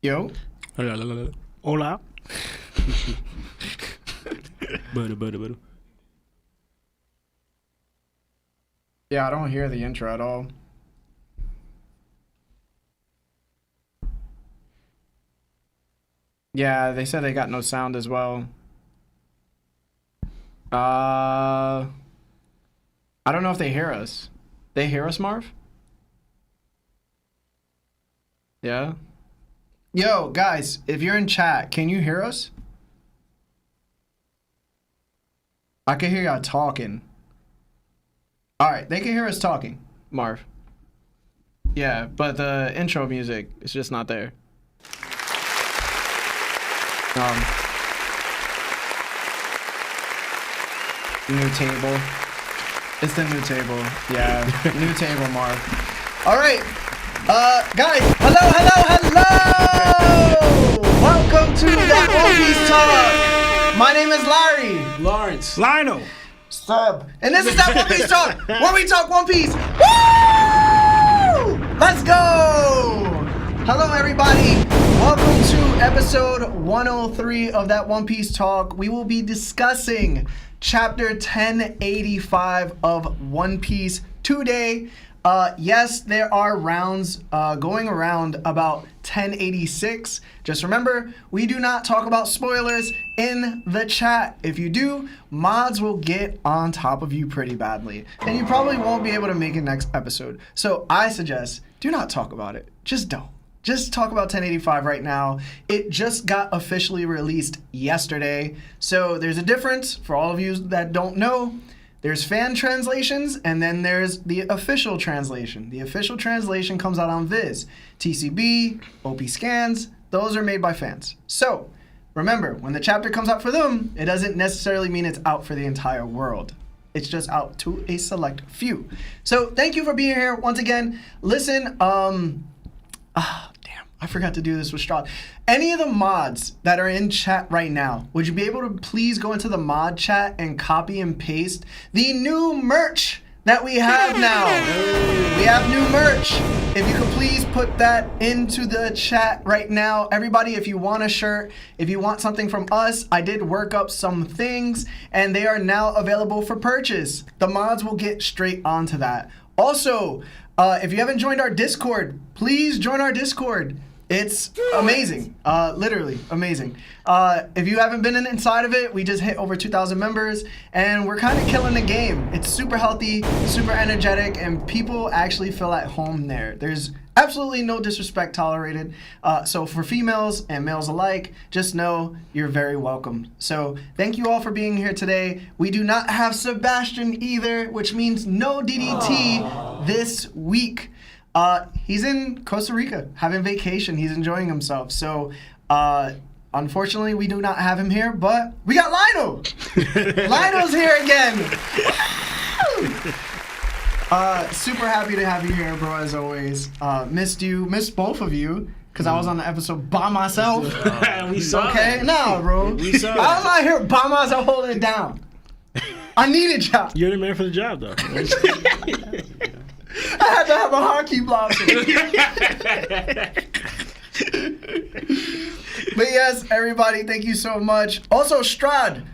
Yo. Hola. Yeah, I don't hear the intro at all. Yeah, they said they got no sound as well. I don't know if they hear us. They hear us, Marv? Yeah? Yo, guys, if you're in chat, can you hear us? I can hear y'all talking. Alright, they can hear us talking, Marv. Yeah, but the intro music is just not there. New table. It's the new table. Yeah, new table, Marv. Alright, guys, hello! Welcome to that One Piece Talk. My name is Larry. Lawrence. Lionel. Sub. And this is that One Piece Talk, where we talk One Piece. Woo! Let's go! Hello, everybody. Welcome to episode 103 of that One Piece Talk. We will be discussing chapter 1085 of One Piece today. Yes, there are rounds going around about 1086. Just remember, we do not talk about spoilers in the chat. If you do, mods will get on top of you pretty badly, and you probably won't be able to make it next episode. So I suggest, do not talk about it. Just don't. Just talk about 1085 right now. It just got officially released yesterday. So there's a difference for all of you that don't know. There's fan translations, and then there's the official translation. The official translation comes out on Viz. TCB, OP scans, those are made by fans. So remember, when the chapter comes out for them, it doesn't necessarily mean it's out for the entire world. It's just out to a select few. So thank you for being here once again. Listen, damn, I forgot to do this with Strahd. Any of the mods that are in chat right now, would you be able to please go into the mod chat and copy and paste the new merch that we have now? We have new merch. If you could please put that into the chat right now. Everybody, if you want a shirt, if you want something from us, I did work up some things and they are now available for purchase. The mods will get straight onto that. Also, if you haven't joined our Discord, please join our Discord. It's amazing, literally amazing. If you haven't been inside of it, we just hit over 2,000 members, and we're kind of killing the game. It's super healthy, super energetic, and people actually feel at home there. There's absolutely no disrespect tolerated. So for females and males alike, just know you're very welcome. So thank you all for being here today. We do not have Sebastian either, which means no DDT this week. He's in Costa Rica having vacation. He's enjoying himself. So unfortunately, we do not have him here, but we got Lionel. Lionel's here again. Super happy to have you here, bro, as always. Missed both of you, because I was on the episode by myself. We saw okay? that. Nah, bro. We saw I was out here by myself holding it down. I needed y'all. You're the man for the job, though. I had to have a hockey blossom. But yes, everybody, thank you so much. Also, Strahd,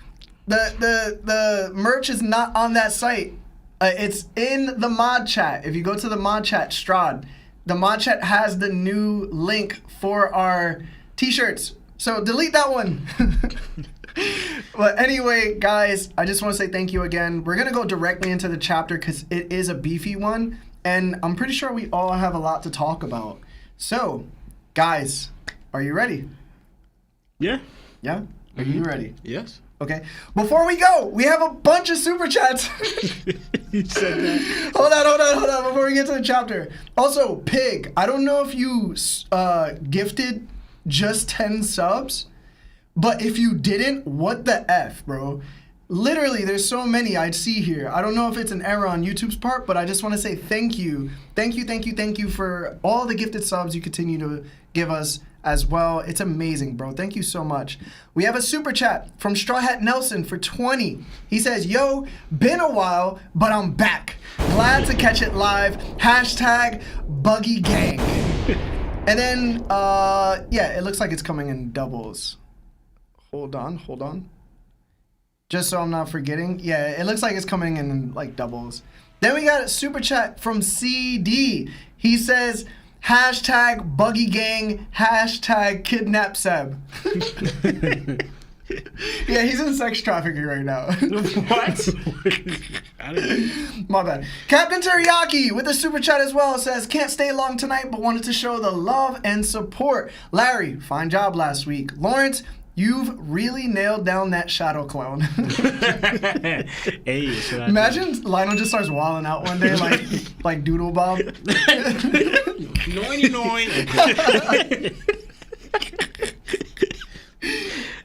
the merch is not on that site. It's in the mod chat. If you go to the mod chat, Strahd, the mod chat has the new link for our t-shirts. So delete that one. But anyway, guys, I just want to say thank you again. We're going to go directly into the chapter because it is a beefy one. And I'm pretty sure we all have a lot to talk about. So, guys, are you ready? Yeah. Yeah? Are you ready? Yes. Okay. Before we go, we have a bunch of super chats. You said that. Hold on. Before we get to the chapter. Also, Pig, I don't know if you gifted just 10 subs, but if you didn't, what the F, bro? Literally, there's so many I'd see here. I don't know if it's an error on YouTube's part, but I just want to say thank you. Thank you for all the gifted subs you continue to give us as well. It's amazing, bro. Thank you so much. We have a super chat from Straw Hat Nelson for 20. He says, yo, been a while, but I'm back. Glad to catch it live. #BuggyGang. And then, yeah, it looks like it's coming in doubles. Hold on. Just so I'm not forgetting. Yeah, it looks like it's coming in like doubles. Then we got a super chat from CD. He says, hashtag buggy gang, hashtag kidnap Seb. Yeah, he's in sex trafficking right now. What? My bad. Captain Teriyaki with a super chat as well says, can't stay long tonight, but wanted to show the love and support. Larry, fine job last week. Lawrence, you've really nailed down that shadow clone. Hey, Imagine Lionel just starts wilding out one day like Doodle Bob.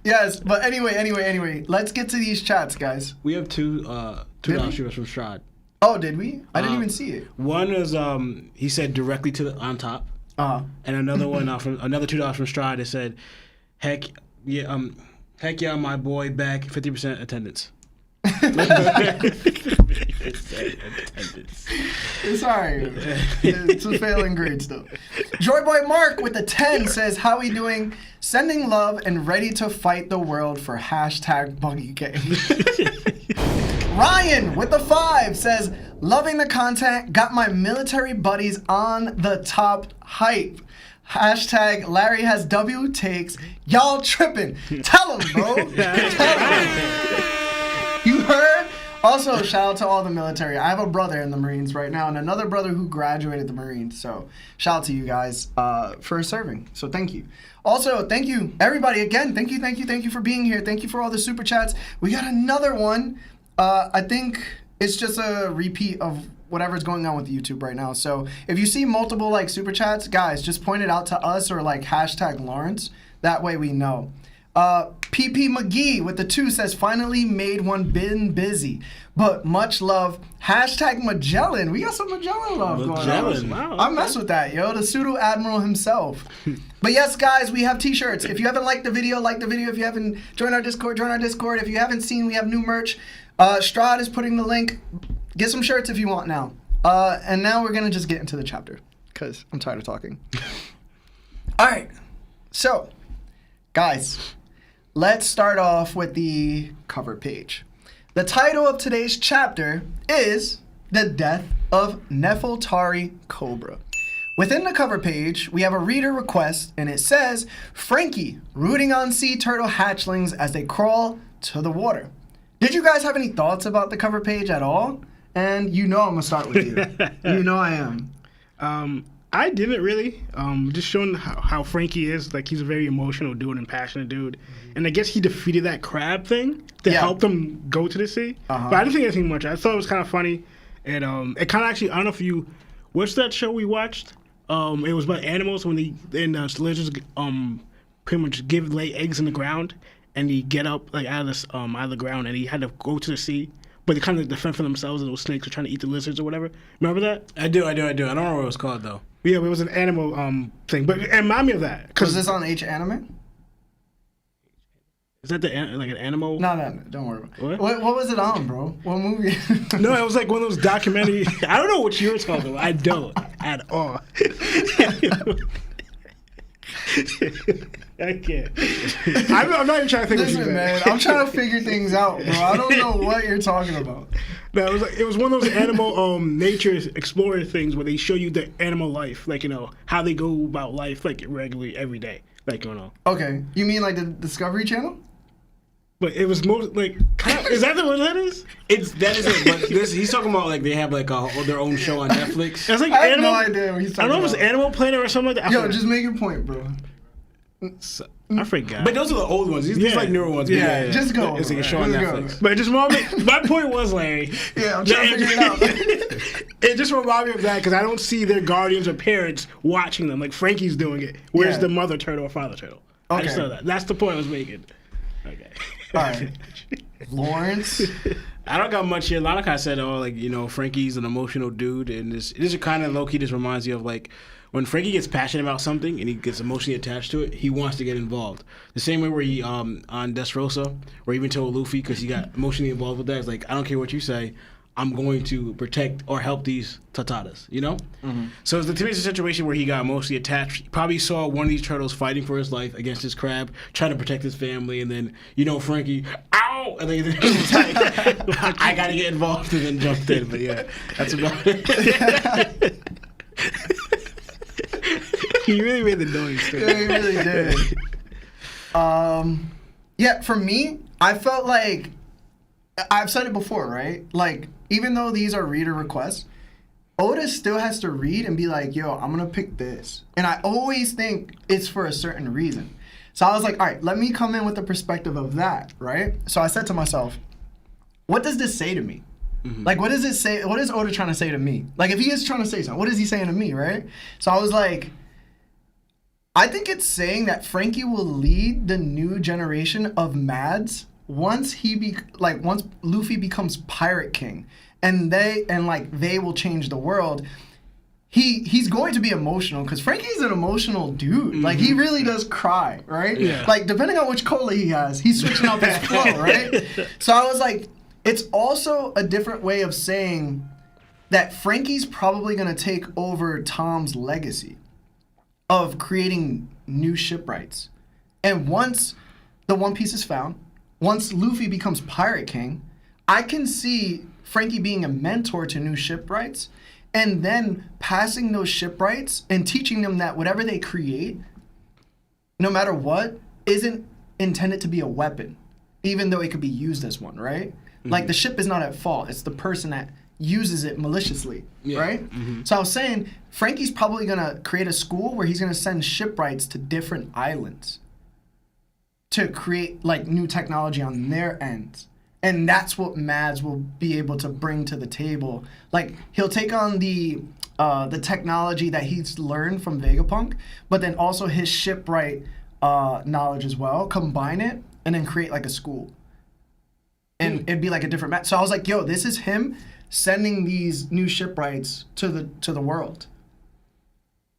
Yes, but anyway, let's get to these chats, guys. We have two $2 from Strahd. Oh, did we? I didn't even see it. One is he said directly to the on top. And another one from another $2 from Strahd. It said, heck yeah, my boy back, 50% attendance. It's alright. It's a failing grade still. Joyboy Mark with the 10 says, how we doing? Sending love and ready to fight the world for hashtag buggy gang. Ryan with the 5 says, loving the content, got my military buddies on the top hype. Hashtag Larry has W takes. Y'all tripping. Tell him, bro. Tell him. You heard? Also, shout out to all the military. I have a brother in the Marines right now and another brother who graduated the Marines. So shout out to you guys for serving. So thank you. Also, thank you, everybody. Again, thank you for being here. Thank you for all the super chats. We got another one. I think it's just a repeat of whatever's going on with YouTube right now. So if you see multiple like super chats, guys, just point it out to us or like hashtag Lawrence. That way we know. PP McGee with the 2 says, finally made one, been busy, but much love. Hashtag Magellan. We got some Magellan love going on. Wow, I mess with that, yo. The pseudo admiral himself. But yes, guys, we have t-shirts. If you haven't liked the video, like the video. If you haven't joined our Discord, join our Discord. If you haven't seen, we have new merch. Strahd is putting the link. Get some shirts if you want now. And now we're going to just get into the chapter because I'm tired of talking. All right. So, guys, let's start off with the cover page. The title of today's chapter is The Death of Nefeltari Cobra. Within the cover page, we have a reader request, and it says, Frankie rooting on sea turtle hatchlings as they crawl to the water. Did you guys have any thoughts about the cover page at all? And you know I'm going to start with you. You know I am. I didn't really. Just showing how Frankie is. Like, he's a very emotional dude and passionate dude. And I guess he defeated that crab thing that helped him go to the sea. But I didn't think anything much. I thought it was kind of funny. And it kind of actually, I don't know if you, what's that show we watched? It was about animals when the lizards pretty much lay eggs in the ground. And he get up like out of the ground, and he had to go to the sea. But they kind of defend for themselves, and those snakes were trying to eat the lizards or whatever. Remember that? I do. I don't know what it was called though. Yeah, it was an animal thing. But it reminded me of that. Was this on H Anime? Is that like an animal? No, don't worry about it. What was it on, bro? What movie? No, it was like one of those documentary. I don't know what you were talking about. I don't at all. I can't. I'm not even trying to think. Listen, man, I'm trying to figure things out, bro. I don't know what you're talking about. No, it was one of those animal nature explorer things where they show you the animal life, like, you know, how they go about life, like, regularly every day, like, you know. Okay, you mean like the Discovery Channel? But it was most like, is that what that is? That is it. But he's talking about like they have like their own show on Netflix. It's like I have no idea what he's talking about. I don't know if it's Animal Planet or something like that. Yo, just make your point, bro. I forgot. But those are the old ones. These like newer ones. Yeah. Just go. It's like a show on Netflix. But it just my point was, Larry. Yeah, I'm trying to figure it out. It just reminded me of that because I don't see their guardians or parents watching them like Frankie's doing it. Where's the mother turtle or father turtle? Okay. I just know that. That's the point I was making. Okay. All right. Lawrence? I don't got much here. Lanaka said, like, you know, Frankie's an emotional dude, and this kind of low-key just reminds you of, like, when Frankie gets passionate about something and he gets emotionally attached to it, he wants to get involved. The same way where he, on Dressrosa, where he even told Luffy, because he got emotionally involved with that, it's like, I don't care what you say, I'm going to protect or help these Tatatas, you know? So to me, it's a situation where he got emotionally attached. He probably saw one of these turtles fighting for his life against his crab, trying to protect his family, and then, you know, Frankie, ow! And then he was like, I gotta get involved, and then jumped in. But yeah, that's about it. He really made the noise, too. Yeah, he really did. Yeah, for me, I felt like, I've said it before, right? Like, even though these are reader requests, Otis still has to read and be like, yo, I'm going to pick this. And I always think it's for a certain reason. So I was like, all right, let me come in with the perspective of that, right? So I said to myself, what does this say to me? Like, what does it say? What is Oda trying to say to me? Like, if he is trying to say something, what is he saying to me, right? So I was like, I think it's saying that Frankie will lead the new generation of Mads once once Luffy becomes Pirate King, and they will change the world. He's going to be emotional because Frankie's an emotional dude. Like, he really does cry, right? Yeah. Like, depending on which cola he has, he's switching up his flow, right? So I was like, it's also a different way of saying that Frankie's probably going to take over Tom's legacy of creating new shipwrights. And once the One Piece is found, once Luffy becomes Pirate King, I can see Frankie being a mentor to new shipwrights and then passing those shipwrights and teaching them that whatever they create, no matter what, isn't intended to be a weapon, even though it could be used as one, right? Like, the ship is not at fault. It's the person that uses it maliciously, right? So I was saying, Frankie's probably going to create a school where he's going to send shipwrights to different islands to create, like, new technology on their ends. And that's what Mads will be able to bring to the table. Like, he'll take on the technology that he's learned from Vegapunk, but then also his shipwright knowledge as well, combine it, and then create, like, a school. And it'd be like a different match. So I was like, yo, this is him sending these new shipwrights to the world.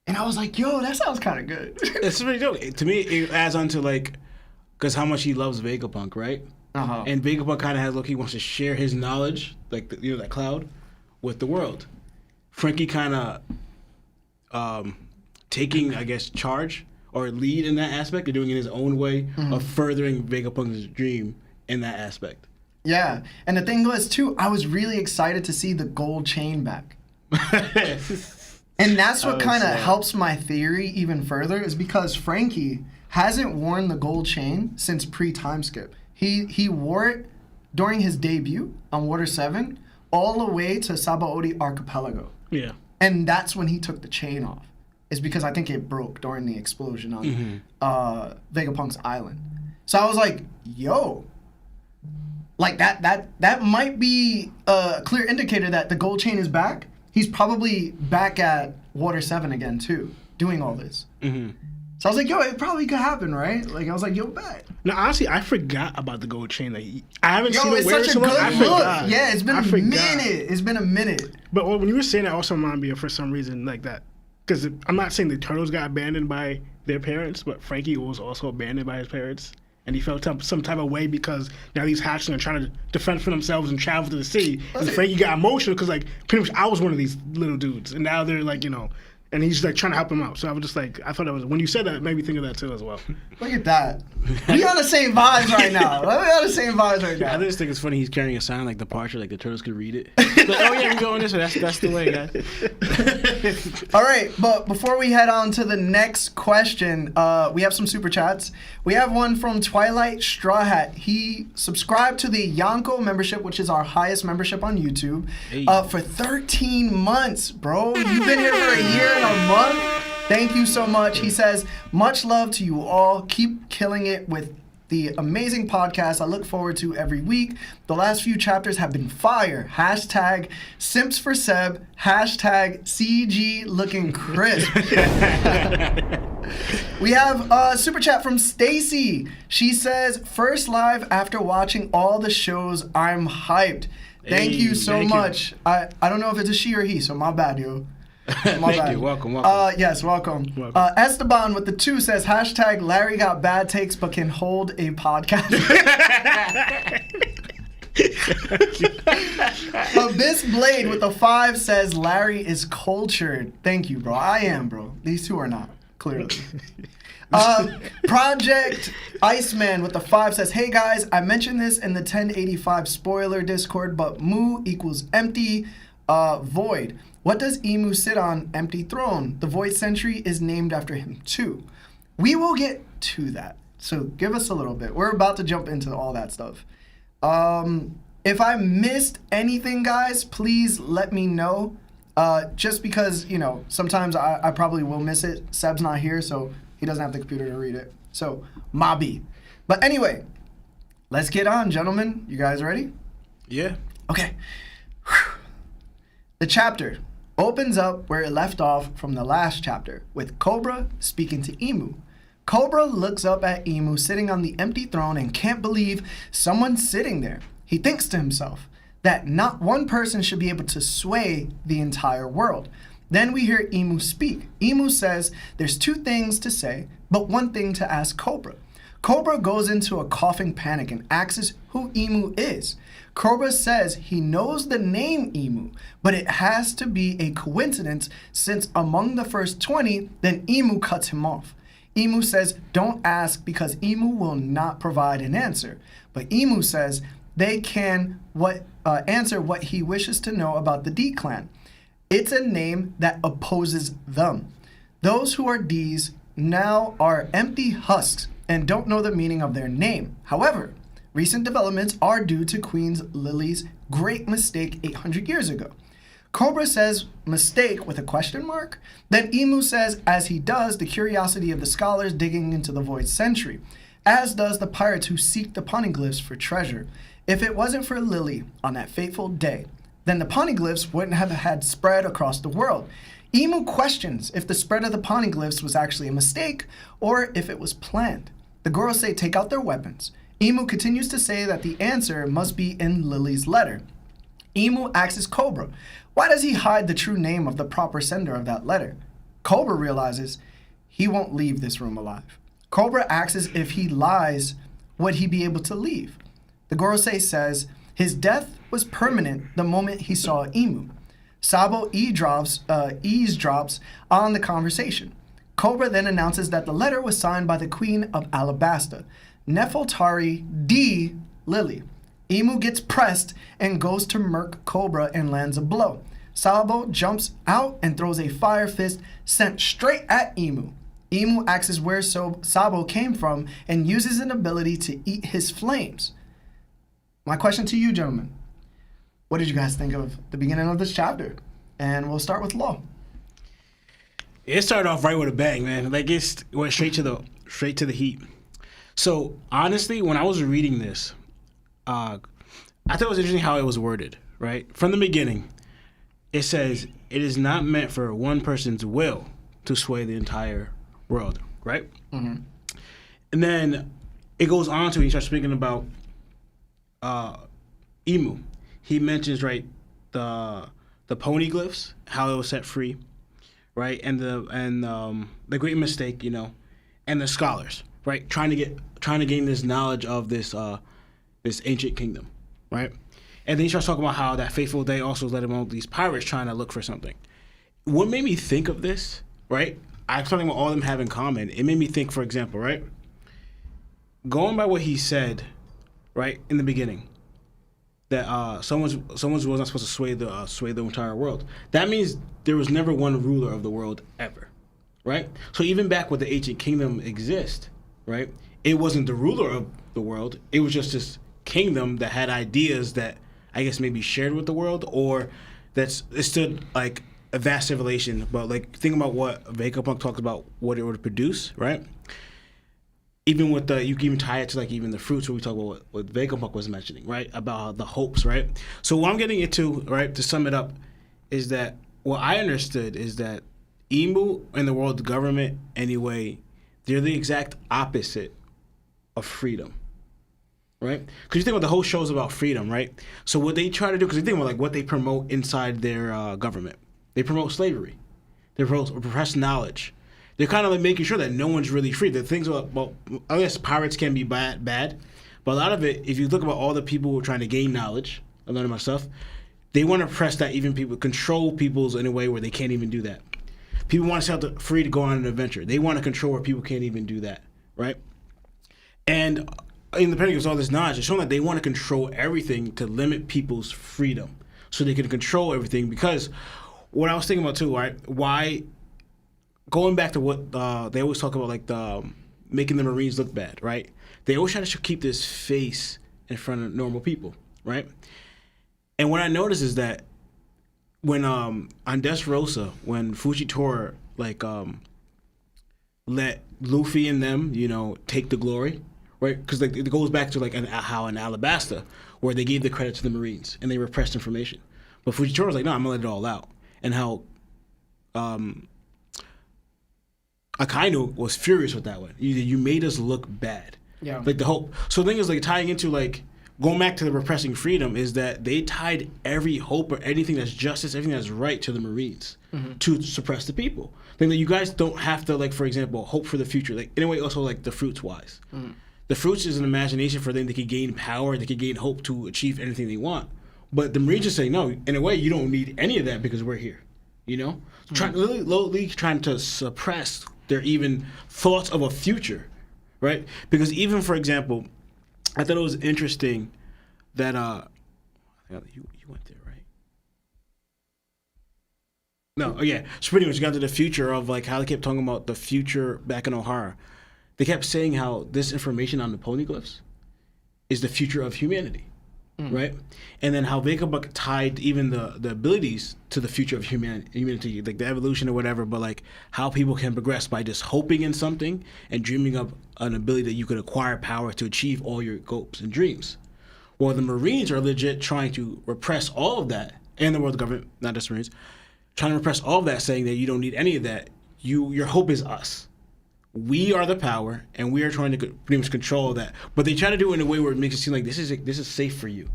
And I was like, yo, that sounds kind of good. It's pretty dope. To me, it adds on to, like, because how much he loves Vegapunk, right? And Vegapunk kind of has, look, he wants to share his knowledge, like, that cloud, with the world. Frankie kind of taking, I guess, charge or lead in that aspect, or doing it in his own way of furthering Vegapunk's dream in that aspect. Yeah, and the thing was, too, I was really excited to see the gold chain back. And that's what kind of helps my theory even further, is because Frankie hasn't worn the gold chain since pre-time skip. He wore it during his debut on Water 7 all the way to Sabaody Archipelago. Yeah. And that's when he took the chain off. It's because I think it broke during the explosion on Vegapunk's island. So I was like, yo, like that might be a clear indicator that the gold chain is back. He's probably back at Water 7 again, too, doing all this. So I was like, yo, it probably could happen, right? Like, I was like, yo, bet. No, honestly, I forgot about the gold chain. Like, I haven't seen it wear such so a long. good I look. forgot. Yeah, it's been a minute. It's been a minute. But when you were saying that, also reminded me for some reason like that. Because I'm not saying the turtles got abandoned by their parents, but Frankie was also abandoned by his parents. And he felt some type of way because now these hatchlings are trying to defend for themselves and travel to the sea. And Frankie got emotional because, like, pretty much I was one of these little dudes. And now they're, like, you know, and he's, like, trying to help him out. So I was just like, I thought that was, when you said that, it made me think of that, too, as well. Look at that. We on the same vibes right now. We on the same vibes right now. I just think it's funny he's carrying a sign like departure, like the turtles could read it. Like, oh yeah, we're going this way. That's the way, guys. All right, but before we head on to the next question, we have some super chats. We have one from Twilight Straw Hat. He subscribed to the 𝗠𝐿𝐭 membership, which is our highest membership on YouTube, for 13 months, bro. You've been here for a year and a month. Thank you so much. He says, much love to you all. Keep killing it with the amazing podcast I look forward to every week. The last few chapters have been fire. Hashtag Simps for Seb. Hashtag CG looking crisp. We have a super chat from Stacy. She says, first live after watching all the shows. I'm hyped. Thank you so much. I don't know if it's a she or he, so my bad, yo. Thank you. Welcome. Yes, welcome. Esteban with the 2 says, hashtag Larry got bad takes but can hold a podcast. Abyss Blade with a 5 says Larry is cultured. Thank you, bro. I am, bro. These two are not, clearly. Project Iceman with the 5 says, hey guys, I mentioned this in the 1085 spoiler Discord, but mu equals empty void. What does Emu sit on? Empty throne. The void sentry is named after him too. We will get to that. So give us a little bit. We're about to jump into all that stuff. If I missed anything, guys, please let me know. Just because, you know, sometimes I probably will miss it. Seb's not here, so he doesn't have the computer to read it. So, Mobby. But anyway, let's get on, gentlemen. You guys ready? Yeah. Okay. The chapter opens up where it left off from the last chapter, with Cobra speaking to Emu. Cobra looks up at Emu sitting on the empty throne and can't believe someone's sitting there. He thinks to himself that not one person should be able to sway the entire world. Then we hear Emu speak. Emu says there's 2 things to say, but 1 thing to ask Cobra. Cobra goes into a coughing panic and asks who Emu is. Cobra says he knows the name Emu, but it has to be a coincidence since among the first 20, then Emu cuts him off. Emu says don't ask because Emu will not provide an answer. But Emu says they can answer what he wishes to know about the D clan. It's a name that opposes them. Those who are D's now are empty husks and don't know the meaning of their name. However, recent developments are due to Queen Lily's great mistake 800 years ago. Cobra says mistake with a question mark. Then Emu says as he does the curiosity of the scholars digging into the void sentry, as does the pirates who seek the poneglyphs for treasure. If it wasn't for Lily on that fateful day, then the poneglyphs wouldn't have had spread across the world. Emu questions if the spread of the poneglyphs was actually a mistake or if it was planned. The girls say take out their weapons. Emu continues to say that the answer must be in Lily's letter. Emu asks Cobra, why does he hide the true name of the proper sender of that letter? Cobra realizes he won't leave this room alive. Cobra asks if he lies, would he be able to leave? The Gorosei says his death was permanent the moment he saw Emu. Sabo eavesdrops on the conversation. Cobra then announces that the letter was signed by the Queen of Alabasta, Nefeltari D. Lily. Emu gets pressed and goes to murk Cobra and lands a blow. Sabo jumps out and throws a fire fist sent straight at Emu. Emu asks where Sabo came from and uses an ability to eat his flames. My question to you, gentlemen, what did you guys think of the beginning of this chapter? And we'll start with Law. It started off right with a bang, man. Like it went straight to the heat. So honestly, when I was reading this, I thought it was interesting how it was worded. Right from the beginning, it says it is not meant for one person's will to sway the entire world. Right, and then it goes on to he starts speaking about Emu. He mentions the poneglyphs, how it was set free, right, and the great mistake, you know, and the scholars, right, trying to gain this knowledge of this ancient kingdom, right, and then he starts talking about how that fateful day also led him on these pirates trying to look for something. What made me think of this, right? I'm talking about all of them have in common. It made me think, for example, right, going by what he said, right in the beginning, that someone's was not supposed to sway the entire world. That means there was never one ruler of the world ever, right? So even back when the ancient kingdom exists, right, it wasn't the ruler of the world. It was just this kingdom that had ideas that I guess maybe shared with the world, or it stood like a vast civilization. But like think about what Vegapunk talks about, what it would produce, right? Even with you can even tie it to like even the fruits where we talk about what Vegapunk was mentioning, right? About the hopes, right? So what I'm getting into, right, to sum it up, is that what I understood is that Emu and the world government, anyway, they're the exact opposite of freedom, right? Because you think about the whole show's about freedom, right? So what they try to do, because you think about like what they promote inside their government, they promote slavery, they promote repressed knowledge. They're kind of like making sure that no one's really free. The things about I guess pirates can be bad, But a lot of it, if you look about all the people who are trying to gain knowledge and learn about stuff, they want to press that even people control people's in a way where they can't even do that. People want to set out free to go on an adventure. They want to control where people can't even do that, right? And in the Pentagon, all this knowledge is showing that they want to control everything to limit people's freedom, so they can control everything. Because what I was thinking about too, right? Why going back to what they always talk about, like making the Marines look bad, right? They always try to keep this face in front of normal people, right? And what I noticed is that when on _Dressrosa, when Fujitora like let Luffy and them, you know, take the glory, right? Because like it goes back to like how in Alabasta, where they gave the credit to the Marines and they repressed information, but Fujitora was like, no, I'm gonna let it all out. And how Akainu was furious with that one. You made us look bad. Yeah. Like the hope. So the thing is, like, tying into like going back to the repressing freedom is that they tied every hope or anything that's justice, everything that's right to the Marines to suppress the people. Then you guys don't have to, like, for example, hope for the future. Like in a way, also like the fruits wise. The fruits is an imagination for them. They could gain power. They could gain hope to achieve anything they want. But the Marines just say, no, in a way, you don't need any of that because we're here. You know? Literally trying to suppress their even thoughts of a future, right? Because even, for example, I thought it was interesting that you went there, right? No, oh yeah. So pretty much got to the future of like how they kept talking about the future back in Ohara. They kept saying how this information on the poneglyphs is the future of humanity, right? And then how 𝗍𝐽𝐵 tied even the abilities to the future of humanity, like the evolution or whatever, but like how people can progress by just hoping in something and dreaming up an ability that you could acquire power to achieve all your hopes and dreams. Well, the Marines are legit trying to repress all of that, and the world government, not just Marines, trying to repress all of that, saying that you don't need any of that. Your hope is us. We are the power, and we are trying to pretty much control that. But they try to do it in a way where it makes it seem like this is safe for you,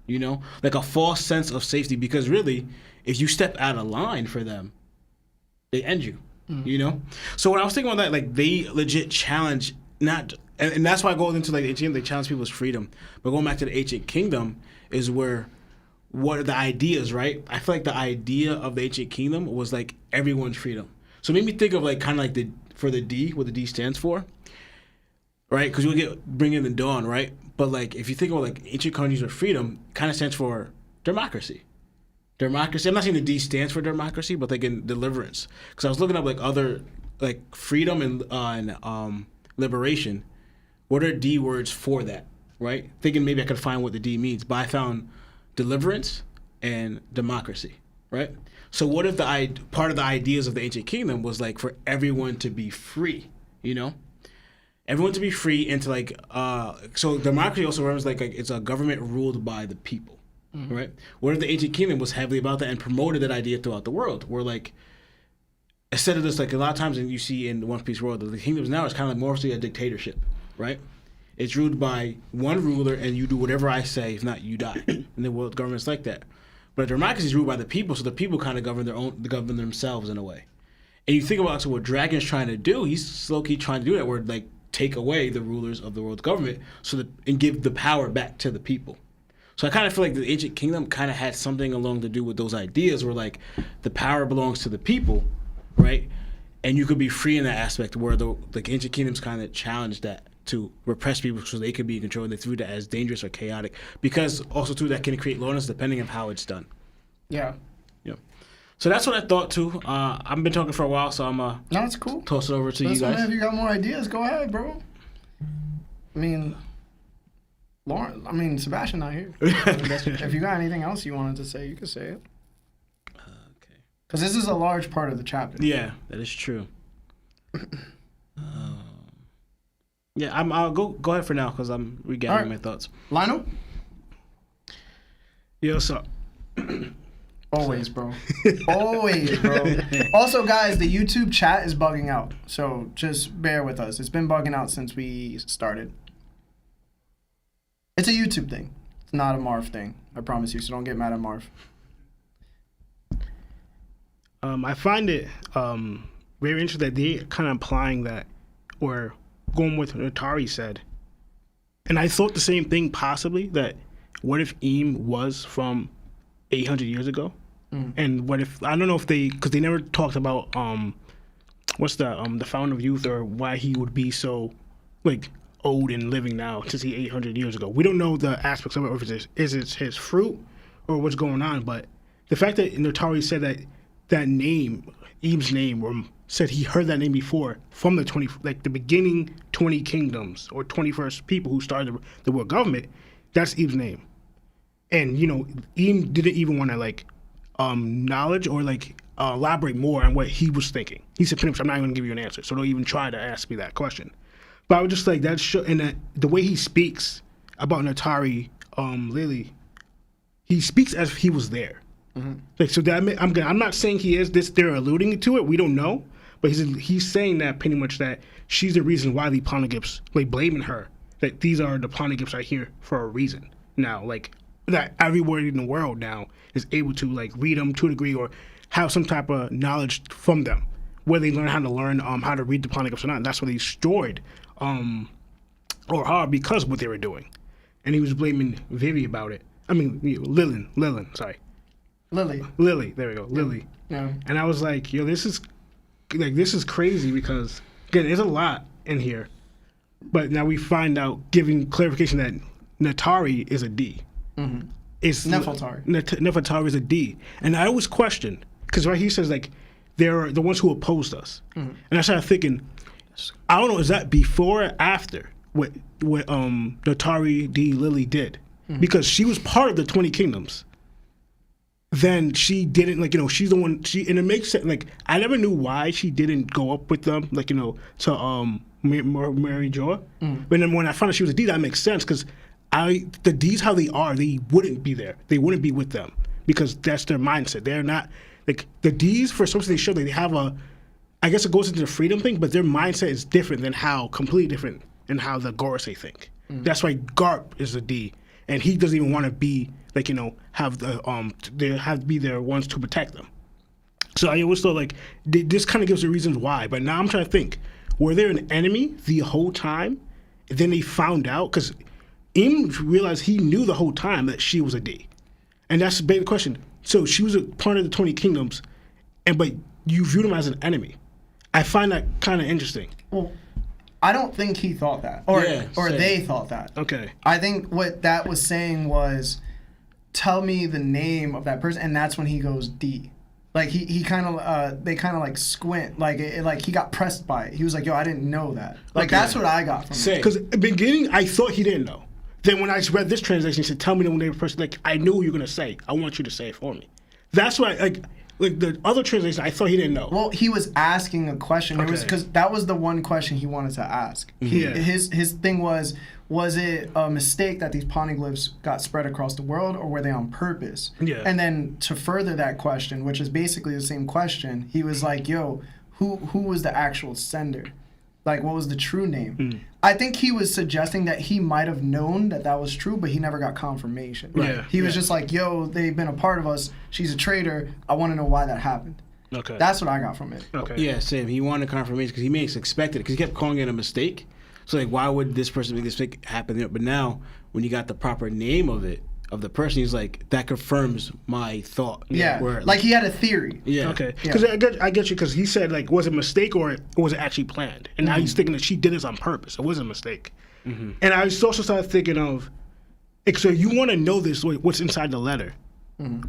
you know, like a false sense of safety. Because really, if you step out of line for them, they end you, you know. So when I was thinking about that, like they legit challenge and that's why I go into like the ancient. They challenge people's freedom. But going back to the ancient kingdom is where what are the ideas, right? I feel like the idea of the ancient kingdom was like everyone's freedom. So it made me think of like kind of like for the D, what the D stands for, right? Because you'll bring in the dawn, right? But like if you think about like ancient countries of freedom, kind of stands for democracy. Democracy. I'm not saying the D stands for democracy, but like in deliverance. Because I was looking up like other like freedom and liberation. What are D words for that, right? Thinking maybe I could find what the D means, but I found deliverance and democracy, right? So what if part of the ideas of the ancient kingdom was like for everyone to be free, you know? Everyone to be free and to like, so democracy also runs like it's a government ruled by the people, right? What if the ancient kingdom was heavily about that and promoted that idea throughout the world? Where like, instead of this, like a lot of times you see in the One Piece world, the kingdoms now is kind of like mostly a dictatorship, right? It's ruled by one ruler and you do whatever I say, if not you die. And the world government's like that. But democracy is ruled by the people, so the people kind of govern themselves in a way. And you think about what Dragon's trying to do, he's slowly trying to do that, where like take away the rulers of the world government and give the power back to the people. So I kind of feel like the ancient kingdom kind of had something along to do with those ideas where like the power belongs to the people, right? And you could be free in that aspect where the ancient kingdoms kind of challenged that to repress people so they could be in control, and they threw that as dangerous or chaotic. Because also too that can create loneliness depending on how it's done. Yeah. Yeah. So that's what I thought too. I've been talking for a while, so I'm no, it's cool. Toss it over to you guys. Man, if you got more ideas, go ahead, bro. I mean, Sebastian not here. If you got anything else you wanted to say, you could say it. Okay. Because this is a large part of the chapter. Yeah, that is true. Yeah, I'll go ahead for now because I'm regathering my thoughts. Lionel? Yo, so Always, bro. Always, bro. Also, guys, the YouTube chat is bugging out, so just bear with us. It's been bugging out since we started. It's a YouTube thing. It's not a Marv thing. I promise you, so don't get mad at Marv. I find it very interesting that they kind of implying that, or going with what Atari said, And I thought the same thing possibly, that what if 𝗏𝗏 was from 800 years ago? And what if, I don't know if because they never talked about, what's the fountain of youth, or why he would be so, like, old and living now since he 800 years ago. We don't know the aspects of it, or if it's his fruit or what's going on, but the fact that Natari said that name, 𝗏𝗏's name, or said he heard that name before from the beginning 20 kingdoms or 21st people who started the world government, that's 𝗏𝗏's name. And, you know, 𝗏𝗏 didn't even want to, like, knowledge or, like, elaborate more on what he was thinking. He said, pretty much, I'm not going to give you an answer, so don't even try to ask me that question. But I was just like, and the way he speaks about Natari Lily, he speaks as if he was there. Like, so that I'm not saying he is this. They're alluding to it. We don't know, but he's saying that pretty much that she's the reason why the 𝗏𝗏𝗧, like, blaming her, that these are the 𝗏𝗏𝗧s are here for a reason. Now, like, that everybody in the world now is able to, like, read them to a degree or have some type of knowledge from them, where they learn how to read the 𝗏𝗏𝗧s or not. And that's why they destroyed or because of what they were doing. And he was blaming Vivi about it. I mean, Lily, sorry. Lily, there we go, Lily. Yeah. And I was like, yo, this is crazy, because, again, there's a lot in here. But now we find out, giving clarification, that Natari is a D. It's Nefertari is a D. And I always question, because right, he says, like, they're the ones who opposed us. And I started thinking, I don't know, is that before or after what Natari D. Lily did? Because she was part of the 20 kingdoms. Then she didn't, like, you know, she's the one, and it makes sense, like, I never knew why she didn't go up with them, like, you know, to Mary Jo. But then when I found out she was a D, that makes sense, because the D's, how they are, they wouldn't be there. They wouldn't be with them, because that's their mindset. They're not, like, the D's, for some reason, they show that they have I guess it goes into the freedom thing, but their mindset is different than completely different than how the 𝗏𝗏𝗧 think. That's why 𝗏𝗏 is a D, and he doesn't even want to be, like, you know, they have to be there ones to protect them. So I always thought, like, this kind of gives the reasons why. But now I'm trying to think, were there an enemy the whole time? And then they found out, because 𝗏𝗏 realized he knew the whole time that she was a D, and that's the big question. So she was a part of the 20 kingdoms, but you viewed him as an enemy. I find that kind of interesting. Well, I don't think he thought that, or they thought that. Okay. I think what that was saying was, tell me the name of that person, and that's when he goes D. Like, he kind of they kind of, like, squint, like he got pressed by it. He was like, yo, I didn't know that. Like, that's what I got from it. Because at the beginning I thought he didn't know. Then when I read this translation, he said, tell me the name of the person. Like, I knew what you were gonna say. I want you to say it for me. That's why, like the other translation, I thought he didn't know. Well, he was asking a question. Okay. It was because that was the one question he wanted to ask. His thing was it a mistake that these poneglyphs got spread across the world, or were they on purpose? Yeah. And then to further that question, which is basically the same question, he was like, yo, who was the actual sender? Like, what was the true name? I think he was suggesting that he might have known that was true, but he never got confirmation. Right. He was just like, yo, they've been a part of us. She's a traitor. I want to know why that happened. Okay. That's what I got from it. Okay. Yeah, same. He wanted confirmation because he may have expected it, because he kept calling it a mistake. So, like, why would this person make this mistake happen? But now, when you got the proper name of the person, he's like, that confirms my thought. Yeah, like he had a theory. Yeah. Okay. Because I get you, because he said, like, was it a mistake or was it actually planned? And now he's thinking that she did this on purpose. It wasn't a mistake. And I also started thinking of, so you want to know this, what's inside the letter.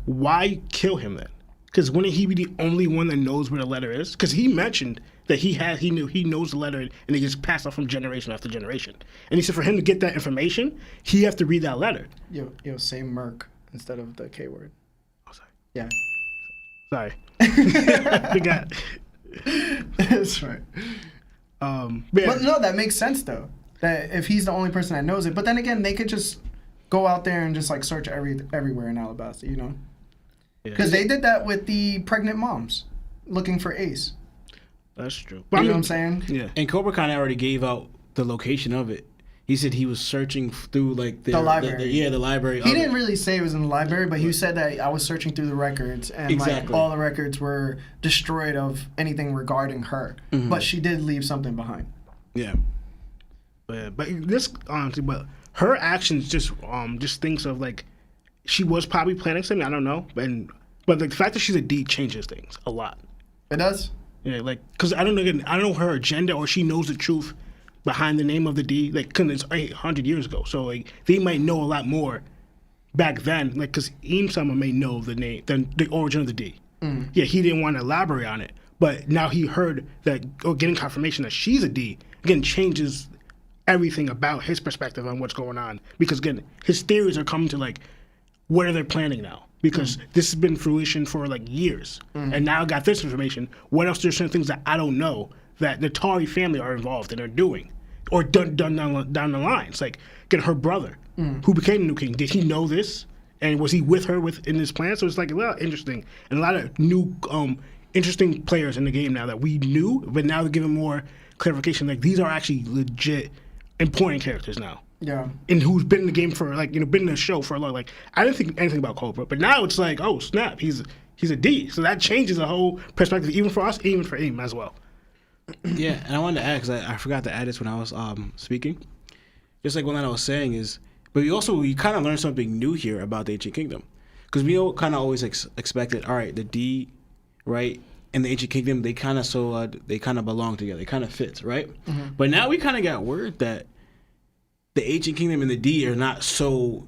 Why kill him then? Because wouldn't he be the only one that knows where the letter is? Because he mentioned that he knows the letter, and it gets passed off from generation after generation. And he said for him to get that information, he have to read that letter. Yo, say merc instead of the K word. Oh, sorry. Yeah. Sorry. I forgot. That's right. But no, that makes sense though. That if he's the only person that knows it, but then again, they could just go out there and just, like, search everywhere in Alabasta, you know? Because they did that with the pregnant moms looking for Ace. That's true. You know what I'm saying? Yeah. And Cobra kind of already gave out the location of it. He said he was searching through, like, the library. The library. He didn't really say it was in the library, but he said that I was searching through the records, and like all the records were destroyed of anything regarding her. But she did leave something behind. Yeah. But this honestly, but her actions just thinks of like she was probably planning something. I don't know, but the fact that she's a D changes things a lot. It does. Yeah, like because I don't know her agenda or she knows the truth behind the name of the D. Like, cause it's 800 years ago, so like they might know a lot more back then. Like, cause 𝗵𝐶 may know the name, the origin of the D. Yeah, he didn't want to elaborate on it, but now he heard that or getting confirmation that she's a D again changes everything about his perspective on what's going on. Because again, his theories are coming to like, what are they planning now? Because this has been fruition for like years, and now I got this information. What else? There's certain things that I don't know that the Tar family are involved in or doing, or done down the line. It's like, again, her brother, who became the new king. Did he know this? And was he with her in this plan? So it's like a lot interesting and a lot of new interesting players in the game now that we knew, but now they're giving more clarification. Like these are actually legit important characters now. Yeah. And who's been in the game for like, been in the show for a long. Like I didn't think anything about Cobra, but now it's like, oh snap, he's a D. So that changes the whole perspective, even for us, even for 𝗵 as well. Yeah, and I wanted to add because I forgot to add this when I was speaking. Just like one that I was saying is, but we kind of learned something new here about the Ancient Kingdom, because we kind of always expected, all right, the D, right, and the Ancient Kingdom, they kind of belong together, they kind of fit, right? But now we kind of got word that the Ancient Kingdom and the D are not so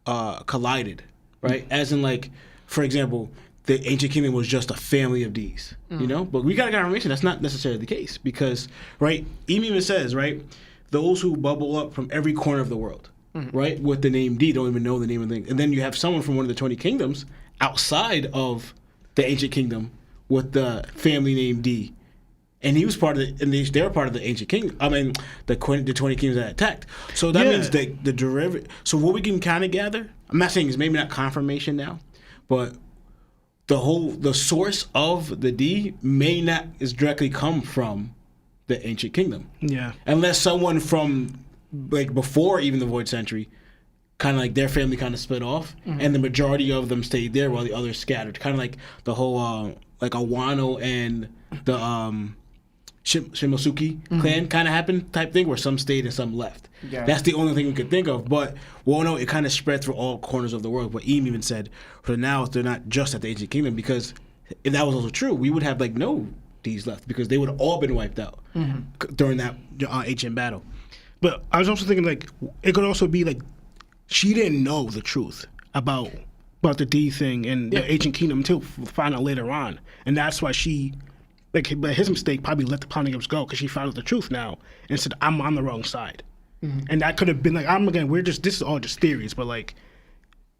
collided, right? As in, like, for example, the Ancient Kingdom was just a family of Ds, you know? But we got confirmation that's not necessarily the case because, right, 𝗵 even says, right, those who bubble up from every corner of the world, right, with the name D don't even know the name of the thing. And then you have someone from one of the 20 kingdoms outside of the Ancient Kingdom with the family name D. And he was part of they were part of the Ancient Kingdom. I mean, the 20 kingdoms that attacked. So that means that the derivative. So what we can kind of gather, I'm not saying it's maybe not confirmation now, but the source of the D may not is directly come from the Ancient Kingdom. Yeah. Unless someone from like before even the Void Century, kind of like their family kind of split off, and the majority of them stayed there while the others scattered. Kind of like the whole like a Wano and the Shimosuke clan kind of happened type thing, where some stayed and some left. Yeah. That's the only thing we could think of. But Wano, it kind of spread through all corners of the world. But 𝗵 even said, for now, they're not just at the Ancient Kingdom, because if that was also true, we would have like no Ds left, because they would have all been wiped out during that ancient battle. But I was also thinking, like, it could also be like she didn't know the truth about the D thing and the Ancient Kingdom until found out later on, and that's why she, like, but his mistake probably let the 𝗏𝗏𝐻 go, because she found out the truth now and said, I'm on the wrong side. And that could have been like, this is all just theories, but like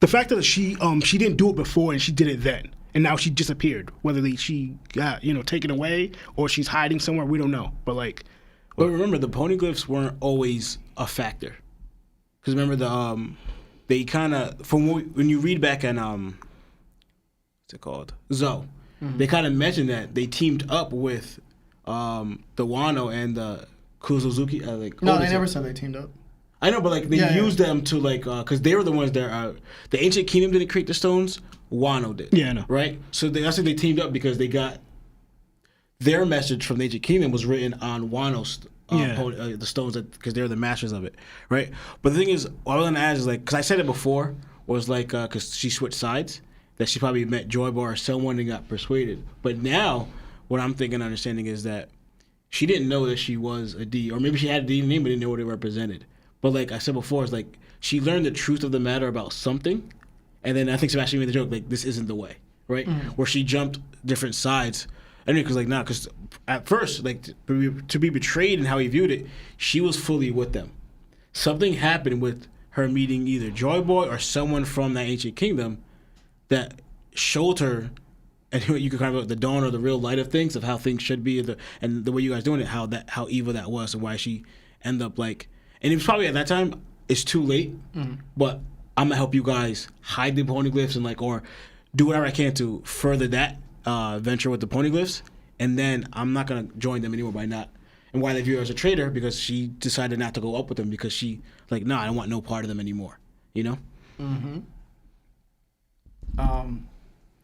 the fact that she didn't do it before and she did it then, and now she disappeared. Whether she got taken away or she's hiding somewhere, we don't know. But like, but remember, the poneglyphs weren't always a factor, because remember they kind of, from when you read back in what's it called, 𝙁, they kind of mentioned that they teamed up with the Wano and the Kuzuzuki. No, they never said they teamed up. I know, but like they used them to like, because they were the ones that the Ancient Kingdom didn't create the stones, Wano did. Yeah, I know. Right? So that's why they teamed up, because they got their message from the Ancient Kingdom was written on Wano's the stones, because they're the masters of it, right? But the thing is, what I was gonna ask is like, because I said it before, was like, because she switched sides, that she probably met 𝗏𝗏𝗧 or someone and got persuaded. But now, what I'm thinking and understanding is that she didn't know that she was a D, or maybe she had a D name but didn't know what it represented. But like I said before, it's like she learned the truth of the matter about something, and then I think Sebastian made the joke like, this isn't the way, right? Where she jumped different sides. And because like, because at first, like, to be betrayed and how he viewed it, she was fully with them. Something happened with her meeting either 𝗏𝗏𝗧 or someone from that Ancient Kingdom that showed her, and you could kind of the dawn or the real light of things, of how things should be, and the way you guys doing it, how evil that was, and why she ended up like. And it was probably at that time, it's too late, but I'm gonna help you guys hide the poneglyphs and like, or do whatever I can to further that venture with the poneglyphs, and then I'm not gonna join them anymore by not. And why they view her as a traitor, because she decided not to go up with them, because she like, I don't want no part of them anymore, you know.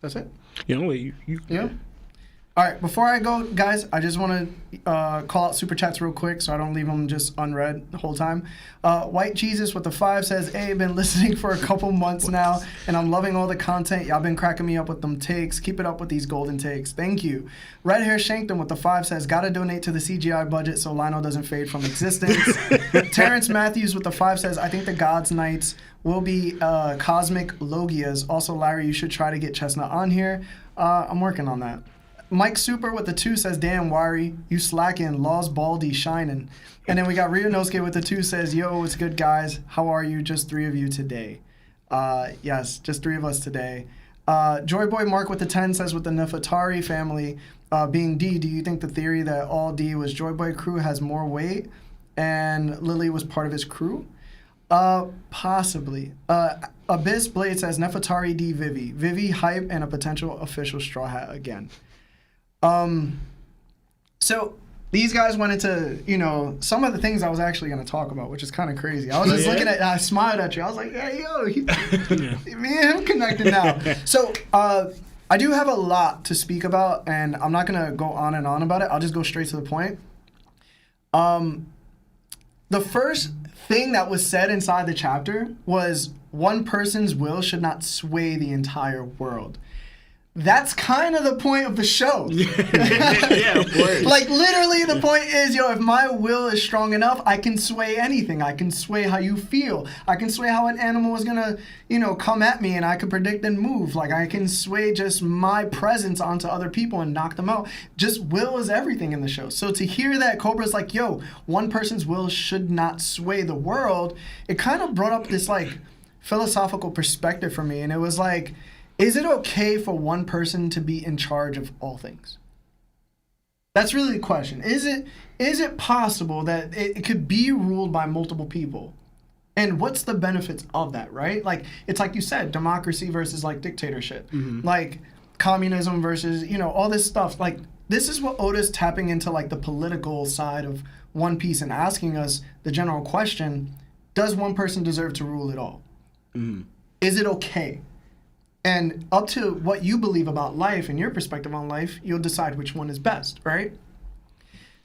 That's it. Yeah. All right, before I go, guys, I just want to call out Super Chats real quick so I don't leave them just unread the whole time. White Jesus with the 5 says, hey, been listening for a couple months now, and I'm loving all the content. Y'all been cracking me up with them takes. Keep it up with these golden takes. Thank you. Red Hair Shankton with the 5 says, gotta donate to the CGI budget so Lionel doesn't fade from existence. Terrence Matthews with the 5 says, I think the Gods Knights will be cosmic Logias. Also, Larry, you should try to get Chestnut on here. I'm working on that. Mike Super with the 2 says, damn, Wari, you slacking, Laws Baldy shining. And then we got Ryunosuke with the 2 says, yo, what's good, guys? How are you? Just 3 of you today. Yes, just 3 of us today. Joyboy Mark with the 10 says, with the Nefertari family being D, do you think the theory that all D was Joyboy crew has more weight and Lily was part of his crew? Possibly. Abyss Blade says, Nefertari D Vivi. Vivi hype and a potential official Straw Hat again. So these guys went into, you know, some of the things I was actually going to talk about, which is kind of crazy. I was just looking at, I smiled at you. I was like, hey, yo, me and him connected now. So, I do have a lot to speak about, and I'm not going to go on and on about it. I'll just go straight to the point. The first thing that was said inside the chapter was one person's will should not sway the entire world. That's kind of the point of the show. Yeah, of course. Like, literally, the point is, yo, if my will is strong enough, I can sway anything. I can sway how you feel. I can sway how an animal is going to, you know, come at me, and I can predict and move. Like, I can sway just my presence onto other people and knock them out. Just will is everything in the show. So to hear that Cobra's like, yo, one person's will should not sway the world, it kind of brought up this, like, philosophical perspective for me. And it was like, is it okay for one person to be in charge of all things? That's really the question. Is it possible that it could be ruled by multiple people? And what's the benefits of that, right? Like, it's like you said, democracy versus, like, dictatorship. Mm-hmm. Like, communism versus, you know, all this stuff. Like, this is what Oda's tapping into, like, the political side of One Piece and asking us the general question, does one person deserve to rule it all? Mm-hmm. Is it okay? And up to what you believe about life and your perspective on life, you'll decide which one is best, right?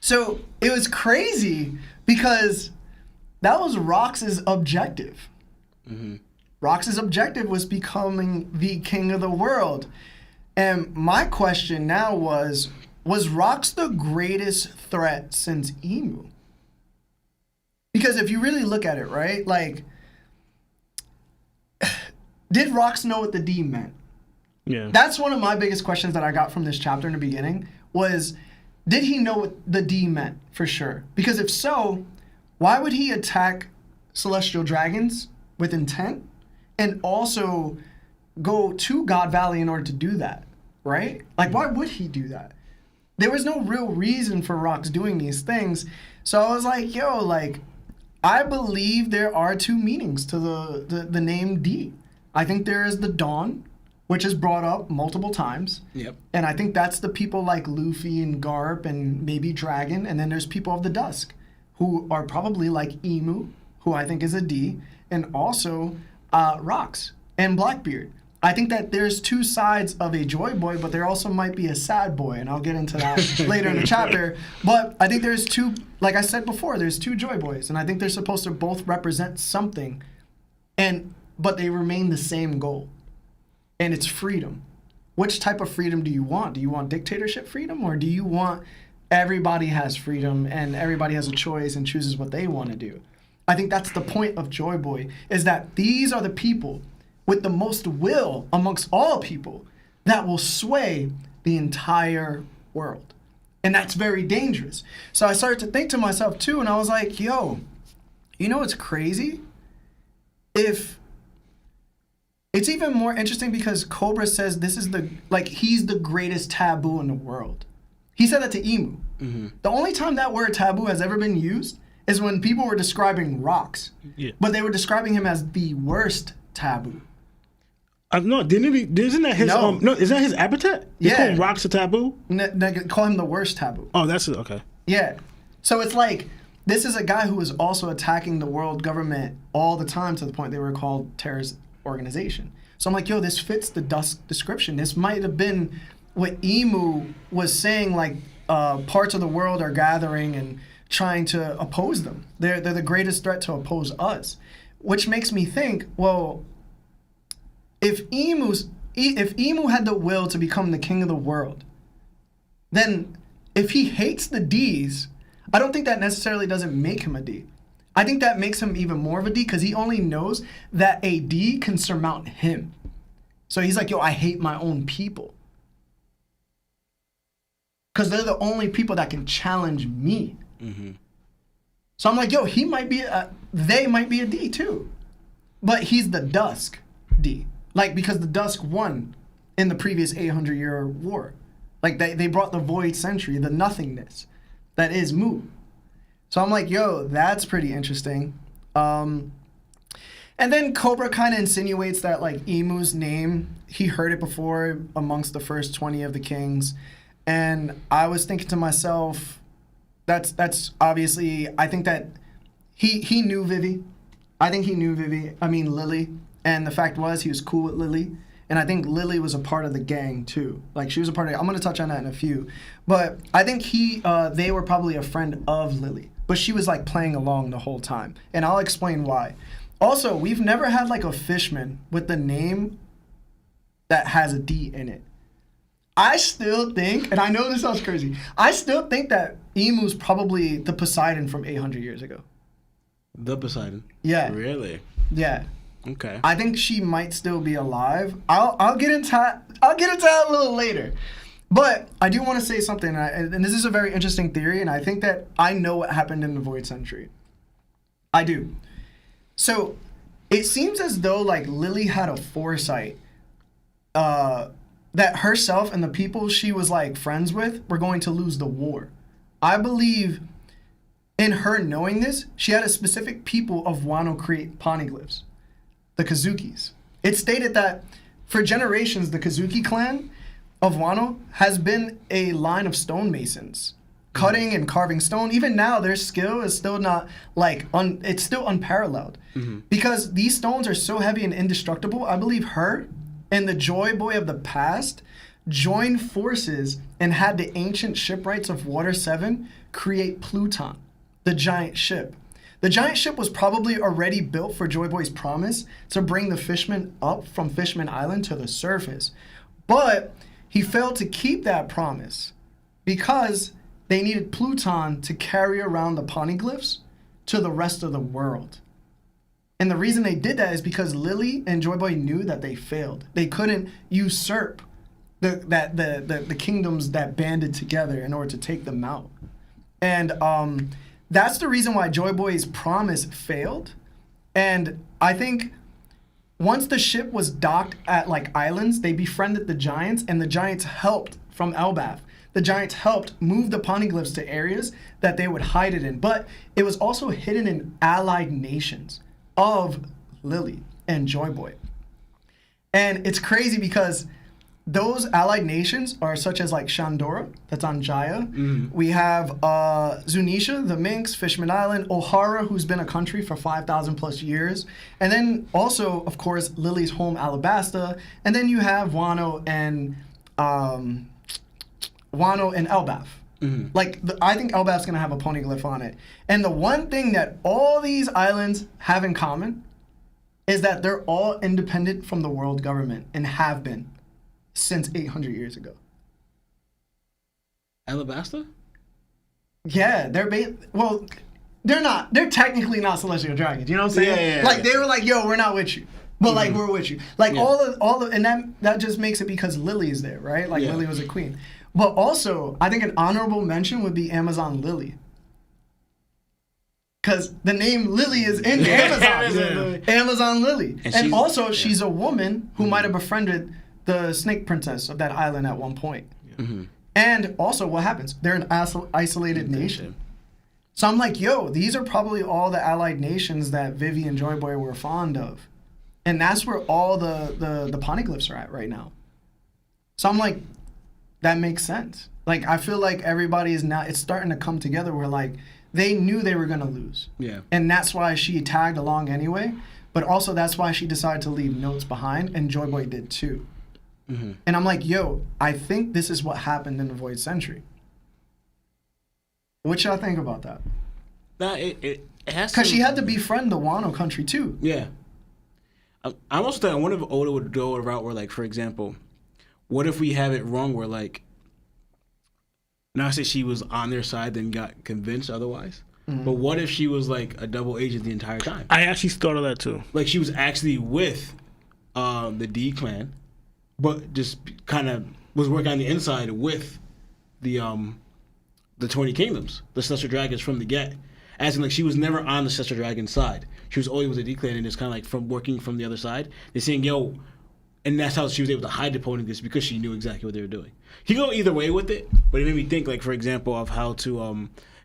So it was crazy because that was Rox's objective. Mm-hmm. Rox's objective was becoming the king of the world. And my question now was Rox the greatest threat since Emu? Because if you really look at it, right, like, did Rox know what the D meant? Yeah. That's one of my biggest questions that I got from this chapter in the beginning was, did he know what the D meant for sure? Because if so, why would he attack celestial dragons with intent and also go to God Valley in order to do that, right? Like, why would he do that? There was no real reason for Rox doing these things. So I was like, yo, like, I believe there are 2 meanings to the name D. I think there is the Dawn, which is brought up multiple times. Yep. And I think that's the people like Luffy and Garp and maybe Dragon. And then there's people of the Dusk, who are probably like Emu, who I think is a D, and also Rox and Blackbeard. I think that there's 2 sides of a joy boy, but there also might be a sad boy, and I'll get into that later in the chapter. But I think there's 2, like I said before, there's 2 joy boys, and I think they're supposed to both represent something. But they remain the same goal, and it's freedom. Which type of freedom do you want? Do you want dictatorship freedom, or do you want everybody has freedom and everybody has a choice and chooses what they want to do? I think that's the point of Joy Boy, is that these are the people with the most will amongst all people that will sway the entire world. And that's very dangerous. So I started to think to myself too, and I was like, yo, you know what's crazy? It's even more interesting because Cobra says this is he's the greatest taboo in the world. He said that to Emu. Mm-hmm. The only time that word taboo has ever been used is when people were describing Rox. Yeah. But they were describing him as the worst taboo. No, isn't that his is that his epithet? They call him Rox a taboo? They call him the worst taboo. Oh, that's it, okay. Yeah. So it's like, this is a guy who was also attacking the world government all the time to the point they were called terrorist organization. So I'm like, yo, this fits the Dusk description. This might have been what 𝗏𝗚 was saying, like parts of the world are gathering and trying to oppose them. They're the greatest threat to oppose us, which makes me think, well, if 𝗏𝗚 had the will to become the king of the world, then if he hates the Ds, I don't think that necessarily doesn't make him a D. I think that makes him even more of a D because he only knows that a D can surmount him. So he's like, yo, I hate my own people. Because they're the only people that can challenge me. Mm-hmm. So I'm like, yo, they might be a D too. But he's the Dusk D. Like, because the Dusk won in the previous 800-year war. Like, they brought the 𝙁𝙧𝙪, the nothingness that is Mu. So I'm like, yo, that's pretty interesting. And then Cobra kind of insinuates that, like, 𝗏𝗚's name, he heard it before amongst the first 20 of the kings. And I was thinking to myself, that's obviously, I think that he knew Vivi. I think he knew Lily. And the fact was, he was cool with Lily. And I think Lily was a part of the gang too. Like, she was a part of it. I'm going to touch on that in a few. But I think they were probably a friend of Lily. But she was, like, playing along the whole time. And I'll explain why. Also, we've never had, like, a fishman with the name that has a D in it. I still think, and I know this sounds crazy, I still think that 𝗏𝗚's probably the Poseidon from 800 years ago. The Poseidon? Yeah. Really? Yeah. Okay. I think she might still be alive. I'll get into that a little later. But I do want to say something, and this is a very interesting theory, and I think that I know what happened in the 𝙁𝙧𝙪. I do. So it seems as though, like, Lily had a foresight that herself and the people she was, like, friends with were going to lose the war. I believe in her knowing this, she had a specific people of Wano create poneglyphs. The Kazukis. It stated that for generations, the Kazuki clan of Wano has been a line of stonemasons, cutting and carving stone. Even now, their skill is still not, like, it's still unparalleled. Mm-hmm. Because these stones are so heavy and indestructible, I believe her and the Joy Boy of the past joined forces and had the ancient shipwrights of Water 7 create Pluton, the giant ship. The giant ship was probably already built for Joy Boy's promise to bring the fishmen up from Fishman Island to the surface. But he failed to keep that promise because they needed Pluton to carry around the poneglyphs to the rest of the world. And the reason they did that is because Lily and Joy Boy knew that they failed. They couldn't usurp the kingdoms that banded together in order to take them out. And that's the reason why Joy Boy's promise failed. And I think once the ship was docked at, like, islands, they befriended the giants, and the giants helped from 𝗷𝐵. The giants helped move the poneglyphs to areas that they would hide it in. But it was also hidden in allied nations of Lily and Joy Boy. And it's crazy because those allied nations are such as, like, Shandora, that's on Jaya. Mm-hmm. We have Zunisha, the Minx, Fishman Island, O'Hara, who's been a country for 5,000 plus years. And then also, of course, Lily's home, Alabasta. And then you have Wano and 𝗷𝐵. Mm-hmm. Like, I think 𝗷𝐵's going to have a poneglyph on it. And the one thing that all these islands have in common is that they're all independent from the world government and have been since 800 years ago. Alabasta? Yeah, they're not. They're technically not celestial dragons. You know what I'm saying? Yeah, like, they were like, yo, we're not with you. But, like, we're with you. Like, all of, and that just makes it because Lily is there, right? Like, Lily was a queen. But also, I think an honorable mention would be Amazon Lily. Because the name Lily is in Amazon. Amazon Lily. And also, she's a woman who might have befriended the snake princess of that island at one point. Mm-hmm. And also, what happens? They're an isolated nation. So I'm like, yo, these are probably all the allied nations that Vivi and Joy Boy were fond of. And that's where all the poneglyphs are at right now. So I'm like, that makes sense. Like, I feel like everybody is now, it's starting to come together where, like, they knew they were going to lose. Yeah. And that's why she tagged along anyway. But also, that's why she decided to leave notes behind, and Joy Boy did too. And I'm like, yo, I think this is what happened in the Void Century. What y'all think about that? Nah, it has to. Because she had to befriend the Wano country too. Yeah. I'm also thinking, I wonder if Oda would go a route where, like, for example, what if we have it wrong where, like, not say she was on their side then got convinced otherwise, but what if she was, like, a double agent the entire time? I actually thought of that too. Like, she was actually with the D clan, but just kind of was working on the inside with the 20 Kingdoms, the Celestial Dragons from the get. As in, like, she was never on the Celestial Dragon side. She was always with the D clan and just kind of like from working from the other side. They're saying, yo, and that's how she was able to hide the opponent, is because she knew exactly what they were doing. He could go either way with it, but it made me think, like, for example, of how to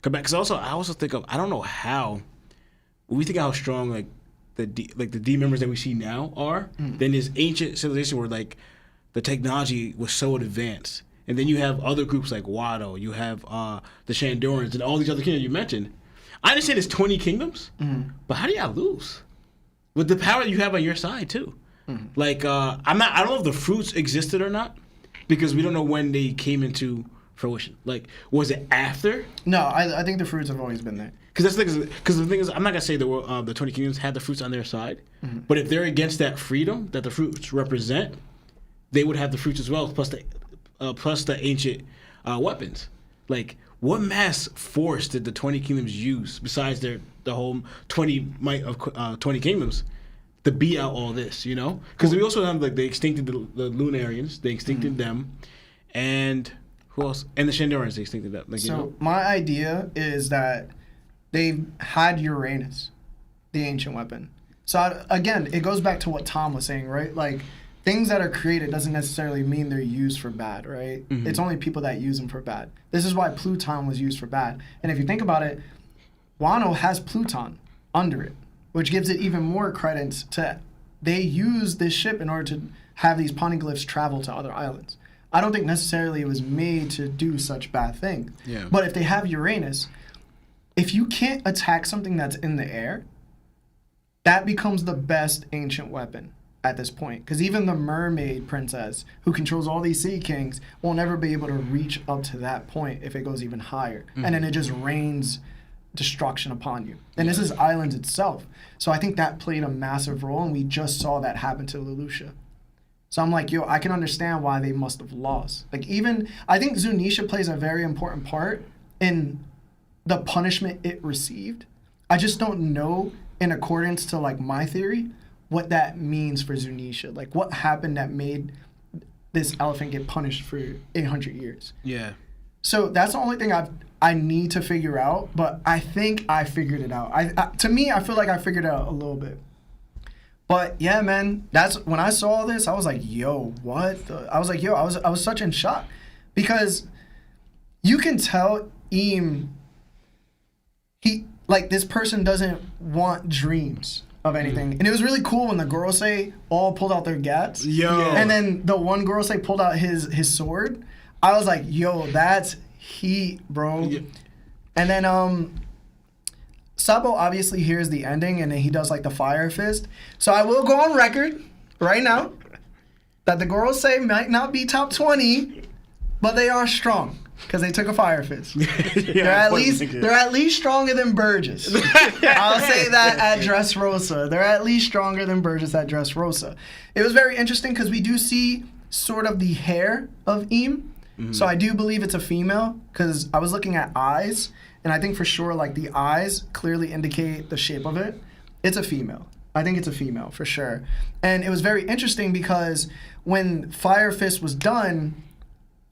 come back. Because I also think of, I don't know how, when we think of how strong, like, the D members that we see now are, then this ancient civilization where, like, the technology was so advanced. And then you have other groups like Wado, you have the Shandorans, and all these other kingdoms you mentioned. I understand it's 20 kingdoms, but how do y'all lose? With the power that you have on your side, too. Like, I don't know if the fruits existed or not, because we don't know when they came into fruition. Like, was it after? No, I think the fruits have always been there. Because the thing is, I'm not going to say the 20 kingdoms had the fruits on their side, but if they're against that freedom that the fruits represent, they would have the fruits as well, plus the ancient weapons. Like, what mass force did the 20 kingdoms use besides the whole 20 might of 20 kingdoms to beat out all this, you know? Because we also have, like, they extincted the Lunarians, they extincted them, and who else? And the Shandorans, they extincted them. Like, So you know? my idea is that they had Uranus, the ancient weapon. So again, it goes back to what Tom was saying, right? Like, things that are created doesn't necessarily mean they're used for bad, right? It's only people that use them for bad. This is why Pluton was used for bad. And if you think about it, Wano has Pluton under it, which gives it even more credence to, they use this ship in order to have these poneglyphs travel to other islands. I don't think necessarily it was made to do such bad things. Yeah. But if they have Uranus, if you can't attack something that's in the air, that becomes the best ancient weapon at this point, because even the mermaid princess who controls all these sea kings will never be able to reach up to that point if it goes even higher, and then it just rains destruction upon you. And this is islands itself, so I think that played a massive role, and we just saw that happen to Lelouch. So I'm like, yo, I can understand why they must have lost. Like, even I think Zunisha plays a very important part in the punishment it received. I just don't know, in accordance to, like, my theory, what that means for Zunisha. Like, what happened that made this elephant get punished for 800 years? Yeah. So that's the only thing I need to figure out, but I think I figured it out. To me, I feel like I figured it out a little bit. But yeah, man, that's when I saw this, I was like, yo, what? I was like, yo, I was such in shock, because you can tell this person doesn't want dreams of anything. And it was really cool when the 𝗍 all pulled out their gats. Yo. And then the one 𝗍 pulled out his sword. I was like, yo, that's heat, bro. Yeah. And then Sabo obviously hears the ending, and then he does, like, the fire fist. So I will go on record right now that the 𝗍 might not be top 20, but they are strong. Because they took a fire fist. Yeah, they're at least stronger than Burgess. I'll say that at Dressrosa. They're at least stronger than Burgess at Dressrosa. It was very interesting because we do see sort of the hair of 𝗏. So I do believe it's a female, because I was looking at eyes, and I think for sure, like, the eyes clearly indicate the shape of it. It's a female. I think it's a female for sure. And it was very interesting because when Fire Fist was done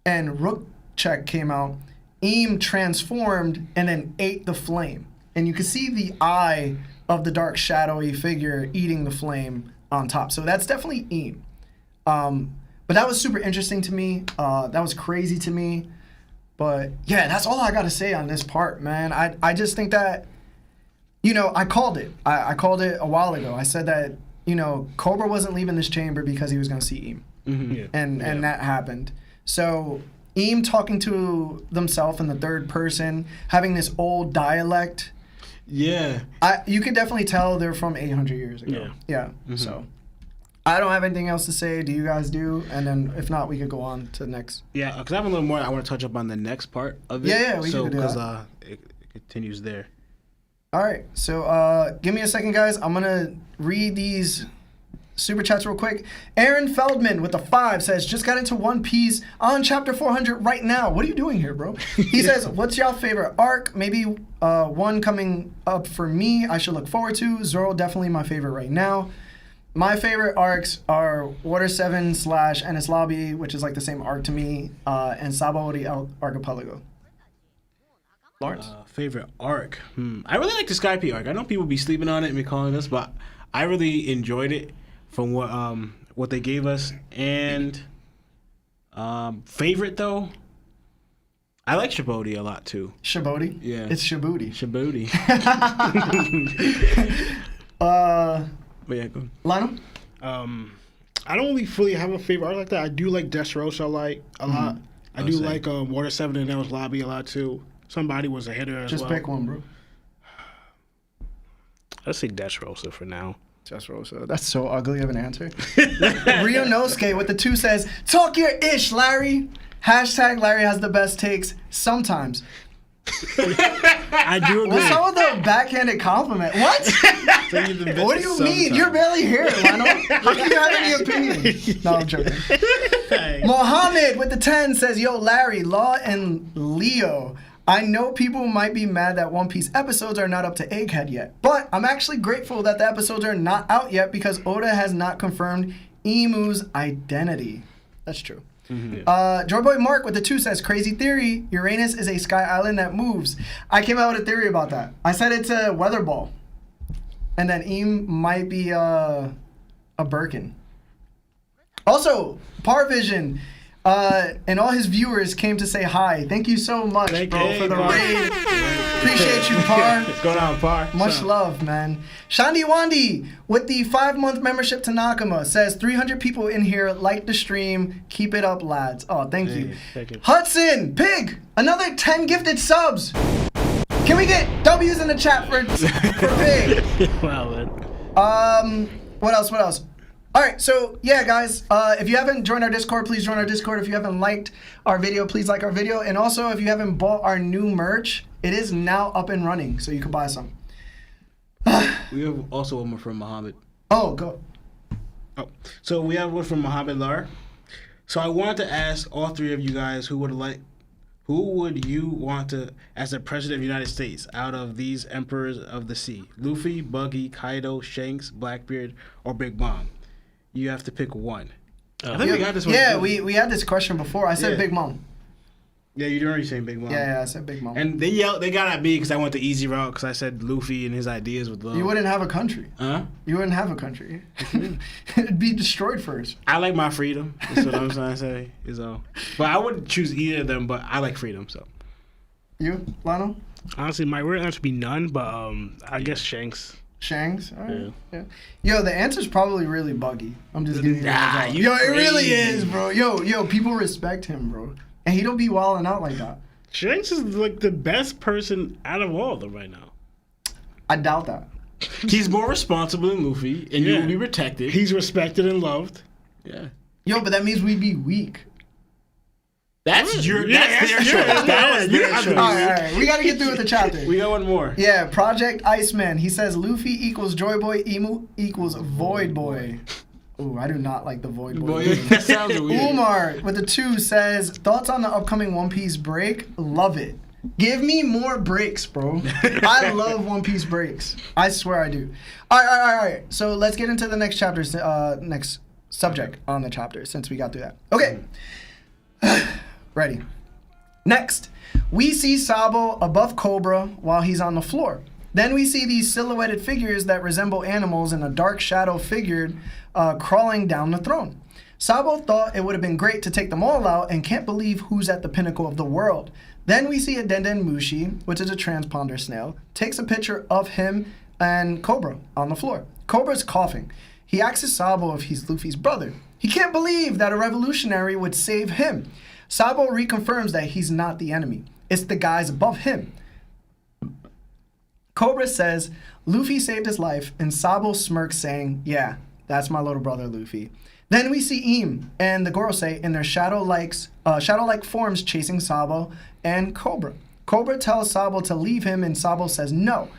and Rook Check came out, 𝗏 transformed and then ate the flame. And you can see the eye of the dark shadowy figure eating the flame on top. So that's definitely 𝗏. But that was super interesting to me. That was crazy to me. But yeah, that's all I got to say on this part, man. I just think that, you know, I called it. I called it a while ago. I said that, you know, Cobra wasn't leaving this chamber because he was going to see 𝗏. And that happened. So 𝗏 talking to themselves in the third person, having this old dialect. Yeah. You could definitely tell they're from 800 years ago. Yeah. So I don't have anything else to say. Do you guys do? And then if not, we could go on to the next. Yeah, because I have a little more I want to touch up on the next part of it. Yeah, we can do that. Because it continues there. All right, so give me a second, guys. I'm going to read these super chats real quick. Aaron Feldman with the 5 says, just got into One Piece on chapter 400 right now. What are you doing here, bro? He says, what's y'all favorite arc? Maybe one coming up for me I should look forward to. Zoro definitely my favorite right now. My favorite arcs are Water 7 / Enies Lobby, which is like the same arc to me, and Sabaody Archipelago. Lawrence? Favorite arc? I really like the Skype arc. I know people be sleeping on it and be calling us, but I really enjoyed it from what they gave us. And favorite though, I like 𝗏𝗏𝗧 a lot too. 𝗏𝗏𝗧? Yeah. It's 𝗏𝗏𝗧. 𝗏𝗏𝗧. But yeah, go. Lionel? I don't really fully have a favorite arc like that. I do like _ʍ𝗏𝗧 a lot. I do like Water 7 and Enies Lobby a lot too. Somebody was a hitter as well. Just pick one, bro. Let's say _ʍ𝗏𝗧 for now. _ʍ𝗏𝗧. That's so ugly of an answer. Ryonosuke with the 2 says, talk your ish, Larry. # Larry has the best takes sometimes. I do agree. What's up with the backhanded compliment? What? What do you mean? You're barely here, Lionel. How can you have any opinion? No, I'm joking. Mohammed with the 10 says, yo, Larry, Law and Leo. I know people might be mad that One Piece episodes are not up to Egghead yet, but I'm actually grateful that the episodes are not out yet because Oda has not confirmed Imu's identity. That's true. Joyboy Mark with the 2 says, crazy theory, Uranus is a sky island that moves. I came out with a theory about that. I said it's a weather ball. And then Eam might be a Birkin. Also, Parvision and all his viewers came to say hi. Thank you so much, bro, for the raid. Appreciate you, Par. What's going on, Par? Much love, man. Shandi Wandi with the 5-month membership to Nakama says 300 people in here like the stream. Keep it up, lads. Oh, thank you. Thank you. Hudson Pig, another 10 gifted subs. Can we get W's in the chat for Pig? Wow, man. What else? All right, so yeah, guys, if you haven't joined our Discord, please join our Discord. If you haven't liked our video, please like our video. And also, if you haven't bought our new merch, it is now up and running, so you can buy some. We have also one more from Muhammad. Oh, go. Oh, so we have one from Muhammad Lar. So I wanted to ask all 3 of you guys who would you want to as the president of the United States out of these emperors of the sea? Luffy, Buggy, Kaido, Shanks, Blackbeard, or Big Mom? You have to pick one. I think we got this one. Yeah, we had this question before. I said Big Mom. Yeah, you already saying Big Mom. Yeah, I said Big Mom. And they got at me because I went the easy route because I said Luffy and his ideas with love. You wouldn't have a country. Huh? You wouldn't have a country. It'd be destroyed first. I like my freedom. That's what I'm trying to say. But I wouldn't choose either of them, but I like freedom, so. You, Lionel? Honestly, my real answer would be none, but I guess Shanks. Shanks? All right. Yeah. Yo, the answer's probably really Buggy. I'm just giving you a Yo, it really is, bro. Yo, people respect him, bro. And he don't be wilding out like that. Shanks is like the best person out of all of them right now. I doubt that. He's more responsible than Luffy, and you will be protected. He's respected and loved. Yeah. Yo, but that means we'd be weak. That's their choice. That was their choice. All right. We got to get through with the chapter. We got one more. Yeah, Project Iceman. He says Luffy equals Joy Boy, Emu equals Void Boy. Ooh, I do not like the Void Boy. That sounds weird. Umar with the 2 says, thoughts on the upcoming One Piece break? Love it. Give me more breaks, bro. I love One Piece breaks. I swear I do. All right. So let's get into the next chapter, next subject on the chapter since we got through that. Okay. Ready. Next, we see Sabo above Cobra while he's on the floor. Then we see these silhouetted figures that resemble animals and a dark shadow figured crawling down the throne. Sabo thought it would have been great to take them all out and can't believe who's at the pinnacle of the world. Then we see a Denden Mushi, which is a transponder snail, takes a picture of him and Cobra on the floor. Cobra's coughing. He asks Sabo if he's Luffy's brother. He can't believe that a revolutionary would save him. Sabo reconfirms that he's not the enemy. It's the guys above him. Cobra says Luffy saved his life, and Sabo smirks saying, yeah, That's my little brother Luffy. Then we see 𝗚𝗻 and the 𝗃𝗏𝗧 in their shadow-like forms chasing 𝘊𝗨 and Cobra. Cobra tells 𝘊𝗨 to leave him, and 𝘊𝗨 says no.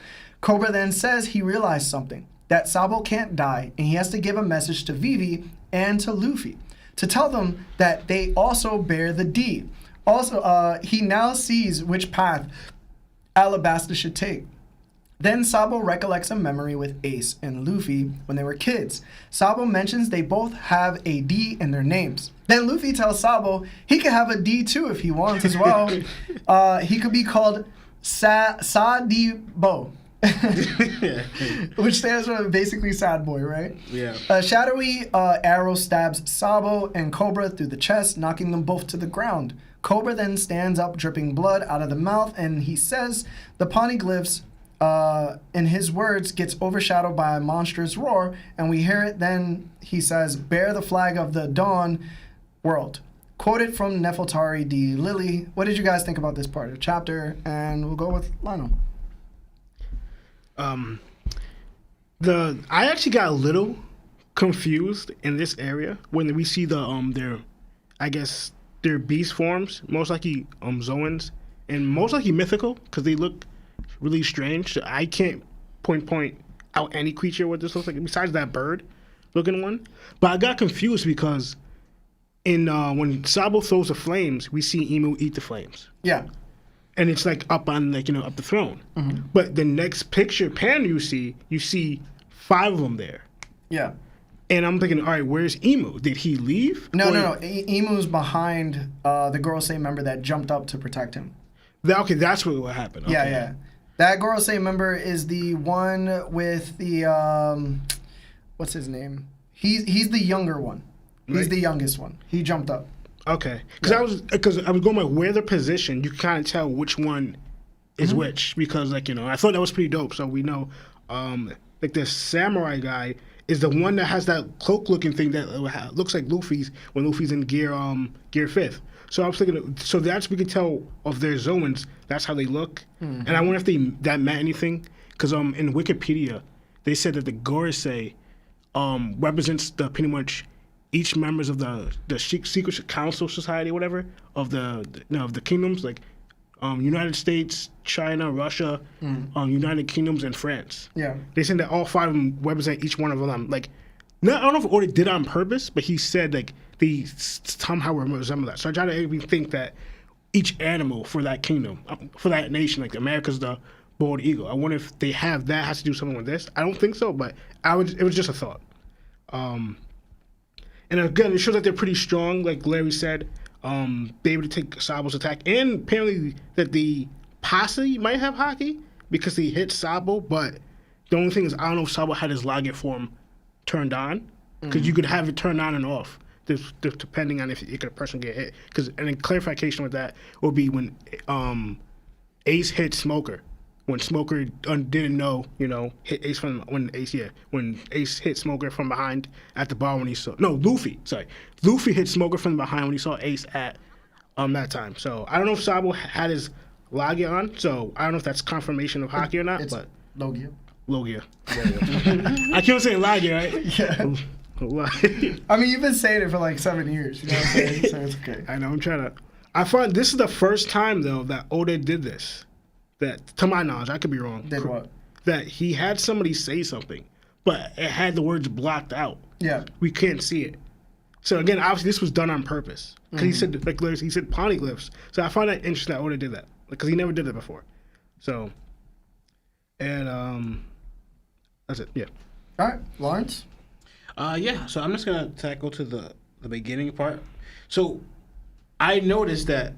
Cobra then says he realized something, that 𝘊𝗨 can't die, and he has to give a message to Vivi and to Luffy to tell them that they also bear the D. Also, he now sees which path Alabasta should take. Then 𝘊𝗨 recollects a memory with Ace and Luffy when they were kids. 𝘊𝗨 mentions they both have a D in their names. Then Luffy tells 𝘊𝗨 he could have a D too if he wants as well. He could be called 𝑘𝐨𝐮𝐷, which stands for basically sad boy, right? Yeah. Shadowy arrow stabs 𝘊𝗨 and Cobra through the chest, knocking them both to the ground. Cobra then stands up, dripping blood out of the mouth, and he says the poneglyphs, in his words, gets overshadowed by a monstrous roar, and we hear it then, he says, bear the flag of the Dawn world. Quoted from Nefeltari D. Lily. What did you guys think about this part of the chapter? And we'll go with Lionel. I actually got a little confused in this area when we see their beast forms, most likely Zoans, and most likely mythical, because they look really strange. I can't point out any creature what this looks like besides that bird looking one. But I got confused because in when 𝘊𝗨 throws the flames, we see 𝗚𝗻 eat the flames. Yeah. And it's like up on up the throne. Mm-hmm. But the next picture panel you see 5 of them there. Yeah. And I'm thinking, all right, where's 𝗚𝗻? Did he leave? No. 𝗚𝗻's behind the 𝗃𝗏𝗧 member that jumped up to protect him. Okay, that's what happened. Okay. Yeah. That 𝗃𝗏𝗧 member is the one with the what's his name? He's the younger one. He's right. the youngest one. He jumped up. Okay, because I was going by where they're positioned. You can kind of tell which one is which because I thought that was pretty dope. So we know, the samurai guy is the one that has that cloak looking thing that looks like Luffy's when Luffy's in gear 5th. So I was thinking, we can tell of their Zoans. That's how they look, and I wonder if that meant anything. Because in Wikipedia, they said that the 𝗃𝗏𝗧 represents the pretty much each members of the secret council society, whatever, of the kingdoms, like United States, China, Russia, United Kingdoms, and France. Yeah. They said that all 5 of them represent each one of them. I don't know if Oda did it on purpose, but he said they somehow resemble that. So I try to even think that each animal for that kingdom, for that nation, like America's the bald eagle. I wonder if they have that has to do something with this. I don't think so, but it was just a thought. And again, it shows that they're pretty strong, like Larry said, be able to take 𝘊𝗨's attack. And apparently that the posse might have 𝗨𝐼 because he hit 𝘊𝗨, but the only thing is I don't know if 𝘊𝗨 had his Lagget form turned on, because you could have it turned on and off, depending on if a person get hit. And then clarification with that would be when Ace hit Smoker. When Smoker didn't know, hit Ace when Ace hit Smoker from behind at the bar when he saw Luffy hit Smoker from behind when he saw Ace at that time. So I don't know if 𝘊𝗨 had his Lagget on, so I don't know if that's confirmation of 𝗨𝐼 or not. It's but Logia. I keep saying Lagget, right? Yeah. I mean, you've been saying it for like 7 years. You know what I'm saying? So it's okay. I know. I find this is the first time though that Oda did this. That, to my knowledge, I could be wrong. Did what? That he had somebody say something, but it had the words blocked out. Yeah. We can't see it. So again, obviously this was done on purpose. Because he said, he said poneglyphs. So I find that interesting that Oda did that. Because he never did it before. So, and that's it, yeah. All right, Lawrence? Yeah, so I'm just going to tackle to the beginning part. So I noticed that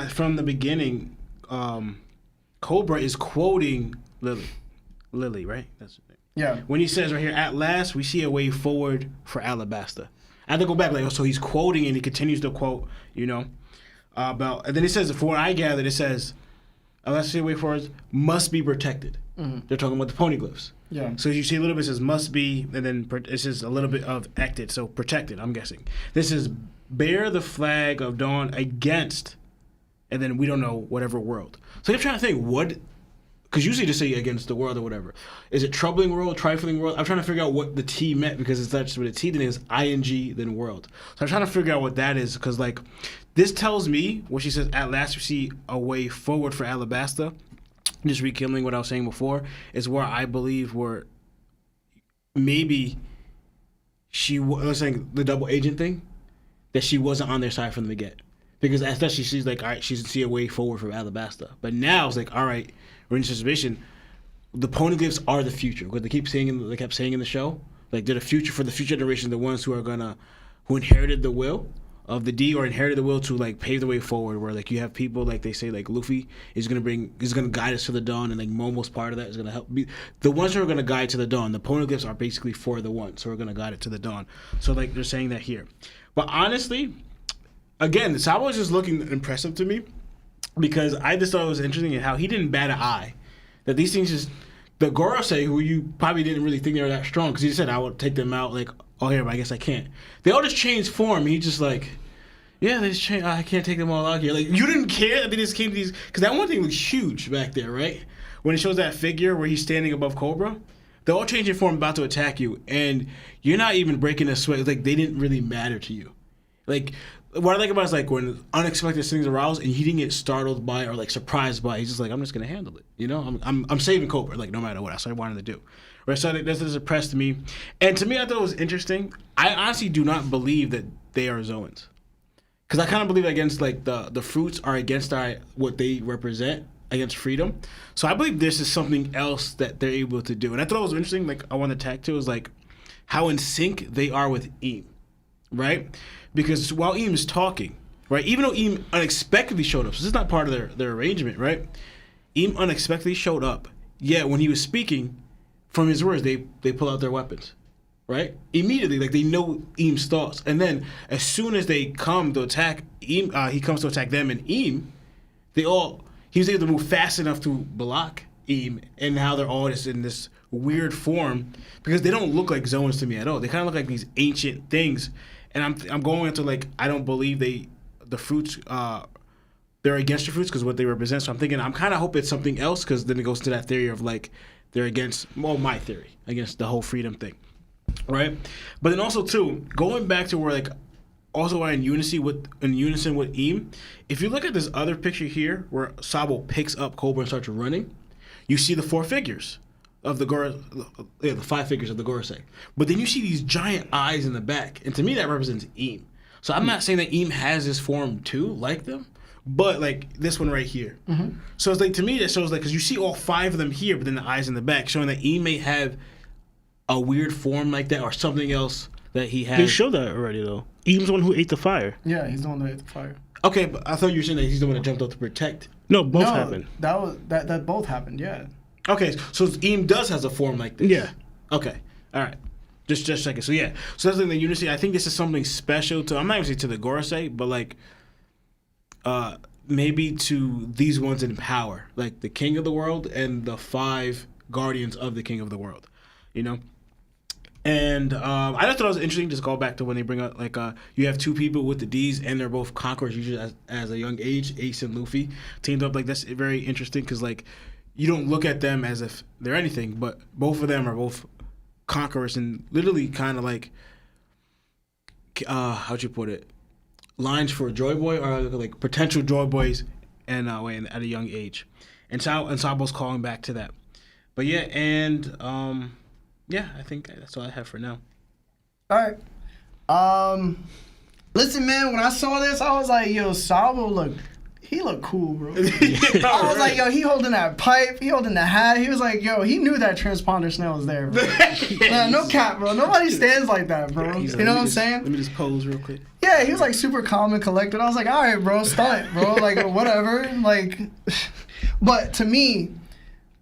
from the beginning, Cobra is quoting Lily, right? That's it. Yeah. When he says right here, at last we see a way forward for Alabasta. I have to go back, so he's quoting and he continues to quote, about, and then it says, for what I gathered, it says, let's see a way forward must be protected. Mm-hmm. They're talking about the poneglyphs. Yeah. So you see a little bit, it says must be, and then it says a little bit of acted, so protected, I'm guessing. This is bear the flag of dawn against, and then we don't know whatever world. So I'm trying to think because usually just say against the world or whatever. Is it troubling world, trifling world? I'm trying to figure out what the T meant because it's not just with a T, then it's ing, then world. So I'm trying to figure out what that is because, like, this tells me, what she says, at last we see a way forward for Alabasta. Just rekindling what I was saying before, is where I believe where maybe I was saying the double agent thing, that she wasn't on their side from the get. Because at first she's like, all right, she see a way forward for Alabasta. But now it's like, all right, we're in a situation. The poneglyphs are the future. What they kept saying in the show, like they're the future for the future generation, the ones who inherited the will of the D or inherited the will to like pave the way forward. Where like you have people like they say like Luffy is gonna guide us to the dawn, and like Momo's part of that is gonna help be the ones who are gonna guide to the dawn. The poneglyphs are basically for the ones who are gonna guide it to the dawn. So like they're saying that here, but honestly. Again, Sabo was just looking impressive to me because I just thought it was interesting in how he didn't bat an eye. That these things just... The Gorosei, who you probably didn't really think they were that strong, because he said, I would take them out, like, oh, here, but I guess I can't. They all just changed form. He's just like, yeah, they just changed. I can't take them all out here. Like, you didn't care that they just came to these... Because that one thing was huge back there, right? When it shows that figure where he's standing above Cobra, they're all changing form, about to attack you, and you're not even breaking a sweat. It's like, they didn't really matter to you. Like... What I like about it is like when unexpected things arouse and he didn't get startled by or like surprised by. He's just like, I'm just gonna handle it, you know. I'm saving Cobra, like no matter what. That's what I wanted to do. Right, so this has impressed me, and to me, I thought it was interesting. I honestly do not believe that they are Zoans, because I kind of believe against like the fruits are against what they represent against freedom. So I believe this is something else that they're able to do, and I thought it was interesting. Like I want to tack to is like how in sync they are with 𝗵, right? Because while 𝗵 is talking, right, even though 𝗵 unexpectedly showed up, so this is not part of their arrangement, right? 𝗵 unexpectedly showed up, yet when he was speaking, from his words, they pull out their weapons, right? Immediately, like they know 𝗵's thoughts. And then as soon as they come to attack 𝗵, he comes to attack them and 𝗵, he was able to move fast enough to block 𝗵, and now they're all just in this weird form, because they don't look like Zoans to me at all. They kind of look like these ancient things. And I'm going into like I don't believe the fruits they're against the fruits because what they represent. So I'm thinking I'm kind of hope it's something else, because then it goes to that theory of like they're against my theory against the whole freedom thing, right? But then also too going back to where like also why in unison with 𝗵. If you look at this other picture here where Sabo picks up Cobra and starts running, you see the four figures. Of the the five figures of the Gorosei. But then you see these giant eyes in the back. And to me, that represents 𝗵. So I'm not saying that 𝗵 has this form too, like them, but like this one right here. Mm-hmm. So it's like, to me, that shows like, because you see all five of them here, but then the eyes in the back, showing that 𝗵 may have a weird form like that or something else that he has. They showed that already, though. 𝗵's the one who ate the fire. Yeah, he's the one that ate the fire. Okay, but I thought you were saying that he's the one that jumped out to protect. No, both happened. That both happened, yeah. Okay, so 𝗵 has a form like this. Yeah. Okay. All right. Just checking. So yeah. So that's like the unity. I think this is something special to. I'm not even saying to the Gorosei, but like, maybe to these ones in power, like the king of the world and the five guardians of the king of the world, you know. And I just thought it was interesting. Just go back to when they bring up like you have two people with the D's and they're both conquerors usually as a young age. Ace and Luffy teamed up. Like that's very interesting because like. You don't look at them as if they're anything, but both of them are both conquerors and literally kind of like, how'd you put it? Lines for Joy Boy or like potential Joy Boys and at a young age. And Sabo's calling back to that. But yeah, and yeah, I think that's all I have for now. All right. Listen, man, when I saw this, I was like, yo, Sabo he looked cool, bro. I was like, yo, he holding that pipe, he holding the hat. He was like, yo, he knew that transponder snail was there, bro. No cap, bro. Nobody stands like that, bro. You know what I'm saying? Let me just pose real quick. Yeah, he was like super calm and collected. I was like, all right, bro, stunt, bro. Like, whatever. Like, but to me,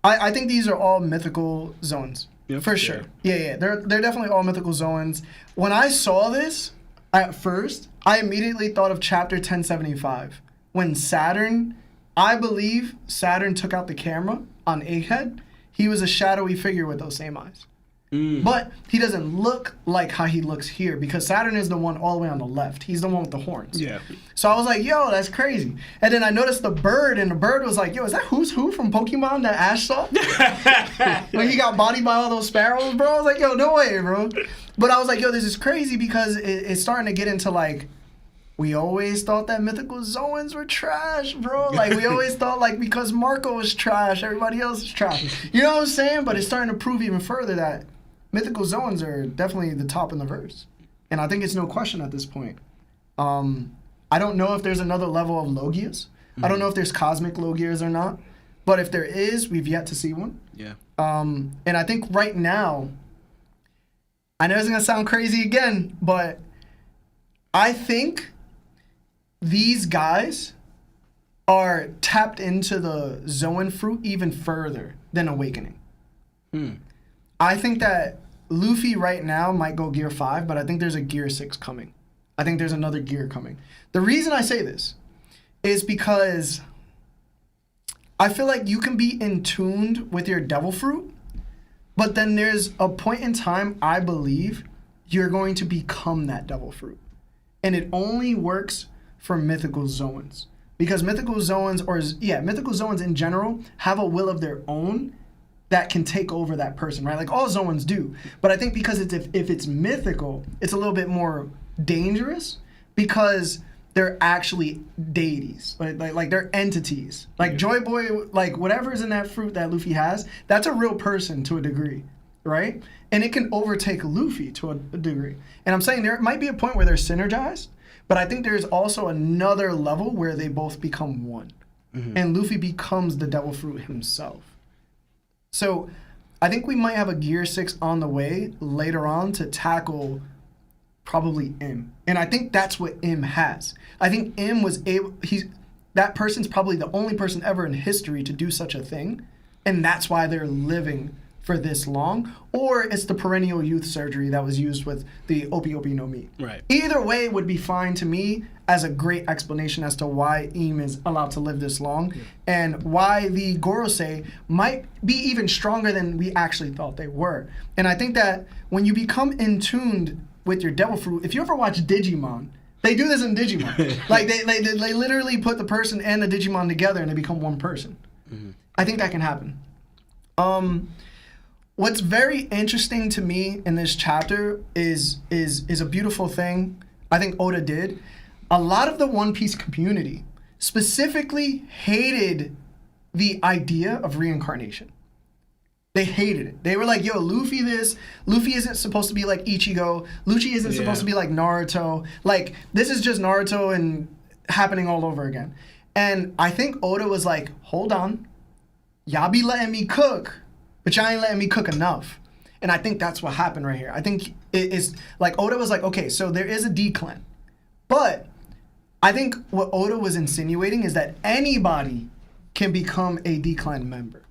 I think these are all mythical zones. Yep, for sure. Yeah. They're definitely all mythical zones. When I saw this, at first, I immediately thought of chapter 1075. When Saturn, I believe Saturn took out the camera on Egghead, he was a shadowy figure with those same eyes. But he doesn't look like how he looks here because Saturn is the one all the way on the left. He's the one with the horns. Yeah. So I was like, yo, that's crazy. And then I noticed the bird, and the bird was like, yo, is that Who's Who from Pokemon that Ash saw? When he got bodied by all those sparrows, bro? I was like, yo, no way, bro. But I was like, yo, this is crazy because it's starting to get into like, we always thought that mythical Zoans were trash, bro. Like, we always thought, like, because Marco was trash, everybody else is trash. You know what I'm saying? But it's starting to prove even further that mythical Zoans are definitely the top in the verse. And I think it's no question at this point. I don't know if there's another level of Logias. I don't know if there's cosmic Logias or not. But if there is, we've yet to see one. Yeah. And I think right now, I know it's going to sound crazy again, but I think these guys are tapped into the Zoan fruit even further than Awakening. I think that Luffy right now might go Gear 5, but I think there's a Gear 6 coming. I think there's another gear coming. The reason I say this is because I feel like you can be in tuned with your devil fruit, but then there's a point in time, I believe, you're going to become that devil fruit. And it only works for mythical Zoans. Because mythical Zoans in general have a will of their own that can take over that person, right? Like all Zoans do. But I think because if it's mythical, it's a little bit more dangerous because they're actually deities. Like they're entities. Like Joy Boy, like whatever's in that fruit that Luffy has, that's a real person to a degree, right? And it can overtake Luffy to a degree. And I'm saying there might be a point where they're synergized, but I think there's also another level where they both become one. And Luffy becomes the devil fruit himself. So I think we might have a Gear 6 on the way later on to tackle probably 𝗚. And I think that's what 𝗚 has. I think 𝗚 was able, that person's probably the only person ever in history to do such a thing. And that's why they're living for this long. Or it's the perennial youth surgery that was used with the 𝗵𝗶𝗶 no Mi. Right. Either way would be fine to me as a great explanation as to why 𝗚 is allowed to live this long and why the Gorosei might be even stronger than we actually thought they were. And I think that when you become in tuned with your devil fruit, if you ever watch Digimon, they do this in Digimon. Like they literally put the person and the Digimon together and they become one person. I think that can happen. What's very interesting to me in this chapter is a beautiful thing I think Oda did. A lot of the One Piece community specifically hated the idea of reincarnation. They hated it. They were like, yo, Luffy isn't supposed to be like Ichigo. Luffy isn't supposed to be like Naruto. Like, this is just Naruto and happening all over again. And I think Oda was like, hold on. Y'all be letting me cook, but y'all ain't letting me cook enough. And I think that's what happened right here. I think it is like Oda was like, okay, so there is a D clan. But I think what Oda was insinuating is that anybody can become a D clan member.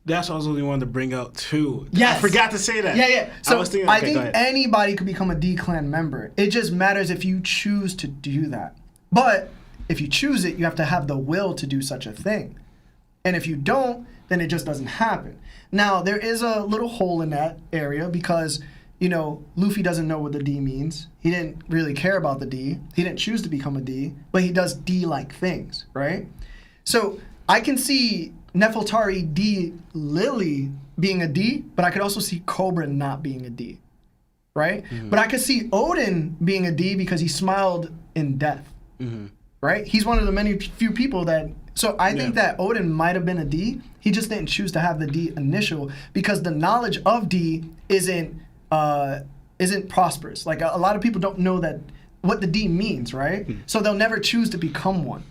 That's also what I wanted to bring out too. Yes. I forgot to say that. Yeah. So I think go anybody could become a D clan member. It just matters if you choose to do that. But if you choose it, you have to have the will to do such a thing. And if you don't, then it just doesn't happen. Now, there is a little hole in that area because, you know, Luffy doesn't know what the D means. He didn't really care about the D. He didn't choose to become a D, but he does D-like things, right? So I can see Nefeltari D Lily being a D, but I could also see Cobra not being a D, right? But I could see Odin being a D because he smiled in death, right? He's one of the few people that... So I think that Odin might have been a D. He just didn't choose to have the D initial because the knowledge of D isn't prosperous. Like a lot of people don't know that what the D means, right? So they'll never choose to become one.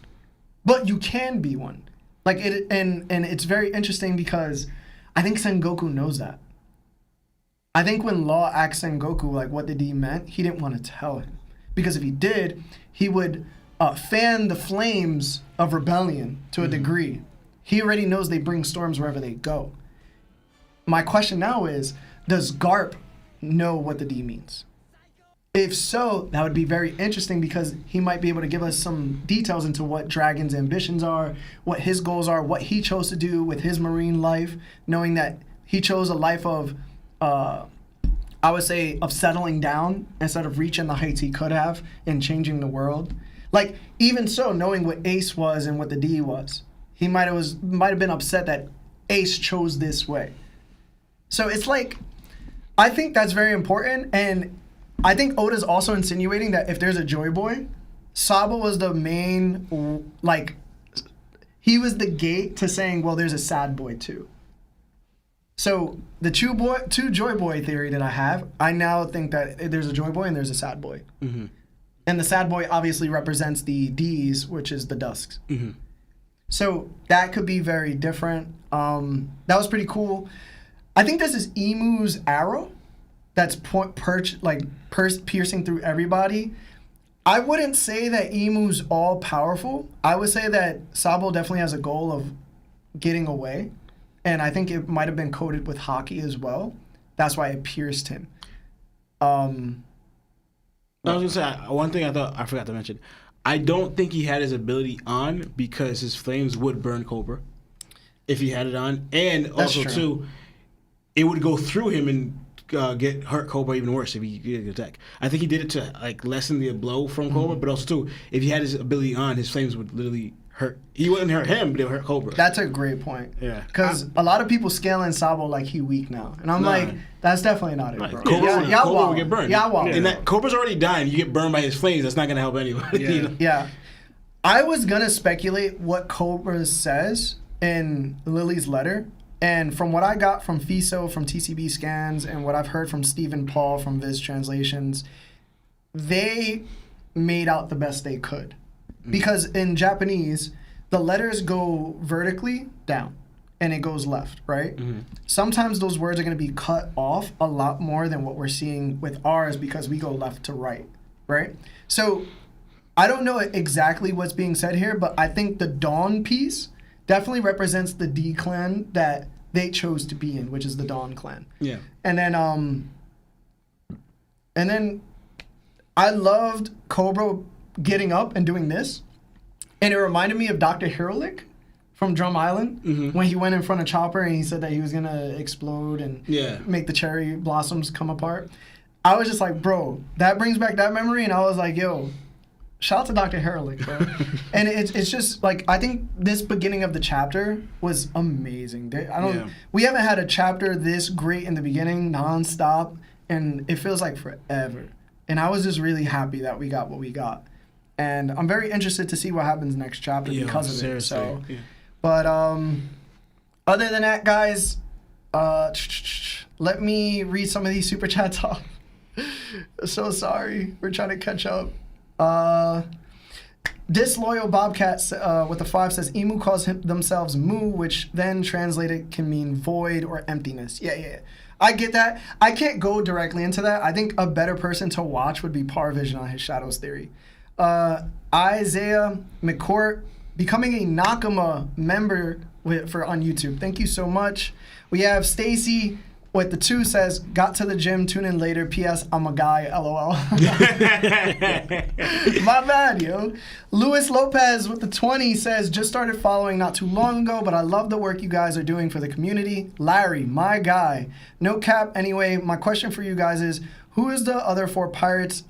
But you can be one. Like and it's very interesting because I think Sengoku knows that. I think when Law asked Sengoku like what the D meant, he didn't want to tell him. Because if he did, he would fan the flames of rebellion to a degree. He already knows they bring storms wherever they go. My question now is, does Garp know what the D means? If so, that would be very interesting because he might be able to give us some details into what Dragon's ambitions are, what his goals are, what he chose to do with his marine life, knowing that he chose a life of I would say, of settling down instead of reaching the heights he could have and changing the world. Like, even so, knowing what Ace was and what the D was, he might have been upset that Ace chose this way. So it's like, I think that's very important, and I think Oda's also insinuating that if there's a Joy Boy, Sabo was the main, like, he was the gate to saying, well, there's a sad boy too. So the two Joy Boy theory that I have, I now think that there's a Joy Boy and there's a sad boy. Mm-hmm. And the sad boy obviously represents the D's, which is the Dusks. Mm-hmm. So that could be very different. That was pretty cool. I think this is Imu's arrow that's piercing through everybody. I wouldn't say that Imu's all powerful. I would say that Sabo definitely has a goal of getting away. And I think it might have been coded with Haki as well. That's why it pierced him. I was gonna say one thing I forgot to mention. I don't think he had his ability on because his flames would burn Cobra if he had it on, and also too, it would go through him and hurt Cobra even worse if he did attack. I think he did it to like lessen the blow from Cobra, but also too, if he had his ability on, his flames would literally hurt. He wouldn't hurt him, but they would hurt Cobra. That's a great point. Yeah, because a lot of people scaling Sabo like he weak now, and I'm like, that's definitely not it, bro. Cobra would get burned. And that Cobra's already dying. You get burned by his flames. That's not gonna help anybody. Yeah. You know? Yeah. I was gonna speculate what Cobra says in Lily's letter, and from what I got from FISO, from TCB scans, and what I've heard from Stephen Paul from Viz Translations, they made out the best they could. Because in Japanese, the letters go vertically down and it goes left, right? Mm-hmm. Sometimes those words are going to be cut off a lot more than what we're seeing with ours because we go left to right, right? So I don't know exactly what's being said here, but I think the Dawn piece definitely represents the D clan that they chose to be in, which is the Dawn clan. Yeah. And then I loved Cobra getting up and doing this, and it reminded me of Dr. Hirolik from Drum Island when he went in front of Chopper and he said that he was gonna explode and make the cherry blossoms come apart. I was just like, bro, that brings back that memory, and I was like, yo, shout out to Dr. Hirolik, bro. And it's just like, I think this beginning of the chapter was amazing. We haven't had a chapter this great in the beginning, nonstop, and it feels like forever. And I was just really happy that we got what we got. And I'm very interested to see what happens next chapter because of seriously. it. So, but other than that, guys, let me read some of these super chats off. So sorry, we're trying to catch up. Disloyal Bobcat with a 5 says Emu calls themselves Mu, which then translated can mean void or emptiness. Yeah. I get that. I can't go directly into that. I think a better person to watch would be Parvision on his Shadows theory. Isaiah McCourt becoming a Nakama member on YouTube. Thank you so much. We have Stacy with the 2 says, got to the gym, tune in later. P.S. I'm a guy, LOL. My bad, yo. Luis Lopez with the 20 says, just started following not too long ago, but I love the work you guys are doing for the community. Larry, my guy. No cap. Anyway, my question for you guys is, who is the other 4 pirates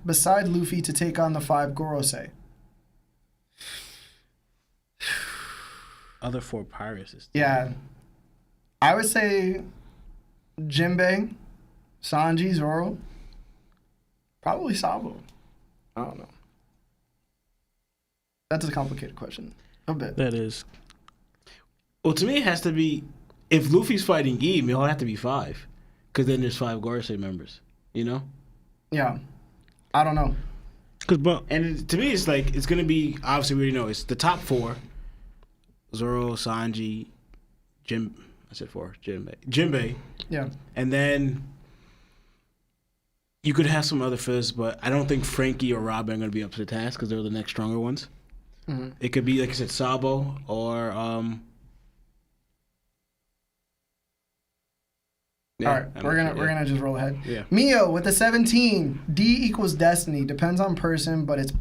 beside Luffy to take on the 5 Gorosei? Other 4 pirates. Yeah. I would say Jinbei, Sanji, Zoro, probably Sabo. I don't know. That's a complicated question. A bit. That is. Well, to me, it has to be, if Luffy's fighting 𝐸, it'll have to be 5. Because then there's 5 Gorosei members, you know? Yeah. I don't know. And to me, it's like, it's going to be, obviously, we already know, it's the top 4. Zoro, Sanji, Jinbei. Yeah. And then you could have some other fizz, but I don't think Frankie or Robin are going to be up to the task because they're the next stronger ones. Mm-hmm. It could be, like I said, Sabo or... All right, we're gonna just roll ahead. Yeah. Mio with the 17. D equals destiny. Depends on person, but it's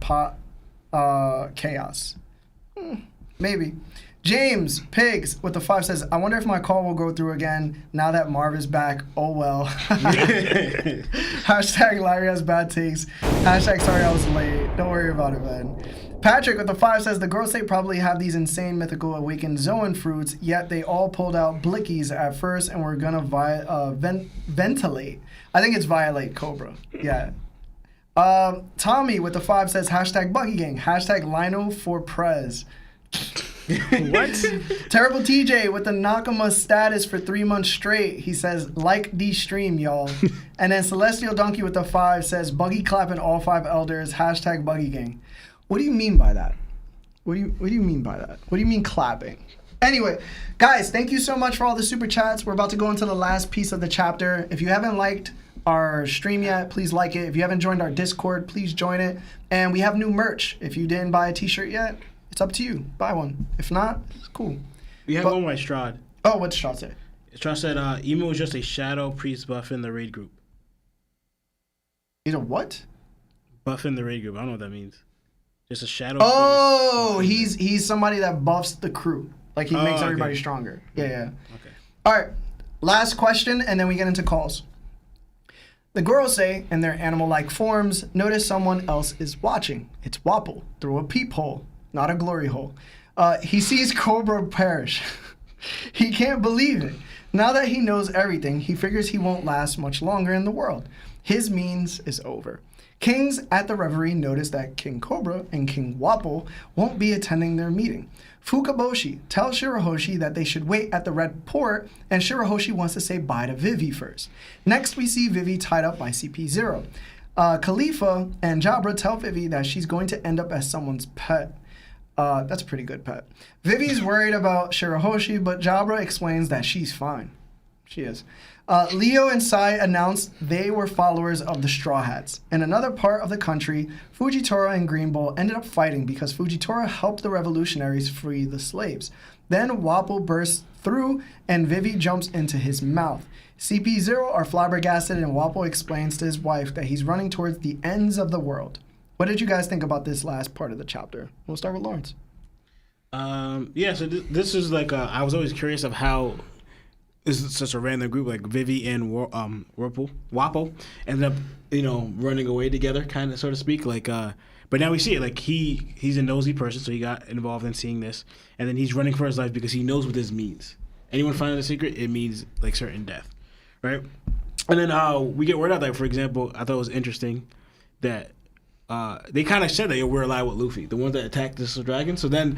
chaos. Maybe. James Pigs with the 5 says, I wonder if my call will go through again now that Marv is back. Oh well. Hashtag Larry has bad takes. Hashtag sorry I was late. Don't worry about it, man. Patrick with the 5 says, the girls say probably have these insane mythical awakened Zoan fruits, yet they all pulled out blickies at first and were gonna ventilate. I think it's violate Cobra. Yeah. Tommy with the 5 says, hashtag Buggy Gang. Hashtag Lino for Prez. What? Terrible TJ with the Nakama status for 3 months straight. He says, like the stream, y'all. And then Celestial Donkey with the 5 says, Buggy clapping all 5 elders. Hashtag Buggy Gang. What do you mean by that? What do you mean by that? What do you mean clapping? Anyway, guys, thank you so much for all the super chats. We're about to go into the last piece of the chapter. If you haven't liked our stream yet, please like it. If you haven't joined our Discord, please join it. And we have new merch. If you didn't buy a t-shirt yet, it's up to you. Buy one. If not, it's cool. We have one by Strahd. Oh, what's Strahd say? Strahd said, Emo is just a shadow priest buff in the raid group. He's a what? Buff in the raid group. I don't know what that means. Just a shadow priest. He's somebody that buffs the crew. Like he makes everybody stronger. Yeah. Okay. All right. Last question, and then we get into calls. The girls say, in their animal-like forms, notice someone else is watching. It's Wapol through a peephole, not a glory hole. He sees Cobra perish. He can't believe it. Now that he knows everything, he figures he won't last much longer in the world. His means is over. Kings at the reverie notice that King Cobra and King Wapol won't be attending their meeting. Fukaboshi tells Shirahoshi that they should wait at the Red Port, and Shirahoshi wants to say bye to Vivi first. Next, we see Vivi tied up by CP0. Khalifa and Jabra tell Vivi that she's going to end up as someone's pet. That's a pretty good pet. Vivi's worried about Shirahoshi, but Jabra explains that she's fine. She is. Leo and Sai announced they were followers of the Straw Hats. In another part of the country, Fujitora and Green Bull ended up fighting because Fujitora helped the revolutionaries free the slaves. Then Wapol bursts through and Vivi jumps into his mouth. CP0 are flabbergasted and Wapol explains to his wife that he's running towards the ends of the world. What did you guys think about this last part of the chapter? We'll start with Lawrence. Yeah, so this is like, I was always curious of how this is such a random group, like Vivi and Wapol ended up, running away together, kind of, so to speak. Like, but now we see it. Like he's a nosy person, so he got involved in seeing this, and then he's running for his life because he knows what this means. Anyone finding the secret, it means like certain death, right? And then we get word out that, for example, I thought it was interesting that they kind of said that we're allied with Luffy, the ones that attacked the Crystal Dragon. So then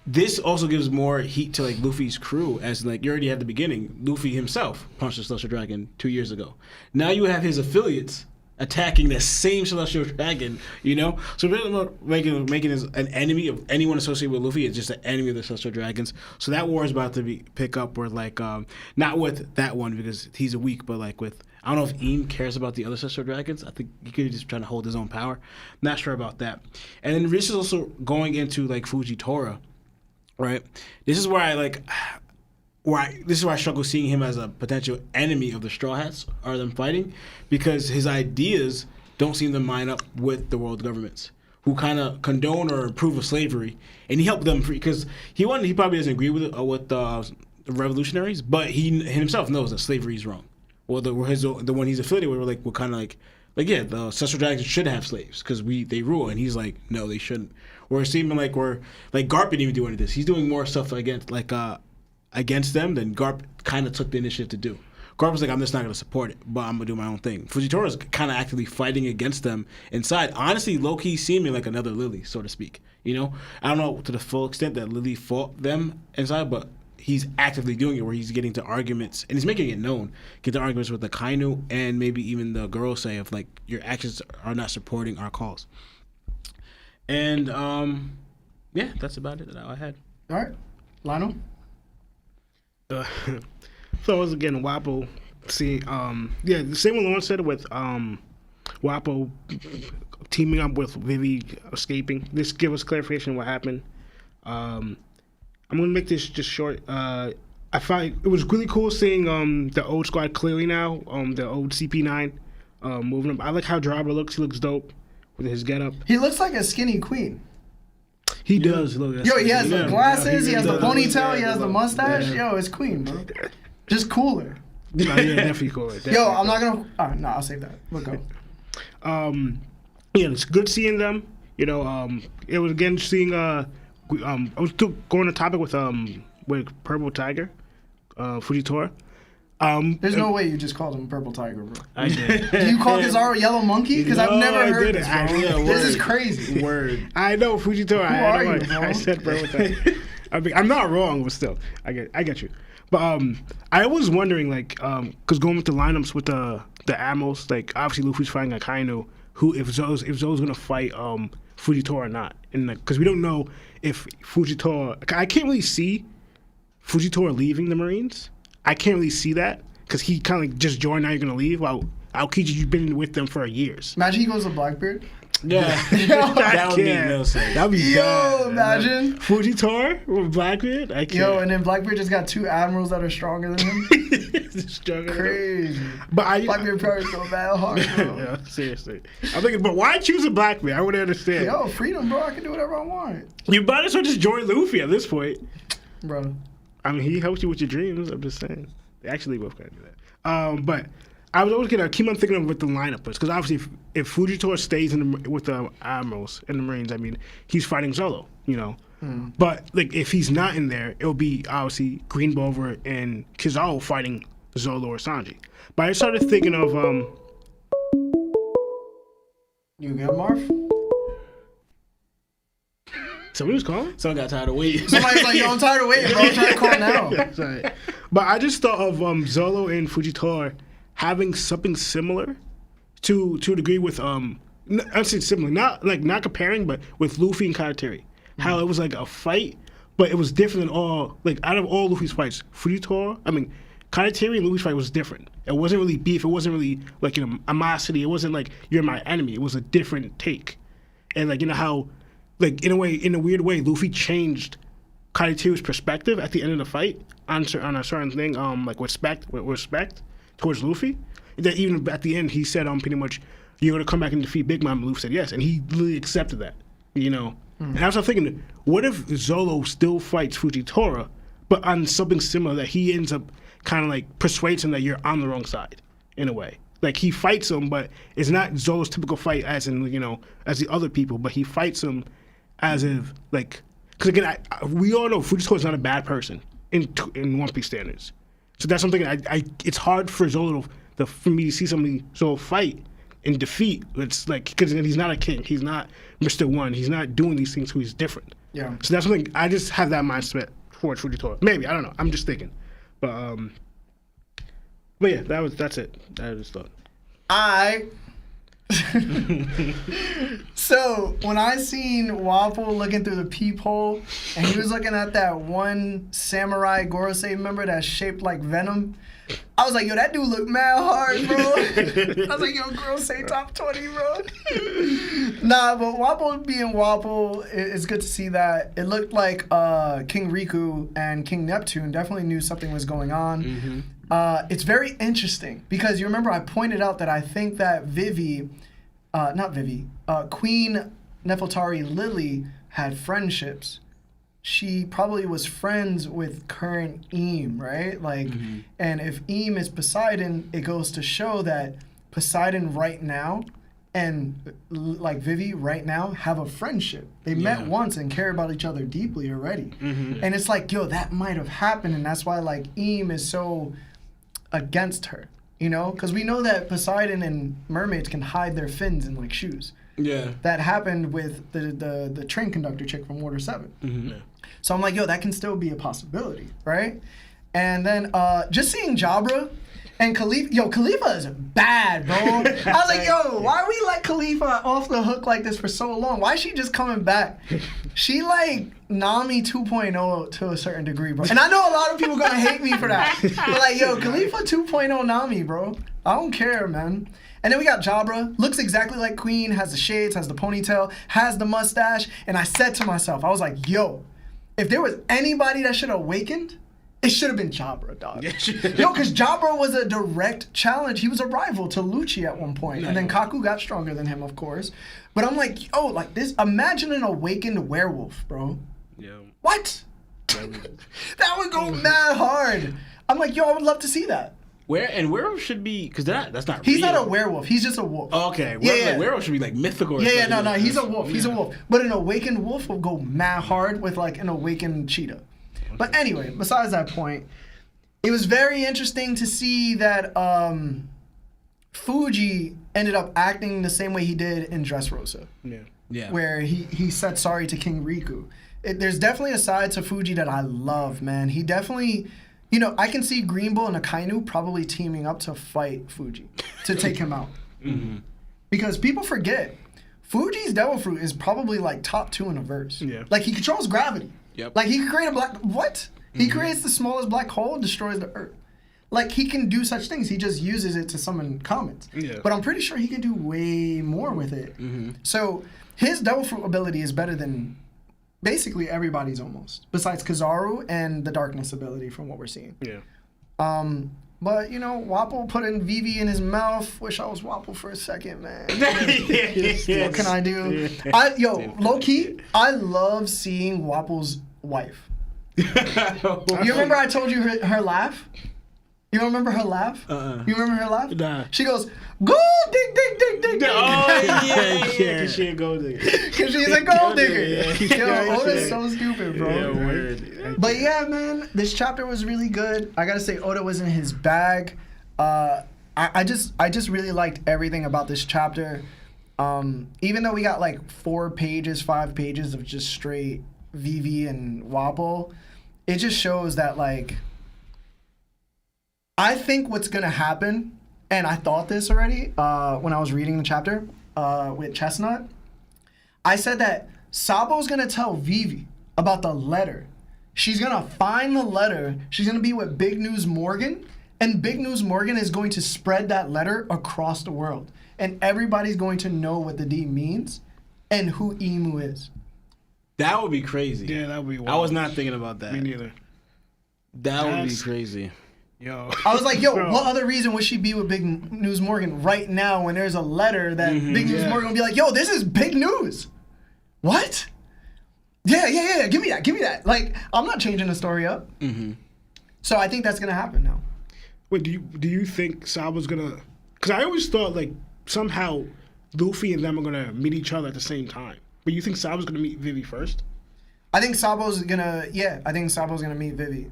this also gives more heat to like Luffy's crew, as like you already had the beginning. Luffy himself punched the Celestial Dragon 2 years ago. Now you have his affiliates attacking the same Celestial Dragon, So making his an enemy of anyone associated with Luffy is just an enemy of the Celestial Dragons. So that war is about to pick up where like not with that one because he's weak, but like with, I don't know if 𝗏 cares about the other Celestial Dragons. I think he could be just trying to hold his own power. Not sure about that. And then this is also going into like Fujitora. Right, this is where I struggle seeing him as a potential enemy of the Straw Hats or them fighting, because his ideas don't seem to line up with the world governments who kind of condone or approve of slavery, and he helped them free because he probably doesn't agree with the revolutionaries, but he himself knows that slavery is wrong. Well, the one he's affiliated with, we're kind of like the Celestial Dragons should have slaves because they rule, and he's like, no, they shouldn't. Or it seemed like Garp didn't even do any of this. He's doing more stuff against them than Garp kind of took the initiative to do. Garp was like, I'm just not going to support it, but I'm going to do my own thing. Fujitora's kind of actively fighting against them inside. Honestly, low-key seeming like another Lily, so to speak. I don't know to the full extent that Lily fought them inside, but he's actively doing it where he's getting to arguments, and he's making it known, get to arguments with the Kainu and maybe even the girls say of like, your actions are not supporting our cause. And yeah, that's about it that I had. All right, Lionel. So it was again Wapol. See, the same what Lawrence said with Wapol teaming up with Vivi escaping. This give us clarification of what happened. I'm gonna make this just short. I find it was really cool seeing the old squad clearly now. The old CP9 moving up. I like how Jabra looks. He looks dope with his getup. He looks like a skinny queen. He does look. Yo, he has the glasses, he has the does. ponytail, he has the mustache. Yo, it's Queen, bro. Just cooler. Yeah, definitely cooler. Yo, I'm not gonna. No, I'll save that. We'll go. Yeah, it's good seeing them. You know, it was again seeing. I was still going to topic with Purple Tiger, Fujitora. There's no way you just called him Purple Tiger, bro. I did. Do you call Kizaru Yellow Monkey? Because I've never heard this, bro. This is crazy. Word. I know Fujitora. Who are you, bro? I said Purple Tiger. I mean, I'm not wrong, but still, I get you. But I was wondering, like, because going with the lineups with the Amos, like obviously Luffy's fighting Akainu, who if Zo's gonna fight Fujitora or not, and because we don't know if Fujitora, I can't really see Fujitora leaving the Marines. I can't really see that because he kind of like just joined. Now you're gonna leave. While Aokiji, you've been with them for years. Imagine he goes to Blackbeard. Yeah, that would make no sense. That'd be bad. Imagine Fujitora with Blackbeard. I can't. Yo, and then Blackbeard just got 2 admirals that are stronger than him. Crazy. But Blackbeard Pirates go bad hard, bro. Yeah, seriously. I'm thinking, but why choose a Blackbeard? I wouldn't understand. Yo, freedom, bro. I can do whatever I want. You might as well just join Luffy at this point. Bro. I mean, he helps you with your dreams. I'm just saying. They actually both gotta do that. But I was always gonna keep on thinking of what the lineup was, because obviously, if Fujitora stays with the admirals and the Marines, I mean, he's fighting Zolo, you know. But like, if he's not in there, it'll be obviously Green Bover and Kizaru fighting Zolo or Sanji. But I started thinking of You good, Marv? somebody was calling. Someone got tired of waiting. Somebody's like, yo, I'm tired of waiting, bro. I'm trying to call now. Sorry. But I just thought of Zolo and Fujitora having something similar to a degree with I'm saying similar, not comparing, but with Luffy and Karateri. How it was like a fight, but it was different than all, like out of all Luffy's fights, Karateri and Luffy's fight was different. It wasn't really beef, it wasn't really like, you know, animosity, it wasn't like you're my enemy, it was a different take. And like, you know how, like in a weird way, Luffy changed Karateri's perspective at the end of the fight on a certain thing, like respect towards Luffy. That even at the end he said pretty much, you're gonna come back and defeat Big Mom, and Luffy said yes, and he literally accepted that, you know. And I was thinking, what if Zolo still fights Fujitora, but on something similar, that he ends up kind of like persuades him that you're on the wrong side in a way. Like he fights him, but it's not Zolo's typical fight as in, you know, as the other people, but he fights him as if like, because again, we all know Fujitora is not a bad person in One Piece standards. So that's something it's hard for Zolo for me to see somebody Zolo fight and defeat. It's like, because he's not a king, he's not Mr. One, he's not doing these things, so he's different. Yeah. So that's something I just have that mindset towards Fujitora. Maybe, I don't know. I'm just thinking, but yeah, that's it. I just thought. So when I seen Wapol looking through the peephole and he was looking at that one samurai Gorosei member that's shaped like Venom, I was like, yo, that dude look mad hard, bro. I was like, yo, Gorosei top 20, bro. Nah, but Wapol being Wapol, it's good to see that. It looked like King Riku and King Neptune definitely knew something was going on. It's very interesting because you remember I pointed out that I think that Queen Nefeltari Lily had friendships. She probably was friends with current 𝗚𝗏, right? Like, and if 𝗚𝗏 is Poseidon, it goes to show that Poseidon right now and like Vivi right now have a friendship. They met once and care about each other deeply already. And it's like, yo, that might have happened, and that's why like 𝗚𝗏 is so against her, you know, because we know that Poseidon and mermaids can hide their fins in like shoes. Yeah, that happened with the train conductor chick from Water 7. So I'm like, yo, that can still be a possibility, right? And then just seeing Jabra and Khalifa, yo, Khalifa is bad, bro. I was like, yo, why we let Khalifa off the hook like this for so long? Why is she just coming back? She like Nami 2.0 to a certain degree, bro. And I know a lot of people gonna hate me for that. But like, yo, Khalifa 2.0 Nami, bro. I don't care, man. And then we got Jabra, looks exactly like Queen, has the shades, has the ponytail, has the mustache. And I said to myself, I was like, yo, if there was anybody that should have awakened, It should have been 𝗏𝗲𝗪, dog. Yo, because 𝗏𝗲𝗪 was a direct challenge. He was a rival to 𝘆𝗏𝗪 at one point. And then Kaku got stronger than him, of course. But I'm like, yo, like this, imagine an awakened werewolf, bro. Yeah. What? That would go mad hard. I'm like, yo, I would love to see that. Werewolf should be, because that's not He's real. not a werewolf. He's just a wolf. Oh, okay. Yeah. Werewolf should be like mythical. No. He's a wolf. He's a wolf. But an awakened wolf will go mad hard with like an awakened cheetah. But anyway, besides that point, it was very interesting to see that Fuji ended up acting the same way he did in Dressrosa. Yeah. Where he said sorry to King Riku. There's definitely a side to Fuji that I love, man. He definitely, you know, I can see Green Bull and Akainu probably teaming up to fight Fuji, to take him out. Mm-hmm. Because people forget, Fuji's Devil Fruit is probably like top 2 in a verse. Yeah. Like he controls gravity. Yep. Like he can create a black, what? He creates the smallest black hole, destroys the earth. Like he can do such things. He just uses it to summon comets. Yeah. But I'm pretty sure he can do way more with it. So his Devil Fruit ability is better than basically everybody's almost, besides Kizaru and the Darkness ability from what we're seeing. Yeah. But you know, Wapol put in Vivi in his mouth. Wish I was Wapol for a second, man. What can I do? Low key, I love seeing Wapol's wife. You remember I told you her laugh? You don't remember her laugh? You remember her laugh? Nah. She goes, "Gold dig dig dig dig dig." Oh yeah, because she a gold digger. Because she's a gold digger. Yeah. Yo, Oda's so stupid, bro. Yeah, word. But yeah, man, this chapter was really good. I gotta say, Oda was in his bag. I just really liked everything about this chapter. Even though we got like 5 pages of just straight Vivi and Wapol, it just shows that like, I think what's gonna happen, and I thought this already when I was reading the chapter with Chestnut. I said that Sabo's gonna tell Vivi about the letter. She's gonna find the letter. She's gonna be with Big News Morgan, and Big News Morgan is going to spread that letter across the world, and everybody's going to know what the D means and who Emu is. That would be crazy. Yeah, that would be wild. I was not thinking about that. Me neither. That would be crazy. Yo. I was like, yo, Bro. what other reason would she be with Big News Morgan right now when there's a letter that Big News Morgan will be like, yo, this is big news. What? Yeah. Give me that. Like, I'm not changing the story up. So I think that's gonna happen now. Wait, do you think Sabo's gonna? Because I always thought like somehow Luffy and them are gonna meet each other at the same time. But you think Sabo's gonna meet Vivi first? I think Sabo's gonna meet Vivi.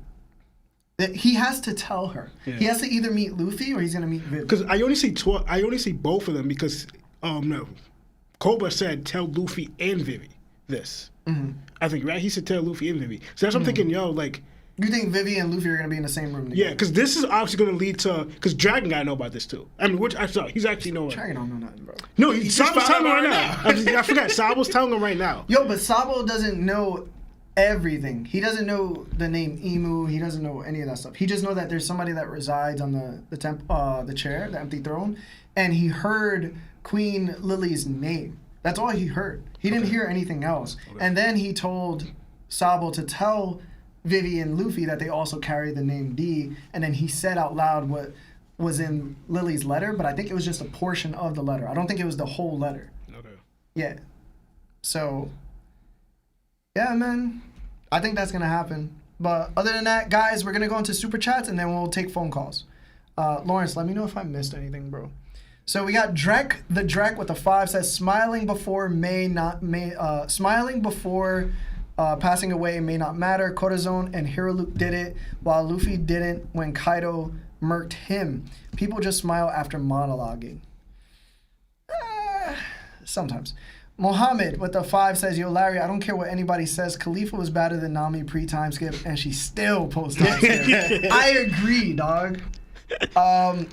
He has to tell her. Yeah. He has to either meet Luffy or he's gonna meet Vivi. Because I only see both of them because Cobra said tell Luffy and Vivi this. I think right. He said tell Luffy and Vivi. So that's what I'm thinking. Yo, like. You think Vivi and Luffy are gonna be in the same room together? Yeah, because this is obviously gonna lead to because Dragon Guy know about this too. I mean, which I saw he's actually knowing. Dragon don't know nothing, bro. No, Sabo's telling him right now. I forgot. Sabo's telling him right now. Yo, but Sabo doesn't know everything. He doesn't know the name Emu. He doesn't know any of that stuff. He just knows that there's somebody that resides on the chair, the empty throne, and he heard Queen Lily's name. That's all he heard. He didn't hear anything else. And then he told Sabo to tell Vivi and Luffy that they also carry the name D, and then he said out loud what was in Lily's letter, but I think it was just a portion of the letter. I don't think it was the whole letter. Okay. Yeah. So, yeah, man. I think that's going to happen. But other than that, guys, we're going to go into Super Chats, and then we'll take phone calls. Lawrence, let me know if I missed anything, bro. So we got Drek, the Drek with a 5 says, smiling before passing away may not matter. Corazon and Hiroluke did it, while Luffy didn't when Kaido murked him. People just smile after monologuing. Sometimes. Mohammed with the 5 says, yo, Larry, I don't care what anybody says. Khalifa was better than Nami pre-time skip, and she still post-time skip. I agree, dog.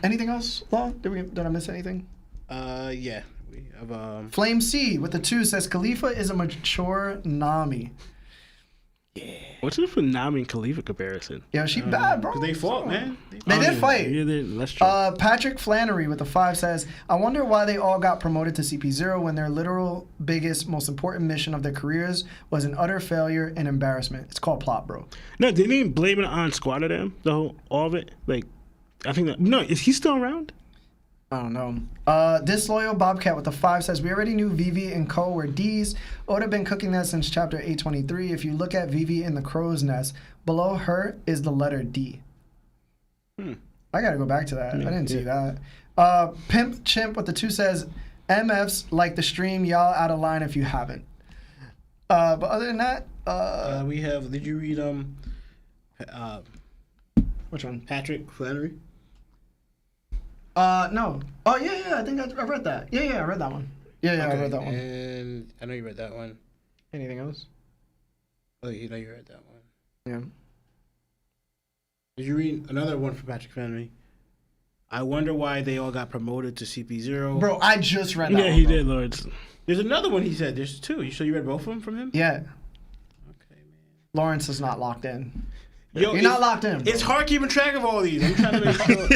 Anything else, Law? Did I miss anything? Yeah. We have, Flame C with the 2 says, Khalifa is a mature Nami. Yeah. What's it for Nami and Khalifa comparison? Yo, she bad, bro. 'Cause they fought, man. They did fight. Yeah, that's true. Patrick Flannery with the 5 says, I wonder why they all got promoted to CP0 when their literal biggest, most important mission of their careers was an utter failure and embarrassment. It's called plot, bro. No, didn't he blame it on Squad of them? All of it? Like, I think that. No, is he still around? I don't know. Disloyal Bobcat with the 5 says, we already knew Vivi and Co were D's. Oda been cooking that since chapter 823. If you look at Vivi in the crow's nest, below her is the letter D. I gotta go back to that. I didn't see that. Pimp Chimp with the 2 says, MFs like the stream, y'all out of line if you haven't. But other than that, we have. Did you read which one? Patrick Flannery? No. Oh yeah. I think I read that. Yeah, I read that one. Yeah, okay. I read that one. And I know you read that one. Anything else? Oh, you know you read that one. Yeah. Did you read another one from Patrick Flannery? I wonder why they all got promoted to CP0. Bro, I just read that one. Yeah, he did, Lords. There's another one he said. There's 2. So you read both of them from him? Yeah. Okay, man. Lawrence is not locked in. Yo, You're not locked in. It's hard keeping track of all these. I'm trying to make sure.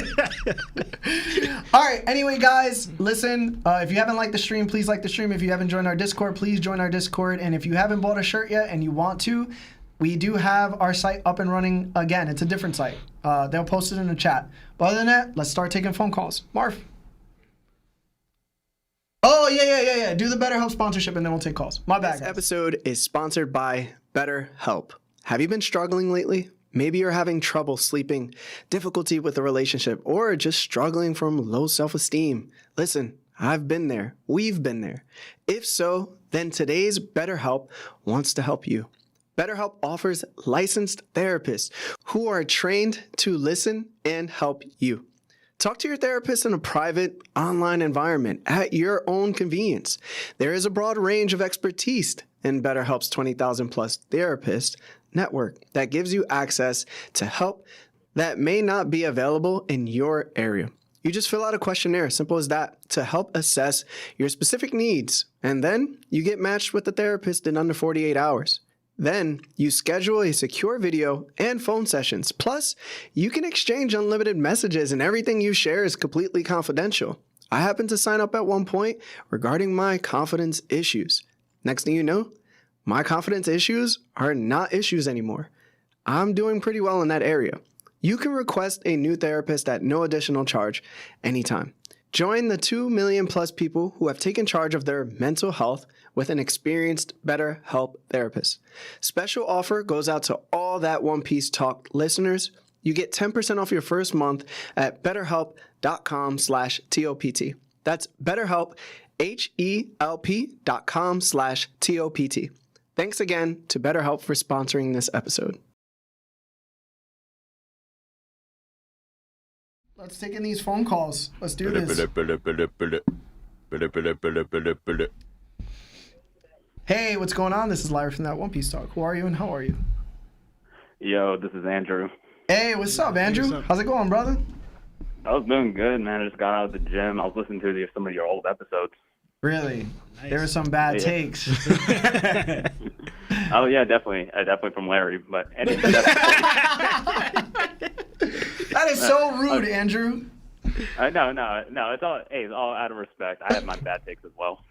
All right. Anyway, guys, listen. If you haven't liked the stream, please like the stream. If you haven't joined our Discord, please join our Discord. And if you haven't bought a shirt yet and you want to, we do have our site up and running again. It's a different site. They'll post it in the chat. But other than that, let's start taking phone calls. Marv. Oh, yeah. Do the BetterHelp sponsorship and then we'll take calls. My bad, guys. This episode is sponsored by BetterHelp. Have you been struggling lately? Maybe you're having trouble sleeping, difficulty with a relationship, or just struggling from low self-esteem. Listen, I've been there. We've been there. If so, then today's BetterHelp wants to help you. BetterHelp offers licensed therapists who are trained to listen and help you. Talk to your therapist in a private, online environment at your own convenience. There is a broad range of expertise in BetterHelp's 20,000 plus therapist network that gives you access to help that may not be available in your area. You just fill out a questionnaire, simple as that, to help assess your specific needs. And then you get matched with the therapist in under 48 hours. Then you schedule a secure video and phone sessions. Plus, you can exchange unlimited messages and everything you share is completely confidential. I happened to sign up at one point regarding my confidence issues. Next thing you know, my confidence issues are not issues anymore. I'm doing pretty well in that area. You can request a new therapist at no additional charge anytime. Join the 2 million plus people who have taken charge of their mental health with an experienced BetterHelp therapist. Special offer goes out to all that One Piece Talk listeners. You get 10% off your first month at betterhelp.com/TOPT. That's BetterHelp, HELP.com/TOPT. Thanks again to BetterHelp for sponsoring this episode. Let's take in these phone calls. Let's do this. Hey, what's going on? This is Larry from that One Piece Talk. Who are you and how are you? Yo, this is Andrew. Hey, what's up, Andrew? What's up? How's it going, brother? I was doing good, man. I just got out of the gym. I was listening to some of your old episodes. Really? Nice. There were some bad takes. Oh yeah, definitely. Definitely from Larry. But anyway, that is so rude, Andrew. No. It's all out of respect. I have my bad takes as well.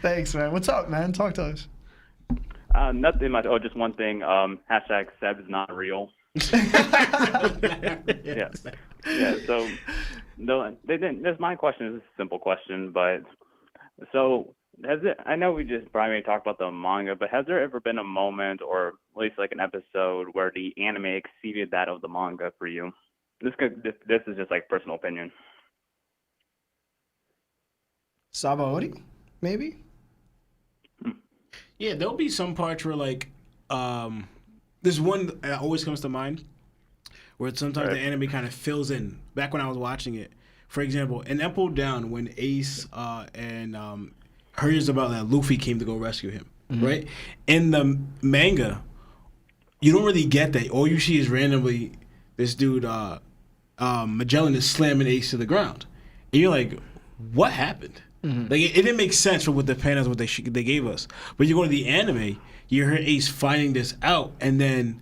Thanks, man. What's up, man? Talk to us. Nothing much. Oh, just one thing. Hashtag Seb is not real. Yeah. So, no, they didn't. My question is a simple question, but so has it? I know we just primarily talked about the manga, but has there ever been a moment, or at least like an episode, where the anime exceeded that of the manga for you? This is just like personal opinion. Sabaody, maybe. Yeah, there'll be some parts where like there's one that always comes to mind where sometimes the anime kind of fills in. Back when I was watching it, for example, in Episode Down, when Ace and hears about that Luffy came to go rescue him, right? In the manga, you don't really get that. All you see is randomly this dude Magellan is slamming Ace to the ground, and you're like, what happened? Like it didn't make sense for what the panels what they gave us. But you go to the anime, you hear Ace finding this out, and then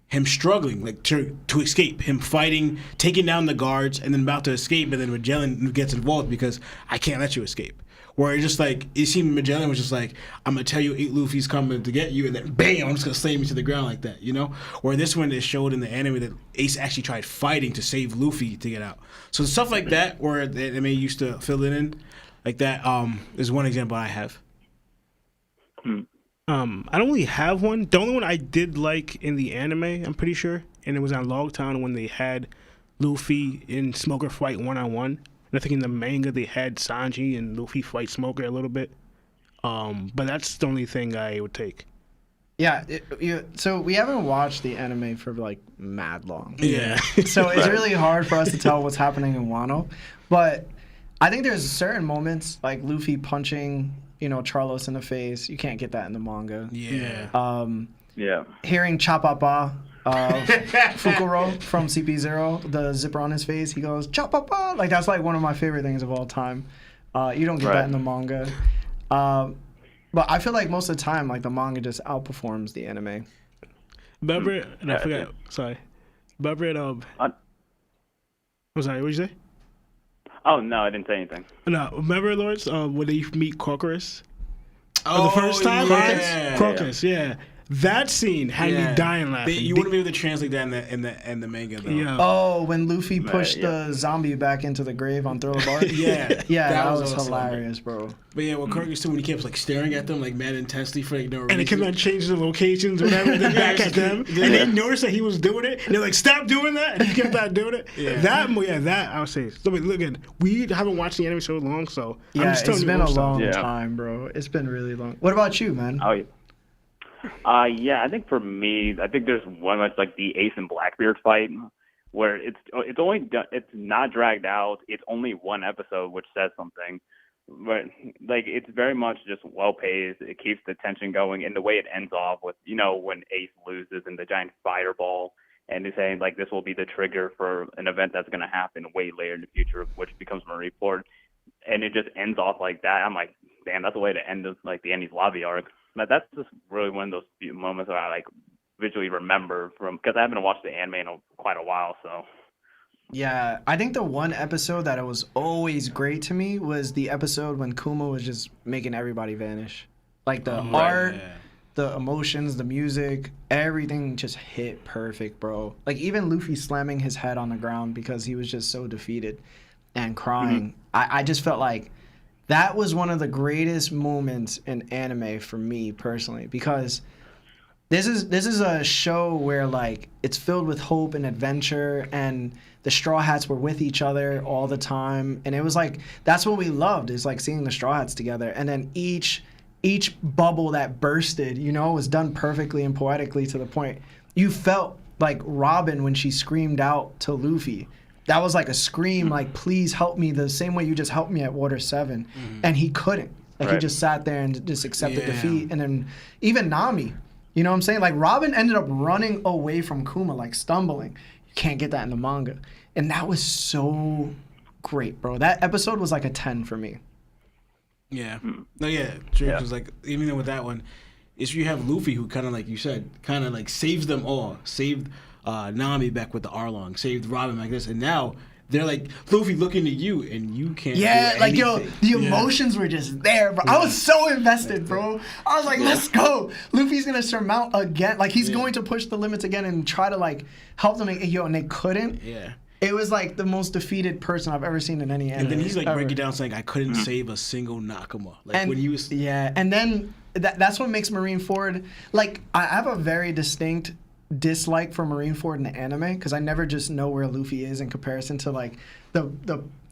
him struggling like to escape, him fighting, taking down the guards, and then about to escape, and then Magellan gets involved because I can't let you escape. Where it just like it seemed Magellan was just like, I'm gonna tell you 8 Luffy's coming to get you, and then bam, I'm just gonna slam you to the ground like that, you know? Where this one it showed in the anime that Ace actually tried fighting to save Luffy to get out. So stuff like that where the anime used to fill it in, like that is one example I have. I don't really have one. The only one I did like in the anime, I'm pretty sure, and it was on Logtown when they had Luffy and Smoker fight 1-on-1. And I think in the manga they had Sanji and Luffy fight Smoker a little bit. But that's the only thing I would take. Yeah, so we haven't watched the anime for like mad long. Yeah. So it's really hard for us to tell what's happening in Wano. But I think there's certain moments like Luffy punching, Charlos in the face. You can't get that in the manga. Yeah. Hearing 𝗏𝗏𝗏 Fukuro from CP0, the zipper on his face, he goes 𝗏𝗏𝗏. Like that's like one of my favorite things of all time. You don't get that in the manga. But I feel like most of the time, like the manga just outperforms the anime. Remember, and I forgot. Sorry, remember it. I'm sorry. What did you say? Oh no, I didn't say anything. No, remember, Lawrence, when they meet Crocus? The first time? Yeah. Crocus, yeah. That scene had me dying laughing. You wouldn't be able to translate that in the manga, though. Yeah. Oh, when Luffy pushed the zombie back into the grave on Thriller Bark? Yeah, that was hilarious, bro. But yeah, what Crocus too, when he kept like staring at them like mad intensely for like no reason. And they kept on changing the locations or whatever, and then back at them. And they noticed that he was doing it, and they're like, stop doing that, and he kept on doing it. That I would say. So, look at, we haven't watched the anime so long, so yeah, I'm just telling it's you been a stuff. long time, bro. It's been really long. What about you, man? Oh, yeah. I think for me, I think there's one that's like the Ace and Blackbeard fight, where it's not dragged out. It's only one episode, which says something. But like it's very much just well paced. It keeps the tension going, and the way it ends off with when Ace loses in the giant fireball, and he's saying like this will be the trigger for an event that's going to happen way later in the future, which becomes Marineford, and it just ends off like that. I'm like, damn, that's the way to end like the Enies Lobby arc. But that's just really one of those few moments that I like visually remember from, because I haven't watched the anime in quite a while. So yeah, I think the one episode that it was always great to me was the episode when Kuma was just making everybody vanish. Like the art, the emotions, the music, everything just hit perfect, bro. Like even Luffy slamming his head on the ground because he was just so defeated and crying. I just felt like that was one of the greatest moments in anime for me personally, because this is a show where like it's filled with hope and adventure, and the Straw Hats were with each other all the time, and it was like that's what we loved, is like seeing the Straw Hats together, and then each bubble that bursted, was done perfectly and poetically to the point you felt like Robin when she screamed out to Luffy. That was like a scream, like, please help me the same way you just helped me at Water 7. And he couldn't. Like, he just sat there and just accepted defeat. And then even Nami, you know what I'm saying? Like, Robin ended up running away from Kuma, like, stumbling. You can't get that in the manga. And that was so great, bro. That episode was like a 10 for me. Yeah. No, yeah. True. Because, like, even with that one, is you have Luffy who kind of, like you said, kind of, like, saves them all. Saved Nami back with the Arlong, saved Robin like this, and now they're like, Luffy looking at you, and you can't do like, anything. the emotions were just there, bro. I was so invested, bro. I was like, let's go. Luffy's going to surmount again. Like, he's going to push the limits again and try to, like, help them. And they couldn't. Yeah. It was, like, the most defeated person I've ever seen in any anime. And then he's, like, breaking down saying, I couldn't save a single Nakama. Like, when he was... Yeah, and then that's what makes Marineford... Like, I have a very distinct dislike for Marineford in the anime, because I never just know where Luffy is in comparison to like the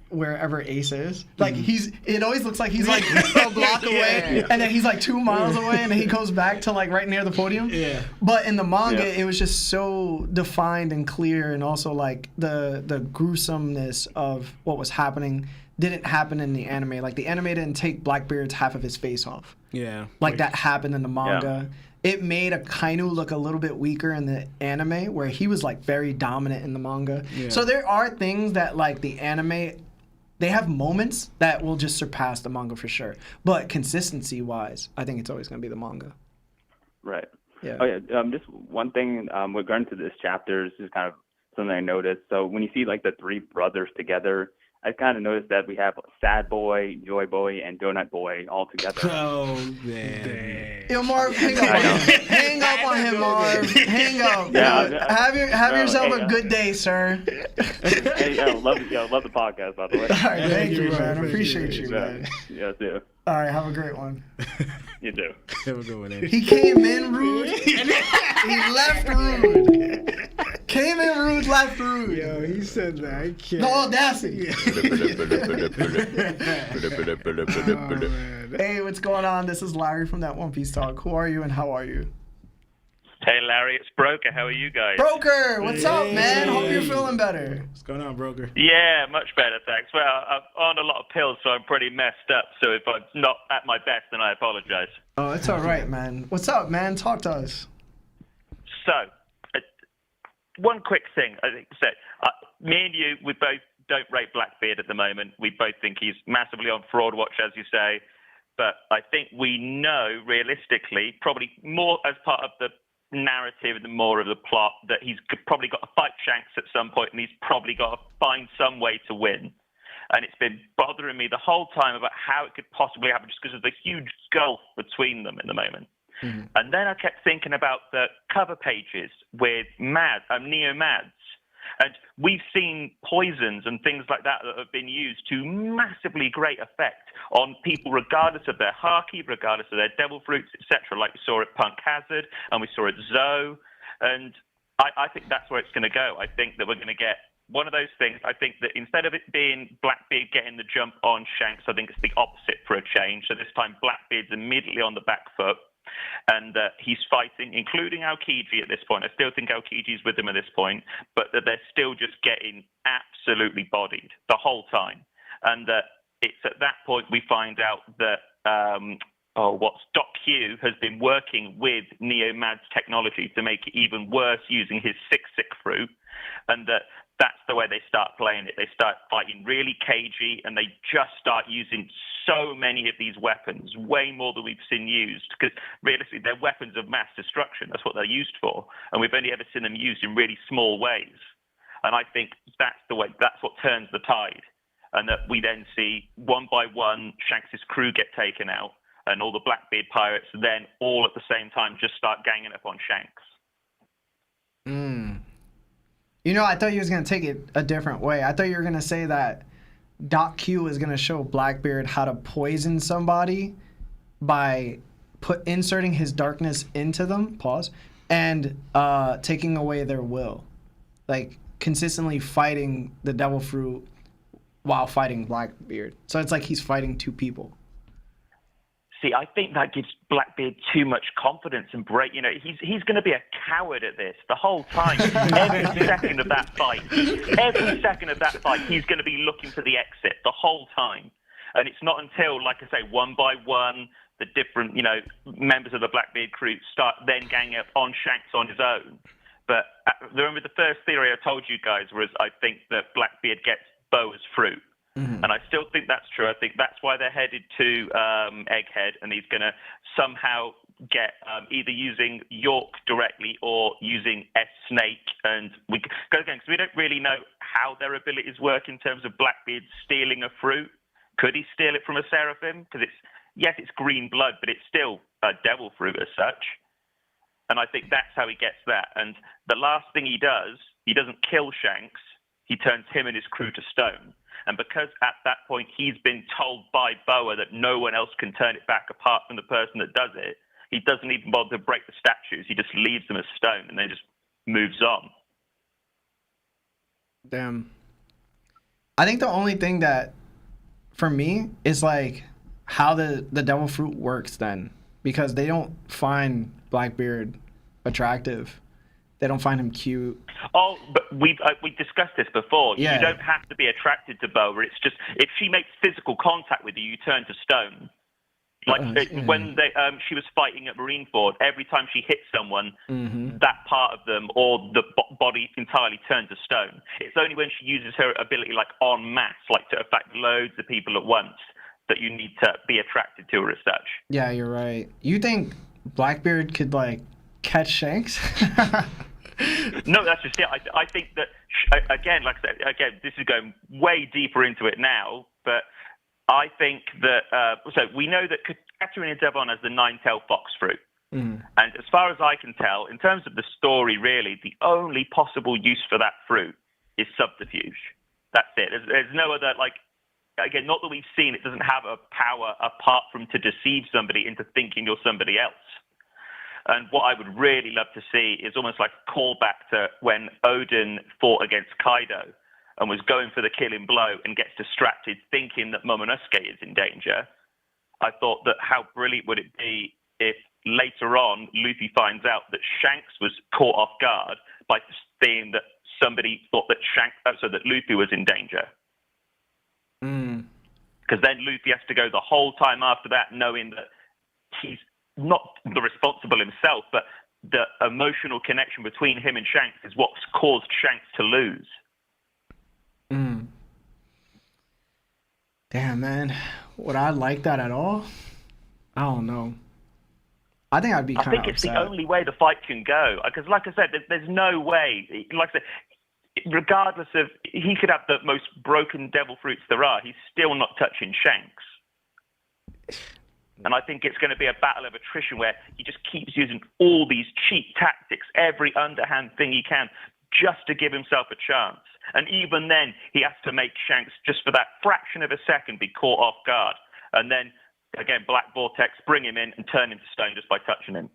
wherever Ace is. Like it always looks like he's like a block away, and then he's like 2 miles away, and then he goes back to like right near the podium. Yeah. But in the manga, it was just so defined and clear, and also like the gruesomeness of what was happening didn't happen in the anime. Like the anime didn't take Blackbeard's half of his face off. Yeah. Like that happened in the manga. Yeah. It made Akainu look a little bit weaker in the anime, where he was like very dominant in the manga. Yeah. So there are things that like the anime they have moments that will just surpass the manga for sure. But consistency-wise, I think it's always going to be the manga. Right. Yeah. Oh yeah. Just one thing regarding to this chapter is just kind of something I noticed. So when you see like the three brothers together, I kind of noticed that we have Sad Boy, Joy Boy, and Donut Boy all together. Oh man. Yo, Marv, hang up on him. Hang up on him, Marv. Hang up. Yeah, Have yourself a good day, sir. Hey, love the podcast, by the way. All right, thank you, man. I appreciate you, man. Yeah, too. All right, have a great one. You do. Have a good one, Eddie. He came in rude. He left rude. Came in rude, left rude. Yo, he said that. I can't. The audacity. Oh, man. Hey, what's going on? This is Larry from That One Piece Talk. Who are you and how are you? Hey Larry, it's Broker. How are you guys? Broker, what's up, man? Hope you're feeling better. What's going on, broker? Yeah, much better, thanks. Well, I'm on a lot of pills, so I'm pretty messed up. So if I'm not at my best, then I apologize. Oh, it's all right, man. What's up, man? Talk to us. So, one quick thing. I think me and you, we both don't rate Blackbeard at the moment. We both think he's massively on fraud watch, as you say. But I think we know, realistically, probably more as part of the narrative and more of the plot, that he's probably got to fight Shanks at some point, and he's probably got to find some way to win. And it's been bothering me the whole time about how it could possibly happen, just because of the huge gulf between them in the moment. Mm-hmm. And then I kept thinking about the cover pages with Neo Mads. And we've seen poisons and things like that that have been used to massively great effect on people, regardless of their haki, regardless of their devil fruits, etc. Like we saw at Punk Hazard and we saw at Zoe. And I think that's where it's going to go. I think that we're going to get one of those things. I think that instead of it being Blackbeard getting the jump on Shanks, I think it's the opposite for a change. So this time Blackbeard's immediately on the back foot. And he's fighting, including 𝐴𝐽𝐽 at this point. I still think 𝐴𝐽𝐽's with him at this point, but that they're still just getting absolutely bodied the whole time. And it's at that point we find out that 𝐷𝐞 has been working with Neo Mad's technology to make it even worse using his sick fruit, and that's the way they start playing it. They start fighting really cagey, and they just start using so many of these weapons, way more than we've seen used, because realistically, they're weapons of mass destruction. That's what they're used for, and we've only ever seen them used in really small ways. And I think that's the way. That's what turns the tide, and that we then see one by one Shanks' crew get taken out, and all the Blackbeard pirates then all at the same time just start ganging up on Shanks. You know, I thought you was going to take it a different way. I thought you were going to say that 𝐷𝐞 is going to show Blackbeard how to poison somebody by inserting his darkness into them, and taking away their will. Like, consistently fighting the devil fruit while fighting Blackbeard. So it's like he's fighting two people. See, I think that gives Blackbeard too much confidence and break. You know, he's going to be a coward at this the whole time. Every second of that fight, he's going to be looking for the exit the whole time. And it's not until, like I say, one by one, the different, members of the Blackbeard crew start then ganging up on Shanks on his own. But remember the first theory I told you guys was I think that Blackbeard gets Boa's fruit. Mm-hmm. And I still think that's true. I think that's why they're headed to Egghead, and he's going to somehow get either using York directly or using Snake. And we go again, because we don't really know how their abilities work in terms of Blackbeard stealing a fruit. Could he steal it from a Seraphim? Because it's green blood, but it's still a devil fruit as such. And I think that's how he gets that. And the last thing he doesn't kill Shanks. He turns him and his crew to stone. And because at that point he's been told by Boa that no one else can turn it back apart from the person that does it, he doesn't even bother to break the statues. He just leaves them as stone and then just moves on. Damn. I think the only thing that, for me, is like how the devil fruit works then. Because they don't find Blackbeard attractive. They don't find him cute. Oh, but we discussed this before. Yeah. You don't have to be attracted to Boa. It's just if she makes physical contact with you, you turn to stone. Like when she was fighting at Marineford, every time she hit someone, that part of them or the body entirely turn to stone. It's only when she uses her ability like en masse, like to affect loads of people at once, that you need to be attracted to her as such. Yeah, you're right. You think Blackbeard could like catch Shanks? No, that's just it. I think that, again, like I said, again, this is going way deeper into it now, but I think that, so we know that Katarina Devon has the nine-tailed fox fruit. And as far as I can tell, in terms of the story, really, the only possible use for that fruit is subterfuge. That's it. There's no other, like, again, not that we've seen, it doesn't have a power apart from to deceive somebody into thinking you're somebody else. And what I would really love to see is almost like a callback to when Odin fought against Kaido and was going for the killing blow and gets distracted thinking that Momonosuke is in danger. I thought that how brilliant would it be if later on Luffy finds out that Shanks was caught off guard by seeing that somebody thought that that Luffy was in danger. Because then Luffy has to go the whole time after that knowing that he's not the responsible himself, but the emotional connection between him and Shanks is what's caused Shanks to lose. Damn, man. Would I like that at all? I don't know. I think I'd be kind of I think it's the only way the fight can go. Because, like I said, there's no way. Like I said, regardless of, he could have the most broken devil fruits there are, he's still not touching Shanks. And I think it's going to be a battle of attrition where he just keeps using all these cheap tactics, every underhand thing he can, just to give himself a chance. And even then, he has to make Shanks, just for that fraction of a second, be caught off guard. And then, again, Black Vortex, bring him in and turn him to stone just by touching him.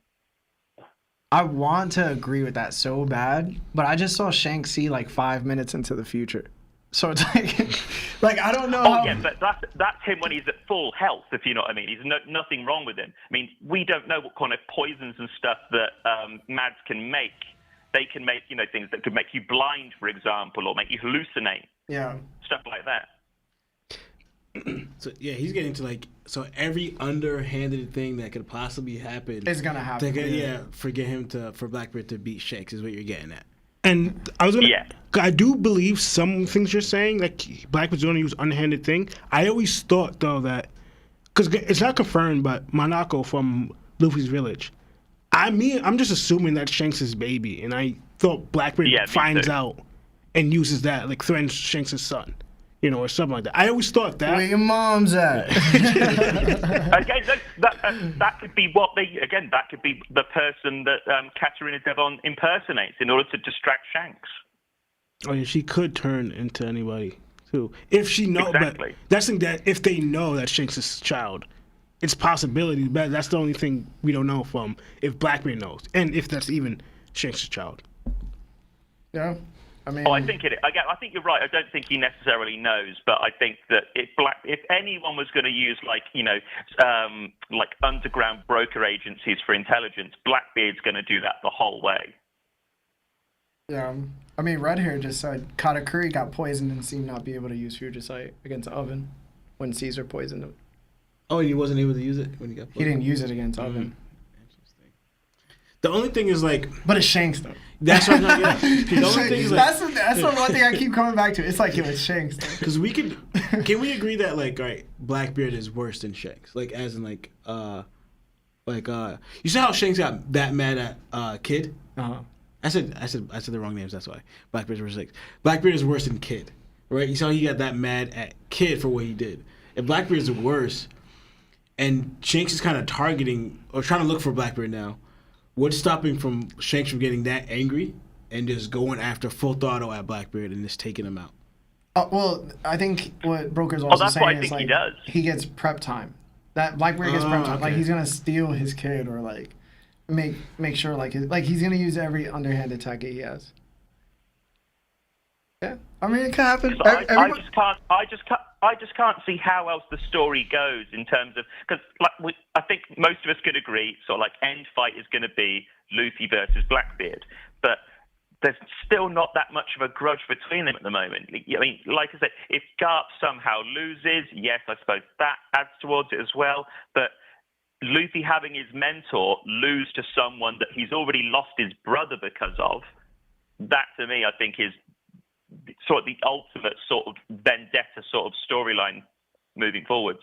I want to agree with that so bad, but I just saw Shanks see like 5 minutes into the future. So it's like I don't know. Oh, yeah, but that's him when he's at full health, if you know what I mean. He's nothing wrong with him. I mean, we don't know what kind of poisons and stuff that Mads can make. They can make, things that could make you blind, for example, or make you hallucinate. Yeah. Stuff like that. So yeah, he's getting to so every underhanded thing that could possibly happen is gonna happen. For Blackbeard to beat Shanks is what you're getting at. And I do believe some things you're saying, like Blackbeard's going to use unhanded thing. I always thought though that, because it's not confirmed, but Monako from Luffy's village. I'm just assuming that's Shanks' baby, and I thought Blackbeard finds out and uses that, like threatens Shanks' son. Or something like that. I always thought that. Where your mom's at? Again, that could be that could be the person that Katarina Devon impersonates in order to distract Shanks. Oh yeah, she could turn into anybody too if she knows. Exactly. But that's the thing, that if they know that Shanks' child, it's possibility. But that's the only thing we don't know from if Blackbeard knows, and if that's even Shanks' child. Yeah. I mean, I think I think you're right. I don't think he necessarily knows, but I think that if anyone was going to use like underground broker agencies for intelligence, Blackbeard's going to do that the whole way. Yeah, I mean, Red Hair just said Katakuri got poisoned and seemed not be able to use Fujisite against Oven when Caesar poisoned him. Oh, he wasn't able to use it when he got poisoned? He didn't use it against Oven. The only thing is but it's Shanks though. That's what I'm not getting. The only thing is that's the one thing I keep coming back to. It's like it was Shanks. Because can we agree that alright, Blackbeard is worse than Shanks? As in you see how Shanks got that mad at Kid? I said the wrong names. That's why Blackbeard's worse than Shanks. Blackbeard is worse than Kid, right? You saw he got that mad at Kid for what he did. If Blackbeard's worse, and Shanks is kind of targeting or trying to look for Blackbeard now. What's stopping Shanks from getting that angry and just going after full throttle at Blackbeard and just taking him out? Well, I think what Broker's also that's saying what I is think he does. He gets prep time. That Blackbeard gets prep time. Okay. He's gonna steal his kid or make sure he's gonna use every underhanded tactic he has. Yeah, I mean it can happen. I just can't see how else the story goes in terms of because I think most of us could agree end fight is going to be Luffy versus Blackbeard, but there's still not that much of a grudge between them at the moment. I mean, like I said, if Garp somehow loses, yes, I suppose that adds towards it as well, but Luffy having his mentor lose to someone that he's already lost his brother because of, that to me, I think, is sort of the ultimate sort of vendetta sort of storyline moving forwards.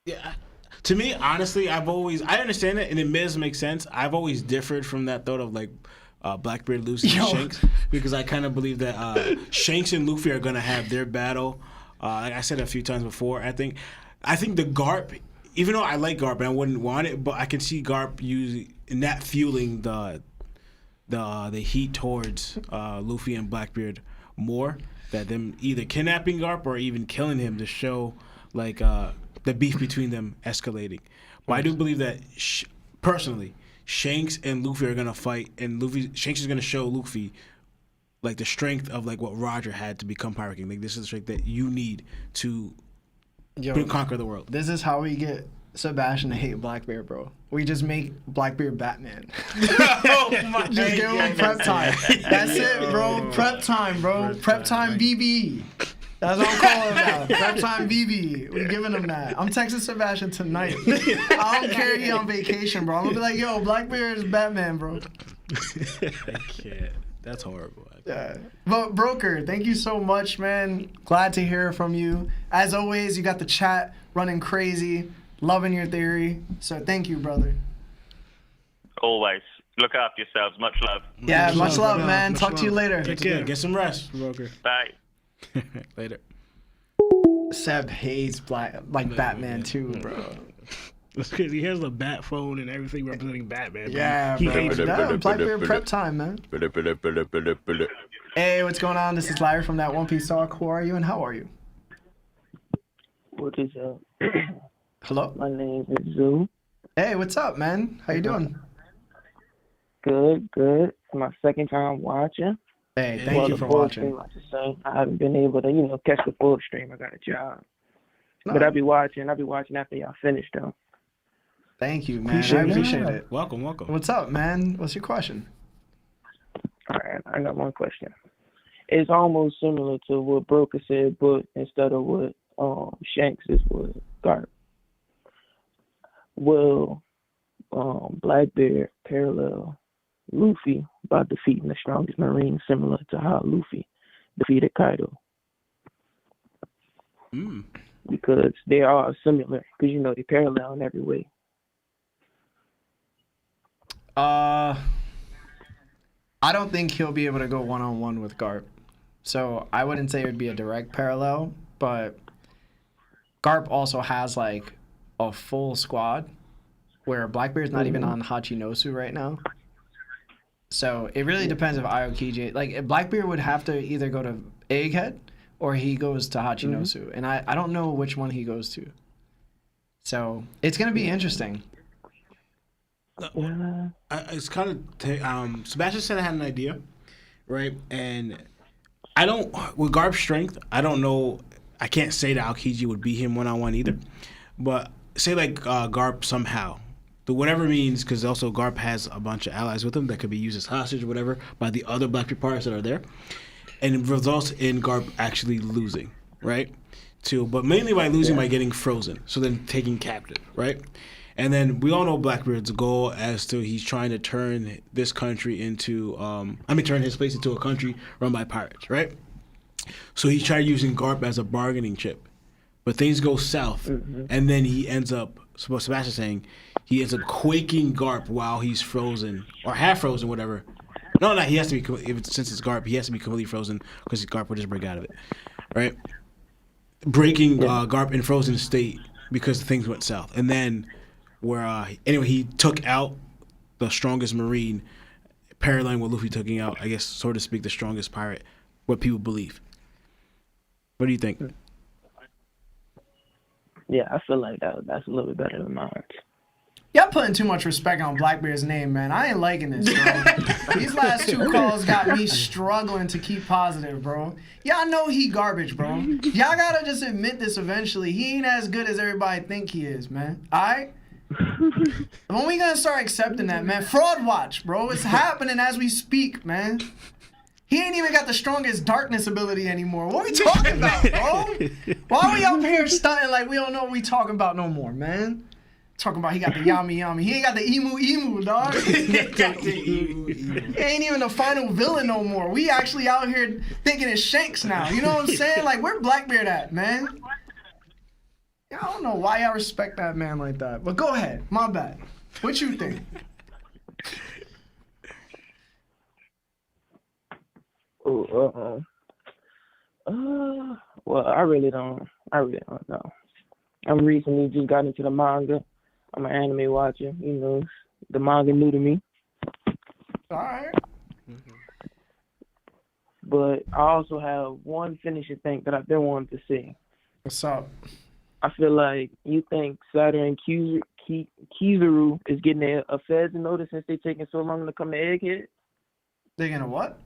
Yeah. To me, honestly, I understand it, and it makes sense. I've always differed from that thought of like Blackbeard, Lucy, and Shanks, because I kind of believe that Shanks and Luffy are gonna have their battle. Like I said a few times before, I think the Garp, even though I like Garp and I wouldn't want it, but I can see Garp fueling the heat towards Luffy and Blackbeard more, that them either kidnapping Garp or even killing him to show like the beef between them escalating. But I do believe that personally, Shanks and Luffy are gonna fight, and Shanks is gonna show Luffy like the strength of like what Roger had to become Pirate King. Like this is the strength that you need to conquer the world. This is how we get Sebastian to hate Blackbeard, bro. We just make Blackbeard Batman. Oh my Just give him prep time. That's it, bro. Prep time, bro. Prep time BB. That's what I'm calling him now. Prep time BB. We giving him that. I'm texting Sebastian tonight. I don't care he on vacation, bro. I'm gonna be like, yo, Blackbeard is Batman, bro. I can't. That's horrible. Yeah. But Broker, thank you so much, man. Glad to hear from you. As always, you got the chat running crazy. Loving your theory. So thank you, brother. Always. Look after yourselves. Much love. Yeah, much love, man. Talk to you later. Get some rest, Broker. Bye. Later. Seb hates Batman too, bro. That's because he has the bat phone and everything representing Batman. Yeah, he bro. hates it. Yeah, Blackbeard prep time, man. Hey, what's going on? This is Larry from that One Piece Talk. Who are you and how are you? What is up? Hello? My name is Zoo. Hey, what's up, man? How you doing? Good, good. It's my second time watching. Hey, thank you for watching. Stream, I should say. I haven't been able to, catch the full stream. I got a job. No. But I'll be watching after y'all finish, though. Thank you, man. I appreciate it. Welcome. What's up, man? What's your question? All right, I got one question. It's almost similar to what Broker said, but instead of what Shanks is with Garp. Will Blackbeard parallel Luffy by defeating the strongest Marine, similar to how Luffy defeated Kaido? Because they are similar, because they parallel in every way. I don't think he'll be able to go one-on-one with Garp. So I wouldn't say it would be a direct parallel, but Garp also has like a full squad where Blackbeard's not even on Hachinosu right now. So it really depends if Aokiji, like Blackbeard would have to either go to Egghead or he goes to Hachinosu. And I don't know which one he goes to. So it's going to be interesting. It's kind of Sebastian said I had an idea, right? And with Garp's strength, I don't know. I can't say that Aokiji would beat him one-on-one either. But say like Garp somehow, whatever means, because also Garp has a bunch of allies with him that could be used as hostage or whatever by the other Blackbeard Pirates that are there, and it results in Garp actually losing, right? But mainly by losing by getting frozen, so then taking captive, right? And then we all know Blackbeard's goal as to he's trying to turn this country into, turn his place into a country run by pirates, right? So he tried using Garp as a bargaining chip, but things go south, and then he ends up, what Sebastian's saying, he ends up quaking Garp while he's frozen, or half frozen, whatever. No, he has to be, since it's Garp, he has to be completely frozen, because Garp will just break out of it, right? Breaking Garp in frozen state because things went south. And then, he took out the strongest Marine, paralleling what Luffy took out, I guess, so to speak, the strongest pirate, what people believe. What do you think? Yeah, I feel like that's a little bit better than mine. Y'all putting too much respect on Blackbeard's name, man. I ain't liking this, bro. These last two calls got me struggling to keep positive, bro. Y'all know he garbage, bro. Y'all gotta just admit this eventually. He ain't as good as everybody think he is, man. All right? When we gonna start accepting that, man? Fraud watch, bro. It's happening as we speak, man. He ain't even got the strongest darkness ability anymore. What are we talking about, bro? Why are we up here stunting like we don't know what we talking about no more, man? Talking about he got the 𝗷𝗲𝗲𝗻. He ain't got the 𝗍𝗏𝗍𝗏, dog. He ain't even the final villain no more. We actually out here thinking it's Shanks now. You know what I'm saying? Like, where Blackbeard at, man? I don't know why I respect that man like that. But go ahead. My bad. What you think? Well, I really don't know. I'm recently just got into the manga. I'm an anime watcher. You know, the manga new to me. All right. But I also have one finishing thing that I've been wanting to see. What's up? I feel like you think Saturn and Kizaru is getting a feds notice since they taking so long to come to Egghead. They gonna what?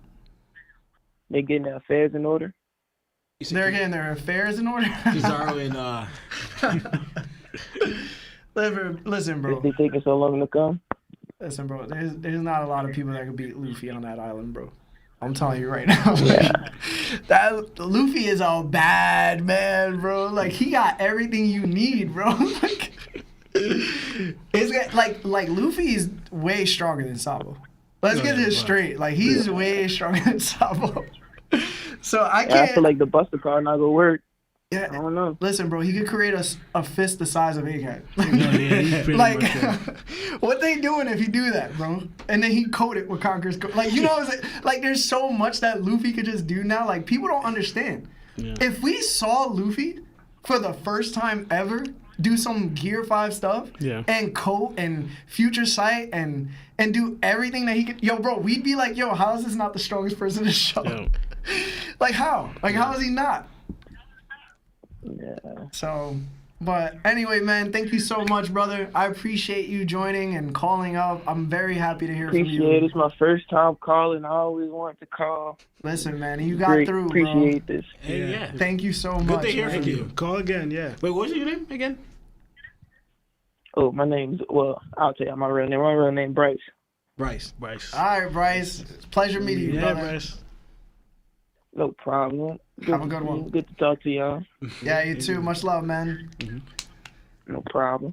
They getting their affairs in order. They're getting their affairs in order. Kizaru and Listen, bro. They taking so long to come. Listen, bro. There's not a lot of people that could beat Luffy on that island, bro. I'm telling you right now. Yeah. That Luffy is a bad man, bro. Like, he got everything you need, bro. Like, it's like Luffy is way stronger than Sabo. Let's get this straight. Like, he's way stronger than Sabo. So I can't. I feel like the Buster card not gonna work. Yeah, I don't know. Listen, bro, he could create a fist the size of Egghead. Like, what they doing if you do that, bro? And then he coat it with Conqueror's Code. Like, you know what I'm saying? Like, there's so much that Luffy could just do now. Like, people don't understand. Yeah. If we saw Luffy for the first time ever do some Gear 5 stuff and coat and future sight and do everything that he could, yo, bro, we'd be like, yo, how is this not the strongest person in the show? Yeah. Like, how? Like, how is he not? Yeah. So, but anyway, man, thank you so much, brother. I appreciate you joining and calling up. I'm very happy to hear from you. Appreciate it. It's my first time calling. I always wanted to call. Listen, man, you got through, bro. Appreciate this. Hey, yeah. Thank you so much. Good to hear from you. Call again, yeah. Wait, what's your name again? Oh, my name's, I'll tell you my real name. My real name, Bryce. Bryce. All right, Bryce. It's a pleasure meeting you, brother. Bryce. No problem. Have a good one. Good to talk to y'all. Yeah, you too. Much love, man. No problem.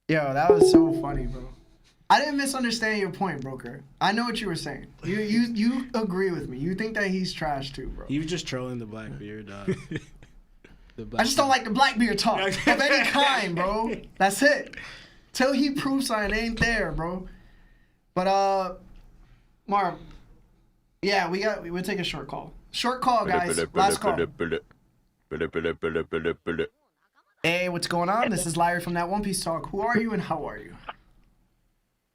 Yo, that was so funny, bro. I didn't misunderstand your point, Broker. I know what you were saying. You agree with me. You think that he's trash too, bro. He was just trolling the Blackbeard. I just don't like the Blackbeard talk of any kind, bro. That's it. Till he proves something ain't there, bro. But Marv, yeah, we'll take a short call. Short call, guys. Last call. Hey, what's going on? This is Larry from That One Piece Talk. Who are you and how are you?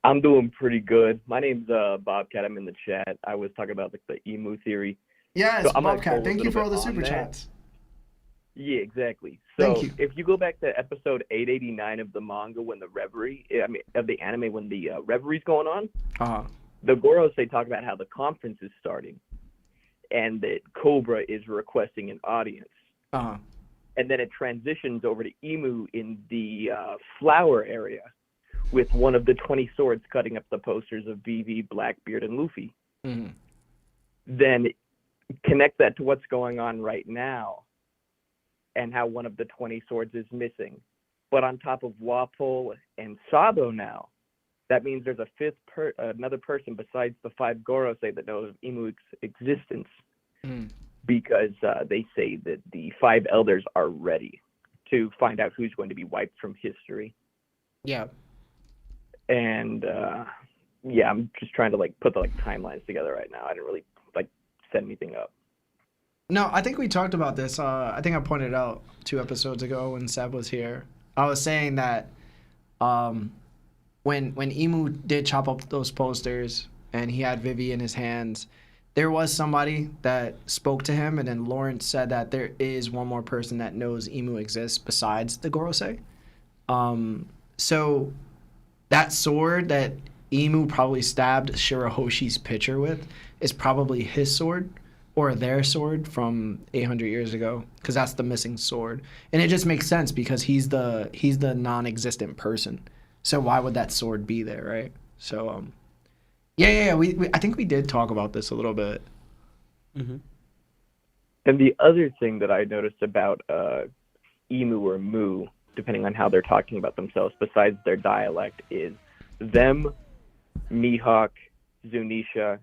I'm doing pretty good. My name's Bobcat. I'm in the chat. I was talking about the emu theory. Yes, so Bobcat. Thank you for all the super chats. Yeah, exactly. So Thank you. If you go back to episode 889 of the manga when the of the anime when the reverie's going on, the Goros, they talk about how the conference is starting and that Cobra is requesting an audience. And then it transitions over to Emu in the flower area with one of the 20 swords cutting up the posters of BV, Blackbeard, and Luffy. Then connect that to what's going on right now and how one of the 20 swords is missing. But on top of Wapol and Sabo now, that means there's another person besides the 5 Goros that knows of Emu's existence. Because they say that the 5 elders are ready to find out who's going to be wiped from history. Yeah. And I'm just trying to put the timelines together right now. I didn't really set anything up. No, I think we talked about this. I think I pointed out 2 episodes ago when Seb was here. I was saying that when Emu did chop up those posters and he had Vivi in his hands, there was somebody that spoke to him, and then Lawrence said that there is one more person that knows Emu exists besides the Gorosei. So that sword that Emu probably stabbed Shirahoshi's picture with is probably his sword or their sword from 800 years ago, because that's the missing sword. And it just makes sense because he's the non-existent person. So why would that sword be there, right? So Yeah. We I think we did talk about this a little bit. And the other thing that I noticed about emu or mu, depending on how they're talking about themselves, besides their dialect, is them, Mihawk, Zunisha,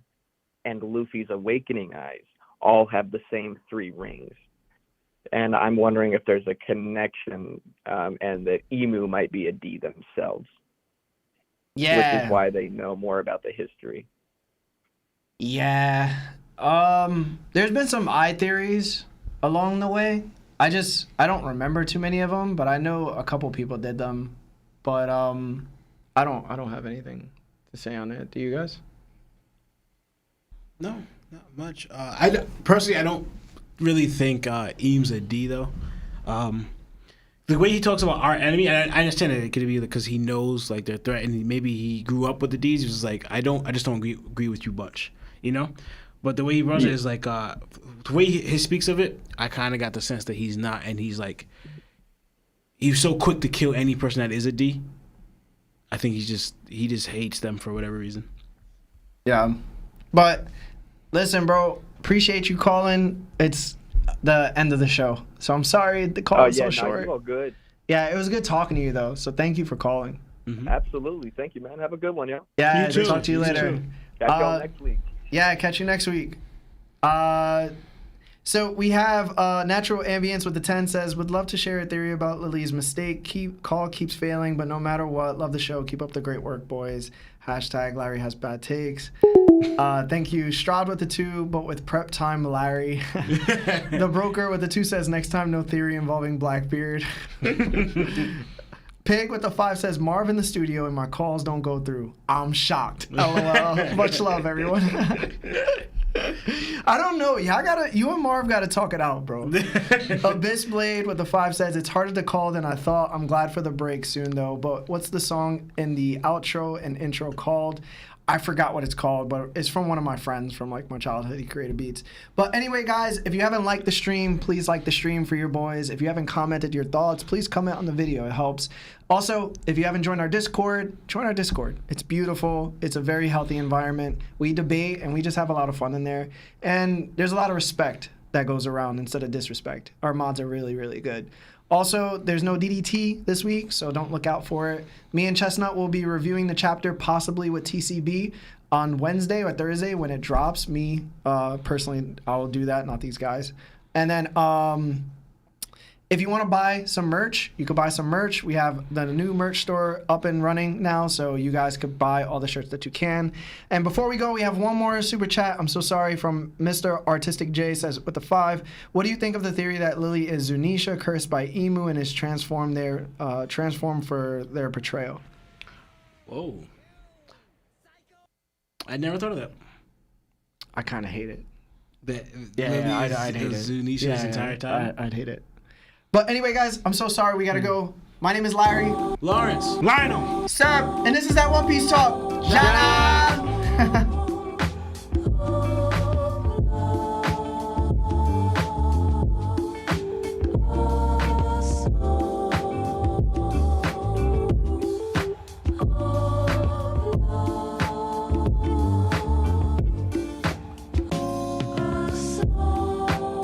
and Luffy's awakening eyes all have the same 3 rings. And I'm wondering if there's a connection, and that emu might be a D themselves. Yeah. Which is why they know more about the history. Yeah. There's been some eye theories along the way. I don't remember too many of them, but I know a couple people did them. But I don't have anything to say on it. Do you guys? No, not much. Personally, I don't really think Eames a D though. The way he talks about our enemy, and I understand that it could be because he knows like their threat, and maybe he grew up with the D's. He was just like, I just don't agree with you much, you know. But the way he runs it is like the way he speaks of it. I kind of got the sense that he's not, and he's so quick to kill any person that is a D. I think he just hates them for whatever reason. Yeah, but listen, bro, appreciate you calling. It's the end of the show, so I'm sorry the call was so short. You're all good. Yeah, it was good talking to you though. So thank you for calling. Mm-hmm. Absolutely, thank you, man. Have a good one, yo. Yeah, you too. Talk to you later. Catch y'all next week. Yeah, catch you next week. So we have Natural Ambience with the 10 says, would love to share a theory about Lily's mistake. Call keeps failing, but no matter what, love the show. Keep up the great work, boys. Hashtag Larry has bad takes. Thank you. Stroud with the 2, but with prep time, Larry. The Broker with the 2 says, next time, no theory involving Blackbeard. Pig with the 5 says, Marv in the studio and my calls don't go through. I'm shocked. LOL. Much love, everyone. I don't know. You and Marv gotta talk it out, bro. Abyss Blade with the 5 says, it's harder to call than I thought. I'm glad for the break soon though. But what's the song in the outro and intro called? I forgot what it's called, but it's from one of my friends from like my childhood. He created beats. But anyway, guys, if you haven't liked the stream, please like the stream for your boys. If you haven't commented your thoughts, please comment on the video. It helps. Also, if you haven't joined our Discord, join our Discord. It's beautiful. It's a very healthy environment. We debate and we just have a lot of fun in there. And there's a lot of respect that goes around instead of disrespect. Our mods are really, really good. Also, there's no DDT this week, so don't look out for it. Me and Chestnut will be reviewing the chapter possibly with TCB on Wednesday or Thursday when it drops. Me, personally, I'll do that, not these guys. And then if you want to buy some merch, you could buy some merch. We have the new merch store up and running now, so you guys could buy all the shirts that you can. And before we go, we have one more super chat. I'm so sorry, from Mr. Artistic J says with the 5. What do you think of the theory that Lily is Zunisha, cursed by Emu, and is transformed for their betrayal? Whoa. I never thought of that. I kind of hate it. I'd hate it. Zunisha this entire time. I'd hate it. But anyway, guys, I'm so sorry. We got to go. My name is Larry. Lawrence. Lionel. Seb. And this is that One Piece Talk. Shout out.